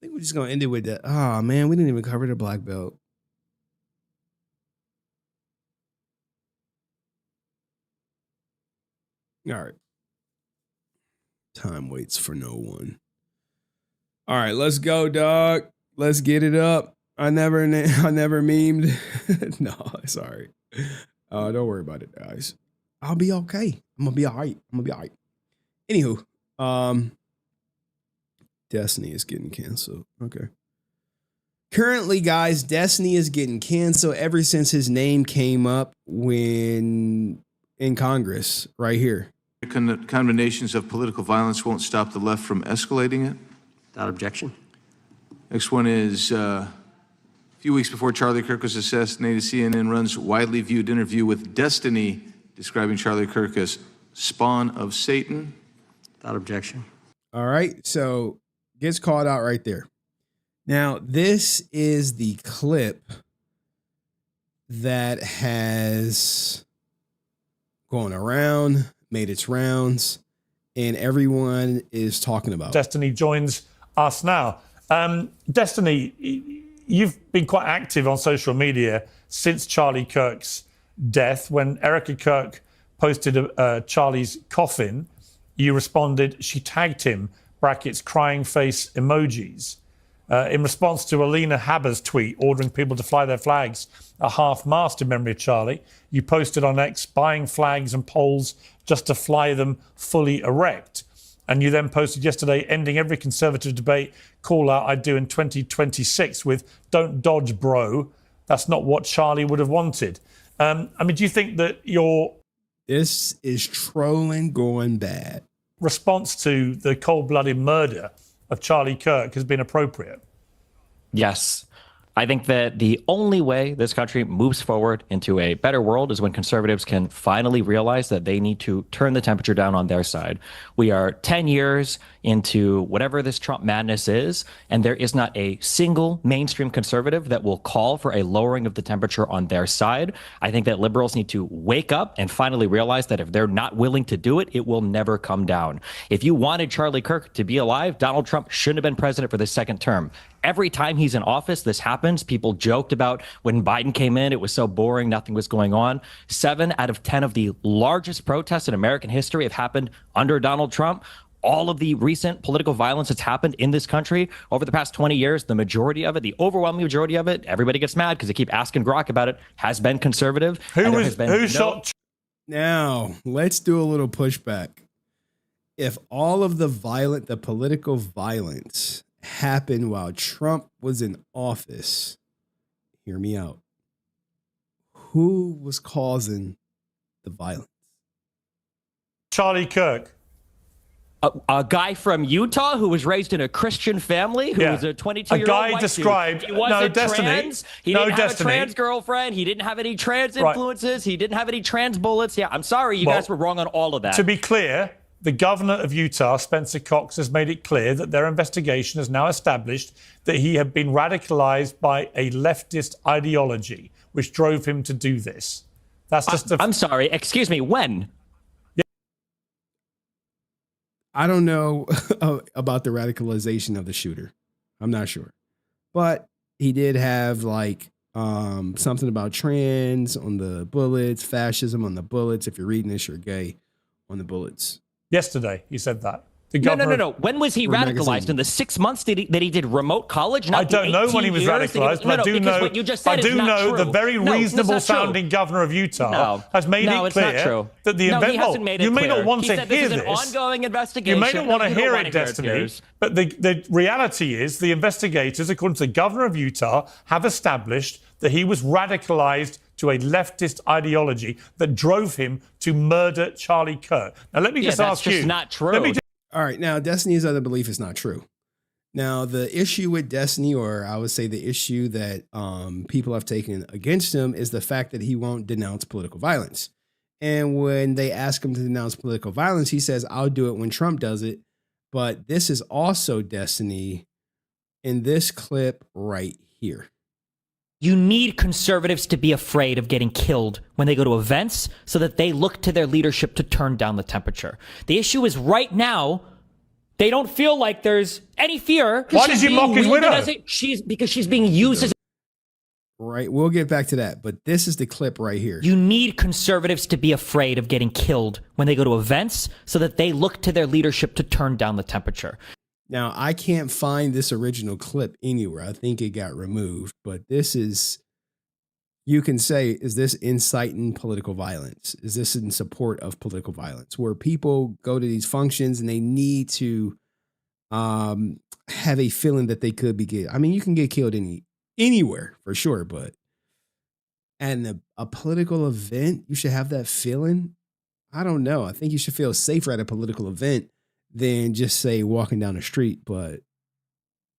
think we're just gonna end it with that. Oh man, we didn't even cover the black belt. All right. Time waits for no one. All right, let's go, dog. Let's get it up. I never memed. No, sorry. Don't worry about it, guys. I'll be okay. I'm gonna be all right. Anywho, Destiny is getting canceled. Okay. Currently, guys, Destiny is getting canceled ever since his name came up when in Congress, right here. Condemnations of political violence won't stop the left from escalating it. Without objection. Next one is a few weeks before Charlie Kirk was assassinated, CNN runs widely viewed interview with Destiny describing Charlie Kirk as spawn of Satan. Without objection. All right, so gets called out right there. Now, this is the clip that has gone around, made its rounds, and everyone is talking about. Destiny joins us now. Destiny, you've been quite active on social media since Charlie Kirk's death. When Erica Kirk posted Charlie's coffin, you responded, she tagged him, brackets, crying face emojis. In response to Alina Haber's tweet ordering people to fly their flags at half-mast in memory of Charlie, you posted on X buying flags and poles just to fly them fully erect. And you then posted yesterday, ending every conservative debate call out I'd do in 2026 with don't dodge, bro. That's not what Charlie would have wanted. Do you think that your... This is trolling going bad. Response to the cold-blooded murder of Charlie Kirk has been appropriate? Yes. I think that the only way this country moves forward into a better world is when conservatives can finally realize that they need to turn the temperature down on their side. We are 10 years into whatever this Trump madness is, and there is not a single mainstream conservative that will call for a lowering of the temperature on their side. I think that liberals need to wake up and finally realize that if they're not willing to do it, it will never come down. If you wanted Charlie Kirk to be alive, Donald Trump shouldn't have been president for the second term. Every time he's in office, this happens. People joked about when Biden came in, it was so boring, nothing was going on. 7 out of 10 of the largest protests in American history have happened under Donald Trump. All of the recent political violence that's happened in this country over the past 20 years, the majority of it, the overwhelming majority of it, everybody gets mad because they keep asking Grok about it, has been conservative. Who shot? Now, let's do a little pushback. If all of the political violence happened while Trump was in office, hear me out. Who was causing the violence? Charlie Kirk. A guy from Utah who was raised in a Christian family, who was a 22-year-old guy white described dude. He wasn't Destiny. trans. He didn't have a trans girlfriend. He didn't have any trans influences. He didn't have any trans bullets. Yeah, I'm sorry, you guys were wrong on all of that. To be clear, the governor of Utah, Spencer Cox, has made it clear that their investigation has now established that he had been radicalized by a leftist ideology, which drove him to do this. That's just I'm sorry, excuse me, when? I don't know about the radicalization of the shooter. I'm not sure. But he did have like something about trans on the bullets, fascism on the bullets. If you're reading this, you're gay on the bullets. Yesterday, he said that. No. When was he radicalized? In the 6 months that he did remote college? I don't know when he was radicalized, but I do know. What you just said I do know true. the very reasonable sounding governor of Utah has made it clear that the he hasn't made it you may clear. not want He to said hear this is this. an ongoing investigation. You may not want to You don't hear wanna it, Destiny. it, But the reality is, the investigators, according to the governor of Utah, have established that he was radicalized to a leftist ideology that drove him to murder Charlie Kirk. Now, let me just ask you. That's not true. All right, now Destiny's other belief is not true. Now, the issue with Destiny, or I would say the issue that people have taken against him, is the fact that he won't denounce political violence. And when they ask him to denounce political violence, he says, I'll do it when Trump does it. But this is also Destiny in this clip right here. You need conservatives to be afraid of getting killed when they go to events so that they look to their leadership to turn down the temperature. The issue is right now, they don't feel like there's any fear. Why did you mock his widow? Because she's being used as... Right, we'll get back to that. But this is the clip right here. You need conservatives to be afraid of getting killed when they go to events so that they look to their leadership to turn down the temperature. Now, I can't find this original clip anywhere. I think it got removed. But this is, you can say, is this inciting political violence? Is this in support of political violence? Where people go to these functions and they need to have a feeling that they could be killed. I mean, you can get killed anywhere for sure, but at a political event, you should have that feeling. I don't know. I think you should feel safer at a political event than just say walking down the street. But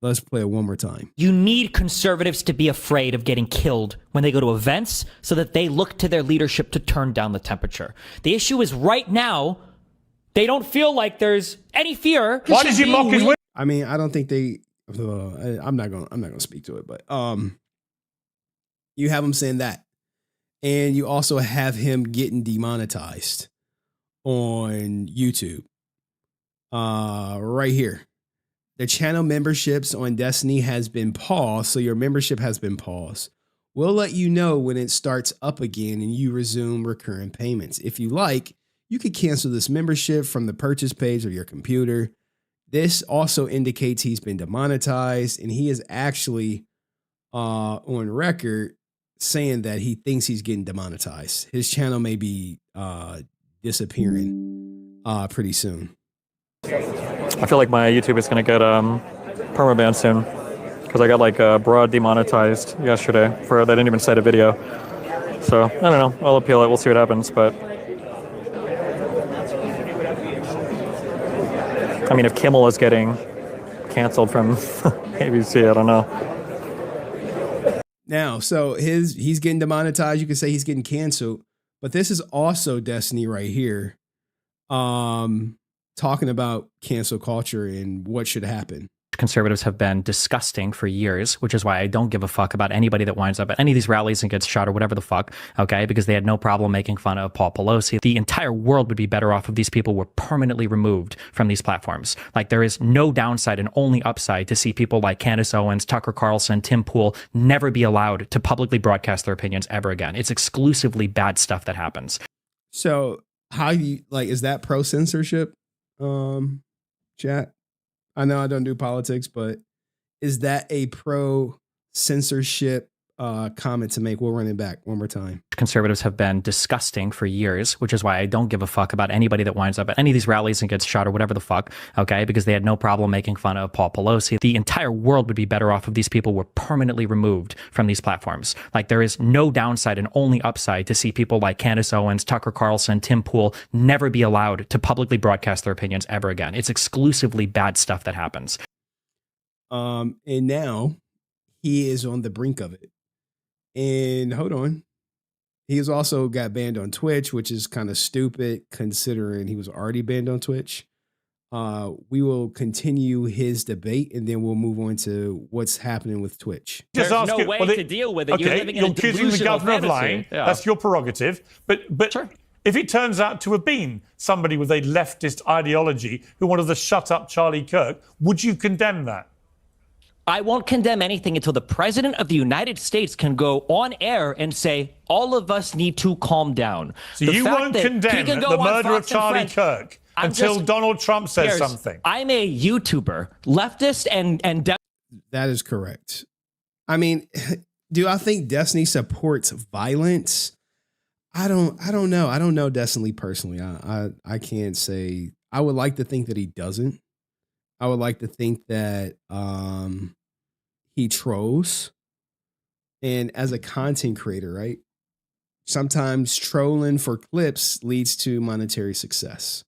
let's play it one more time. You need conservatives to be afraid of getting killed when they go to events so that they look to their leadership to turn down the temperature. The issue is right now, they don't feel like there's any fear. Why did you mock his widow? I mean, I don't think they, I'm not going to speak to it, but you have him saying that. And you also have him getting demonetized on YouTube. Right here. The channel memberships on Destiny has been paused, so your membership has been paused. We'll let you know when it starts up again and you resume recurring payments. If you like, you could cancel this membership from the purchase page of your computer. This also indicates he's been demonetized, and he is actually on record saying that he thinks he's getting demonetized. His channel may be disappearing pretty soon. I feel like my YouTube is going to get permaban soon because I got like broad demonetized yesterday for they didn't even cite a video. So I don't know. I'll appeal it. We'll see what happens. But I mean, if Kimmel is getting canceled from ABC, I don't know. Now, so he's getting demonetized. You could say he's getting canceled, but this is also Destiny right here. Talking about cancel culture and what should happen. Conservatives have been disgusting for years, which is why I don't give a fuck about anybody that winds up at any of these rallies and gets shot or whatever the fuck, okay? Because they had no problem making fun of Paul Pelosi. The entire world would be better off if these people were permanently removed from these platforms. Like, there is no downside and only upside to see people like Candace Owens, Tucker Carlson, Tim Pool never be allowed to publicly broadcast their opinions ever again. It's exclusively bad stuff that happens. So how you, like, is that pro-censorship, chat? I know I don't do politics, but is that a pro-censorship comment to make? We'll run it back one more time. Conservatives have been disgusting for years, which is why I don't give a fuck about anybody that winds up at any of these rallies and gets shot or whatever the fuck, okay? Because they had no problem making fun of Paul Pelosi. The entire world would be better off if these people were permanently removed from these platforms. Like, there is no downside and only upside to see people like Candace Owens, Tucker Carlson, Tim Pool never be allowed to publicly broadcast their opinions ever again. It's exclusively bad stuff that happens. And now he is on the brink of it. And hold on. He has also got banned on Twitch, which is kind of stupid considering he was already banned on Twitch. We will continue his debate and then we'll move on to what's happening with Twitch. There's no way to deal with it. Okay, you're living in a accusing the delusional governor of fantasy. lying. Yeah. That's your prerogative. But sure. If it turns out to have been somebody with a leftist ideology who wanted to shut up Charlie Kirk, would you condemn that? I won't condemn anything until the president of the United States can go on air and say, all of us need to calm down. So the you fact won't that he condemn can go the on murder of Fox and Charlie Friends- Kirk I'm until just- Donald Trump says Piers, something. I'm a YouTuber, leftist and That is correct. I mean, do I think Destiny supports violence? I don't know. I don't know Destiny personally. I can't say. I would like to think that he doesn't. I would like to think that he trolls. And as a content creator, right? Sometimes trolling for clips leads to monetary success.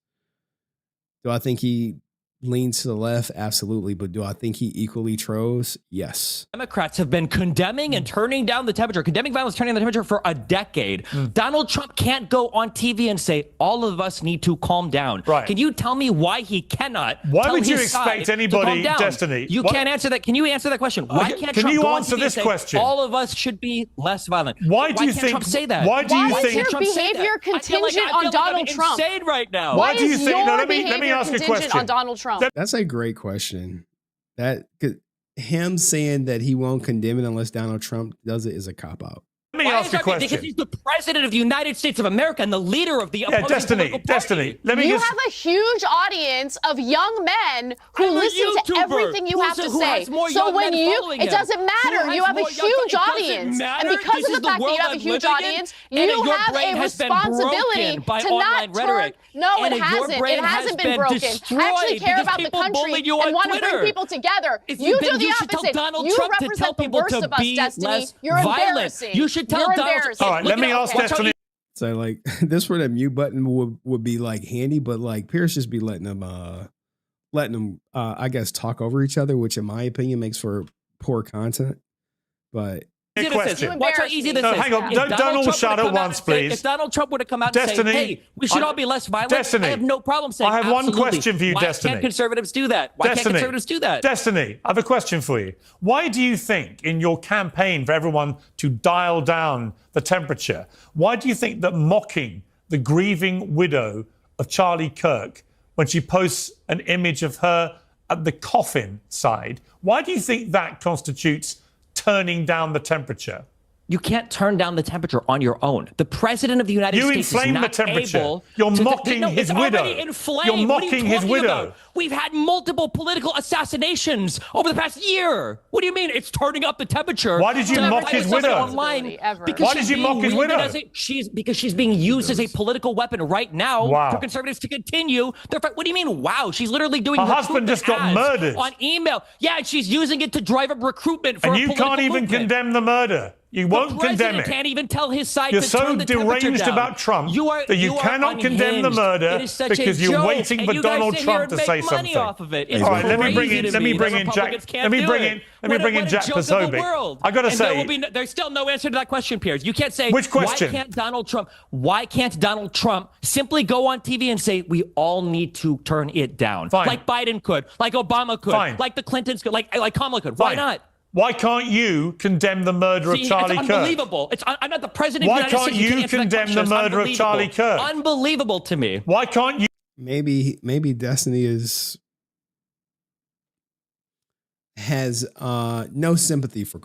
Do I think he leans to the left? Absolutely. But do I think he equally trolls? Yes. Democrats have been condemning and turning down the temperature, condemning violence, turning down the temperature for a decade. Donald Trump can't go on TV and say, all of us need to calm down. Right. Can you tell me why he cannot? Why tell would you his expect side anybody, to calm down? Destiny? You What- can't answer that. Can you answer that question? Why can't Can Trump you go answer on TV this and say, question? all of us should be less violent? Why do you can't think- Trump say that? why do you Why think- is your Trump say behavior that? I feel like contingent I'm on Donald Trump? insane right now. Why do you is think- your no, let me behavior ask a contingent question. on Donald Trump? That's a great question. That him saying that he won't condemn it unless Donald Trump does it is a cop out. Let me ask a question. Because he's the president of the United States of America and the leader of the opposing political party. Destiny. Let me You just. have a huge audience of young men who I'm a listen to YouTuber everything you have to who say. has more So young when men you, following it him. doesn't matter. Who You has have a more young- huge it doesn't audience, matter. and because This of is the fact that world you have a I'm huge living in, audience, and you your have brain a has been responsibility broken by to not online rhetoric. turn. No, And it your hasn't. brain It has hasn't been been broken. destroyed I actually care because about the people country bullied you and on want to Twitter. bring people together. If You you've do been- the you should tell opposite. Donald You Trump to represent tell the people worst to of us, be Destiny. less You're violent. embarrassing. You should tell You're Donald. embarrassing. All right, let me ask Destiny. So like this where that mute button would be like handy, but like Pierce just be letting them I guess talk over each other, which in my opinion makes for poor content. But Easy this is. Watch how easy this No, is. hang on. If Don't Donald all Trump shout would've at come out once, and say- please. If Donald Trump would have come out Destiny, and say, "Hey, we should all be less violent," Destiny, I have no problem saying. I have one absolutely. question for you, Why Destiny. can't conservatives do that? Why can't conservatives do that? Destiny, I have a question for you. Why do you think in your campaign for everyone to dial down the temperature, why do you think that mocking the grieving widow of Charlie Kirk when she posts an image of her at the coffin side, why do you think that constitutes turning down the temperature? You can't turn down the temperature on your own. The president of the United You States is inflame the not temperature. able You're to- mocking No, his it's widow. already inflamed. You're What are you mocking his talking widow. about? We've had multiple political assassinations over the past year. What do you mean it's turning up the temperature? Why did you to mock fight his somebody widow? Online because Why she's did you being mock his wielded widow? as because she's being used as a political weapon right now Wow. for conservatives to continue their fight. What do you mean? Wow, she's literally doing Her husband recruitment just got ads murdered. on email. Yeah, and she's using it to drive up recruitment for And a you political can't even movement. condemn the murder. You won't The condemn president it. can't even tell his side You're to so turn the temperature deranged down. about Trump that you are cannot condemn the unhinged. murder It is such because a you're joke, waiting and for you guys Donald sit Trump here to and say make money something. off of it. It's All right, let me bring crazy in to let me me bring that in Jack. Republicans can't Let me do bring it. in let me What a- bring in what a Jack joke of the Posobiec. world. I gotta And say, there's still no answer to that question, Piers. You can't say Which question? Why can't Donald Trump simply go on TV and say we all need to turn it down, Fine. like Biden could, like Obama could, Fine. like the Clintons could, like Kamala could. Why Fine. not? Why can't you condemn the murder See, of Charlie it's Kirk? unbelievable. I'm not the president Why of the United can't States. you can't answer that condemn question. the It's murder of unbelievable. Charlie Kirk? Unbelievable to me. Why can't you? maybe Destiny has no sympathy for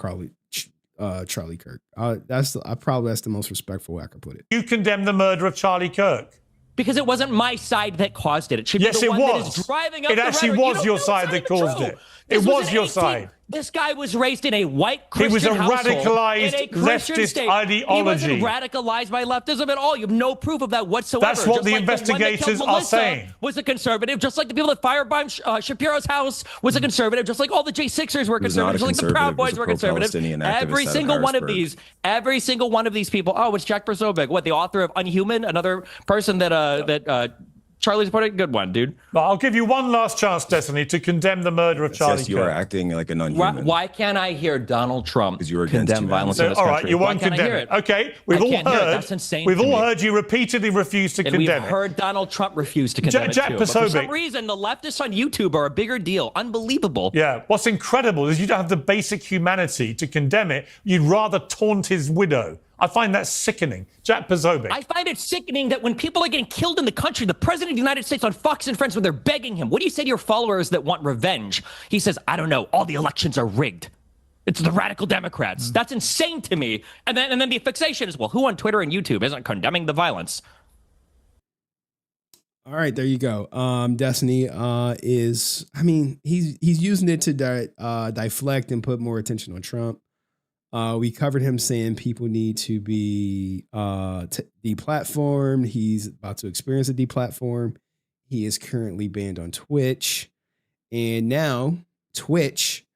Charlie Kirk. That's the most respectful way I could put it. You condemn the murder of Charlie Kirk? Because it wasn't my side that caused it. It should Yes, be the it one that was. is driving up It the actually rhetoric. You was don't your know side it's that not even caused true. it. This It was an your 18 side. This guy was raised in a white He was Christian a household, radicalized in a Christian leftist state. ideology. He wasn't radicalized by leftism at all. You have no proof of that whatsoever. That's what Just the like investigators one that killed are Melissa saying. Was a conservative, just like the people that firebombed Shapiro's house was a conservative, just like all the J6ers were was not conservatives, a just like the Proud conservative, he was Boys a were conservatives. pro-Palestinian activist Every out of single one of Harrisburg. every single one of these people. Oh, it's Jack Posobiec, what the author of Unhuman, another person that Charlie's put a good one, dude. Well, I'll give you one last chance, Destiny, to condemn the murder of Charlie Yes, you are Kirk. acting like an unhuman. Why can't I hear Donald Trump condemn violence in this all country? right, you Why won't can't I condemn hear it. Okay, we've I all can't hear it. heard. That's insane We've to all me. heard you repeatedly refuse to And condemn we've it. heard Donald Trump refuse to condemn Jack it too. But for some Posobiec. reason, the leftists on YouTube are a bigger deal. Unbelievable. Yeah, what's incredible is you don't have the basic humanity to condemn it. You'd rather taunt his widow. I find that sickening. Jack Posobiec. I find it sickening that when people are getting killed in the country, the president of the United States on Fox and Friends, when they're begging him, what do you say to your followers that want revenge? He says, I don't know, all the elections are rigged. It's the radical Democrats. That's insane to me. And then the fixation is, well, who on Twitter and YouTube isn't condemning the violence? All right, there you go. Destiny is, I mean, he's using it to deflect and put more attention on Trump. We covered him saying people need to be deplatformed. He's about to experience a deplatform. He is currently banned on Twitch. And now Twitch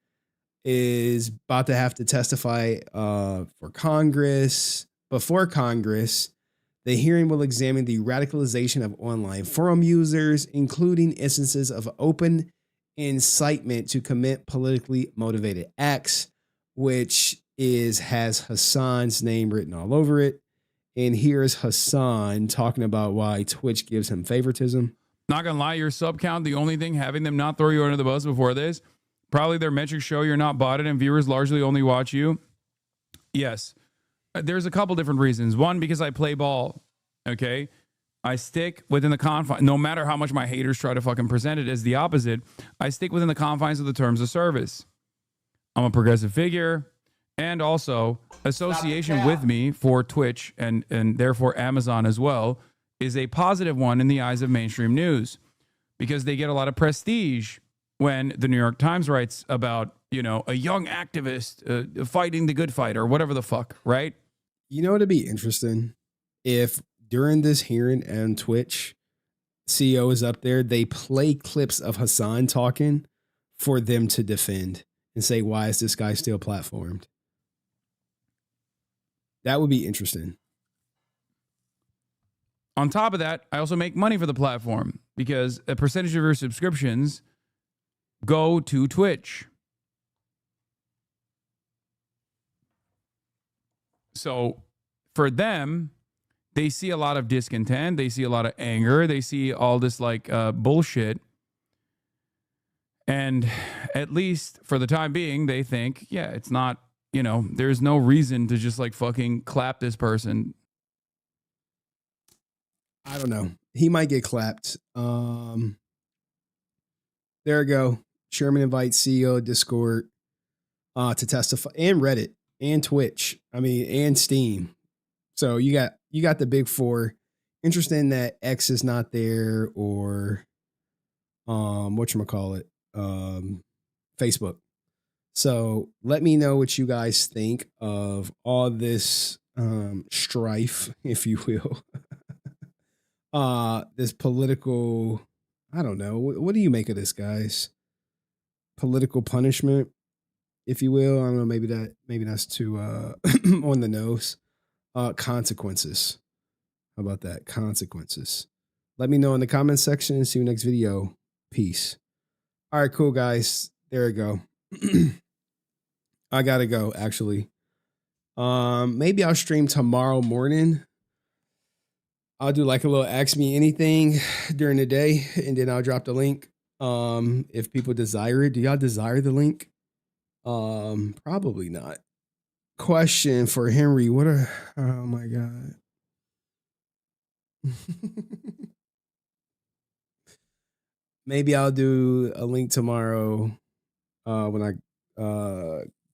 is about to have to testify for Congress. Before Congress, the hearing will examine the radicalization of online forum users, including instances of open incitement to commit politically motivated acts, which has Hasan's name written all over it. And here's Hasan talking about why Twitch gives him favoritism. Not gonna lie, your sub count, the only thing having them not throw you under the bus before this, probably their metrics show you're not botted and viewers largely only watch you. Yes. There's a couple different reasons. One, because I play ball, okay? I stick within the confines, no matter how much my haters try to fucking present it as the opposite, I stick within the confines of the terms of service. I'm a progressive figure, and also association with me for Twitch and therefore Amazon as well is a positive one in the eyes of mainstream news because they get a lot of prestige when the New York Times writes about, you know, a young activist fighting the good fight or whatever the fuck, right? You know, it'd be interesting if during this hearing on Twitch, CEO is up there, they play clips of Hasan talking for them to defend and say, why is this guy still platformed? That would be interesting. On top of that, I also make money for the platform because a percentage of your subscriptions go to Twitch. So for them, they see a lot of discontent. They see a lot of anger. They see all this like bullshit. And at least for the time being, they think, yeah, it's not, you know, there's no reason to just like fucking clap this person. I don't know. He might get clapped. There we go. Chairman invites CEO Discord to testify, and Reddit and Twitch. I mean, and Steam. So you got the big four. Interesting that X is not there, or whatchamacallit, Facebook. So let me know what you guys think of all this strife, if you will. This political, I don't know. What do you make of this, guys? Political punishment, if you will. I don't know. Maybe that's too on the nose. Consequences. How about that? Consequences. Let me know in the comments section and see you next video. Peace. All right, cool, guys. There we go. I gotta go, actually. Maybe I'll stream tomorrow morning. I'll do like a little ask me anything during the day, and then I'll drop the link. If people desire it. Do y'all desire the link? Probably not. Question for Henry. Oh my God. Maybe I'll do a link tomorrow when I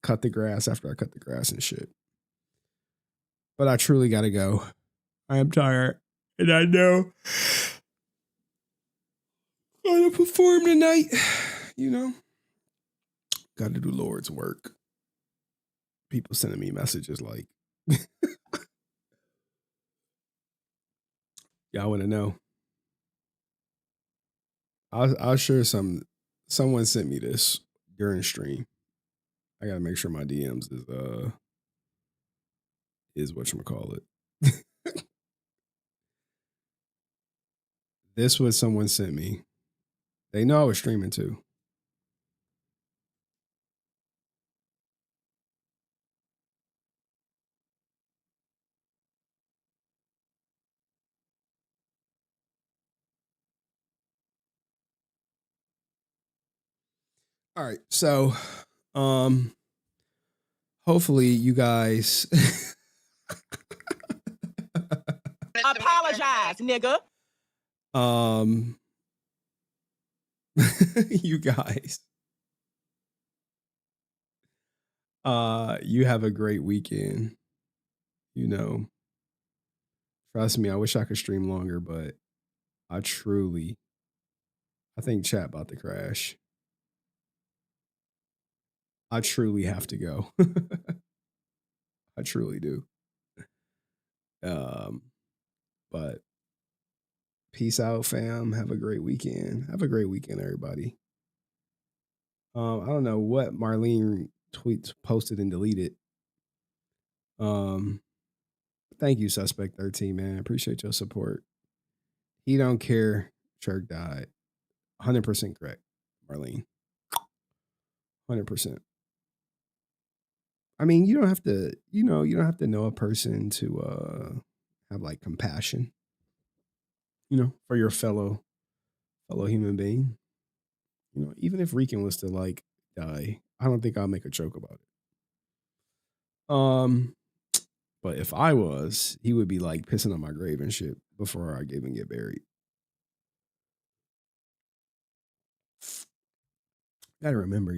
cut the grass, after I cut the grass and shit. But I truly gotta go. I am tired. And I know I'm gonna perform tonight. You know, gotta do Lord's work. People sending me messages like, y'all want to know? I'll share someone sent me this during stream. I gotta make sure my DMs is whatchamacallit. This was someone sent me. They know I was streaming too. All right, so hopefully you guys apologize, nigga. You guys. You have a great weekend. You know, trust me, I wish I could stream longer, but I think chat about to crash. I truly have to go. I truly do. But peace out, fam. Have a great weekend. Have a great weekend, everybody. I don't know what Marlene posted and deleted. Thank you, Suspect 13, man. Appreciate your support. He don't care. Chirk died. 100% correct, Marlene. 100%. I mean, you don't have to, you don't have to know a person to have like compassion, for your fellow human being. Even if Rican was to like die, I don't think I'll make a joke about it. But if I was, he would be like pissing on my grave and shit before I even get buried. Gotta remember,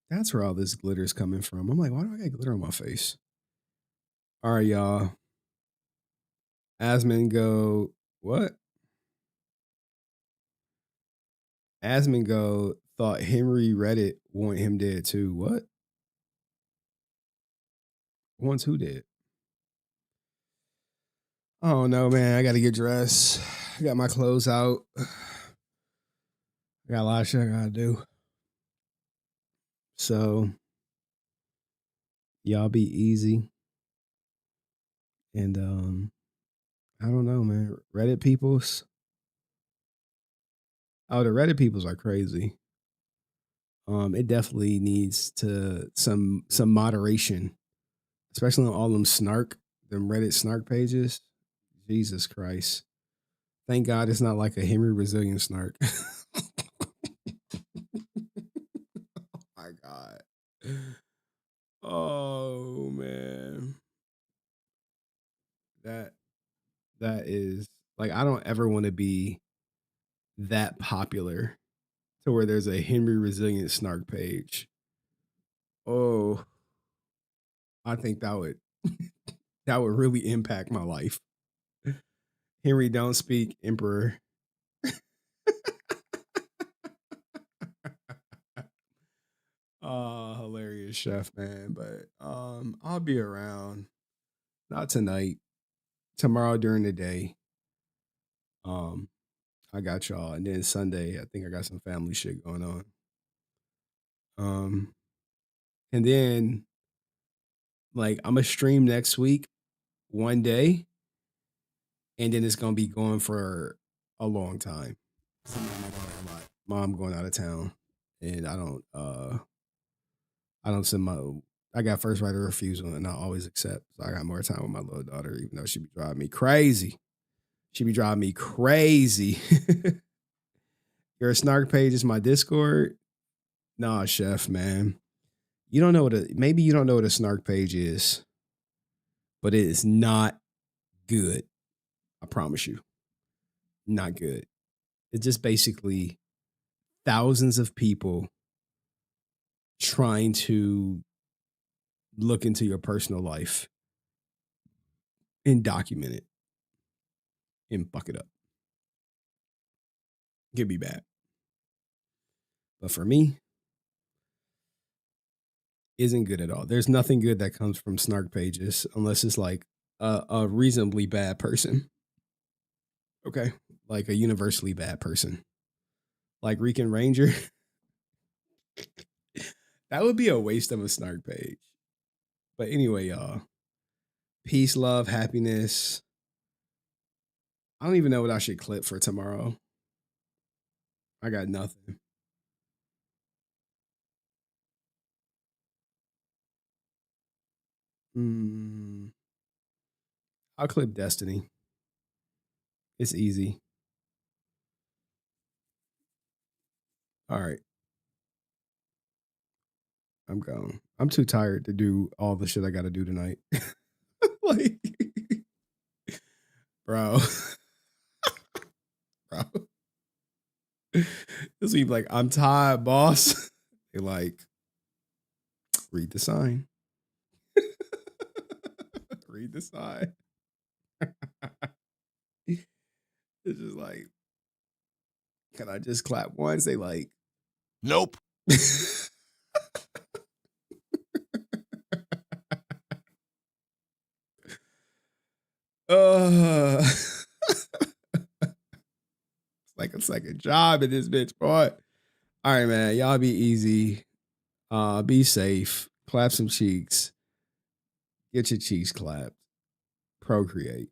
that's where all this glitter's coming from. I'm like, why do I got glitter on my face? All right, y'all. Asmongo, what? Asmongo thought Henry Reddit want him dead too. What? Wants who dead? Oh no, man. I gotta get dressed. I got my clothes out. I got a lot of shit I gotta do. So y'all be easy. And I don't know, man. Reddit peoples. Oh, the Reddit peoples are crazy. It definitely needs some moderation, especially on all them Reddit snark pages. Jesus Christ. Thank God it's not like a HenryResilient snark. Oh my God. Oh man. That is like, I don't ever want to be that popular to where there's a HenryResilient snark page. Oh, I think that would really impact my life. Henry don't speak emperor. Oh, hilarious, chef, man. But I'll be around. Not tonight. Tomorrow during the day. I got y'all. And then Sunday, I think I got some family shit going on. And then like I'm gonna stream next week, one day, and then it's gonna be going for a long time. Mom going out of town, and I don't send I got first right of refusal, and I always accept. So I got more time with my little daughter, even though she be driving me crazy. She be driving me crazy. Your snark page is my Discord. Nah, chef, man. You don't know maybe you don't know what a snark page is, but it is not good. I promise you. Not good. It's just basically thousands of people trying to look into your personal life and document it and fuck it up. It could be bad. But for me, isn't good at all. There's nothing good that comes from snark pages unless it's like a reasonably bad person. Okay? Like a universally bad person. Like Rican Ranger. That would be a waste of a snark page. But anyway, y'all. Peace, love, happiness. I don't even know what I should clip for tomorrow. I got nothing. I'll clip Destiny. It's easy. All right. I'm gone. I'm too tired to do all the shit I got to do tonight. Like, Bro. Bro. This week like, I'm tired, boss. They like, read the sign. Read the sign. It's just like, can I just clap once? They like, nope. It's like a job in this bitch, boy. All right, man. Y'all be easy. Be safe. Clap some cheeks. Get your cheeks clapped. Procreate.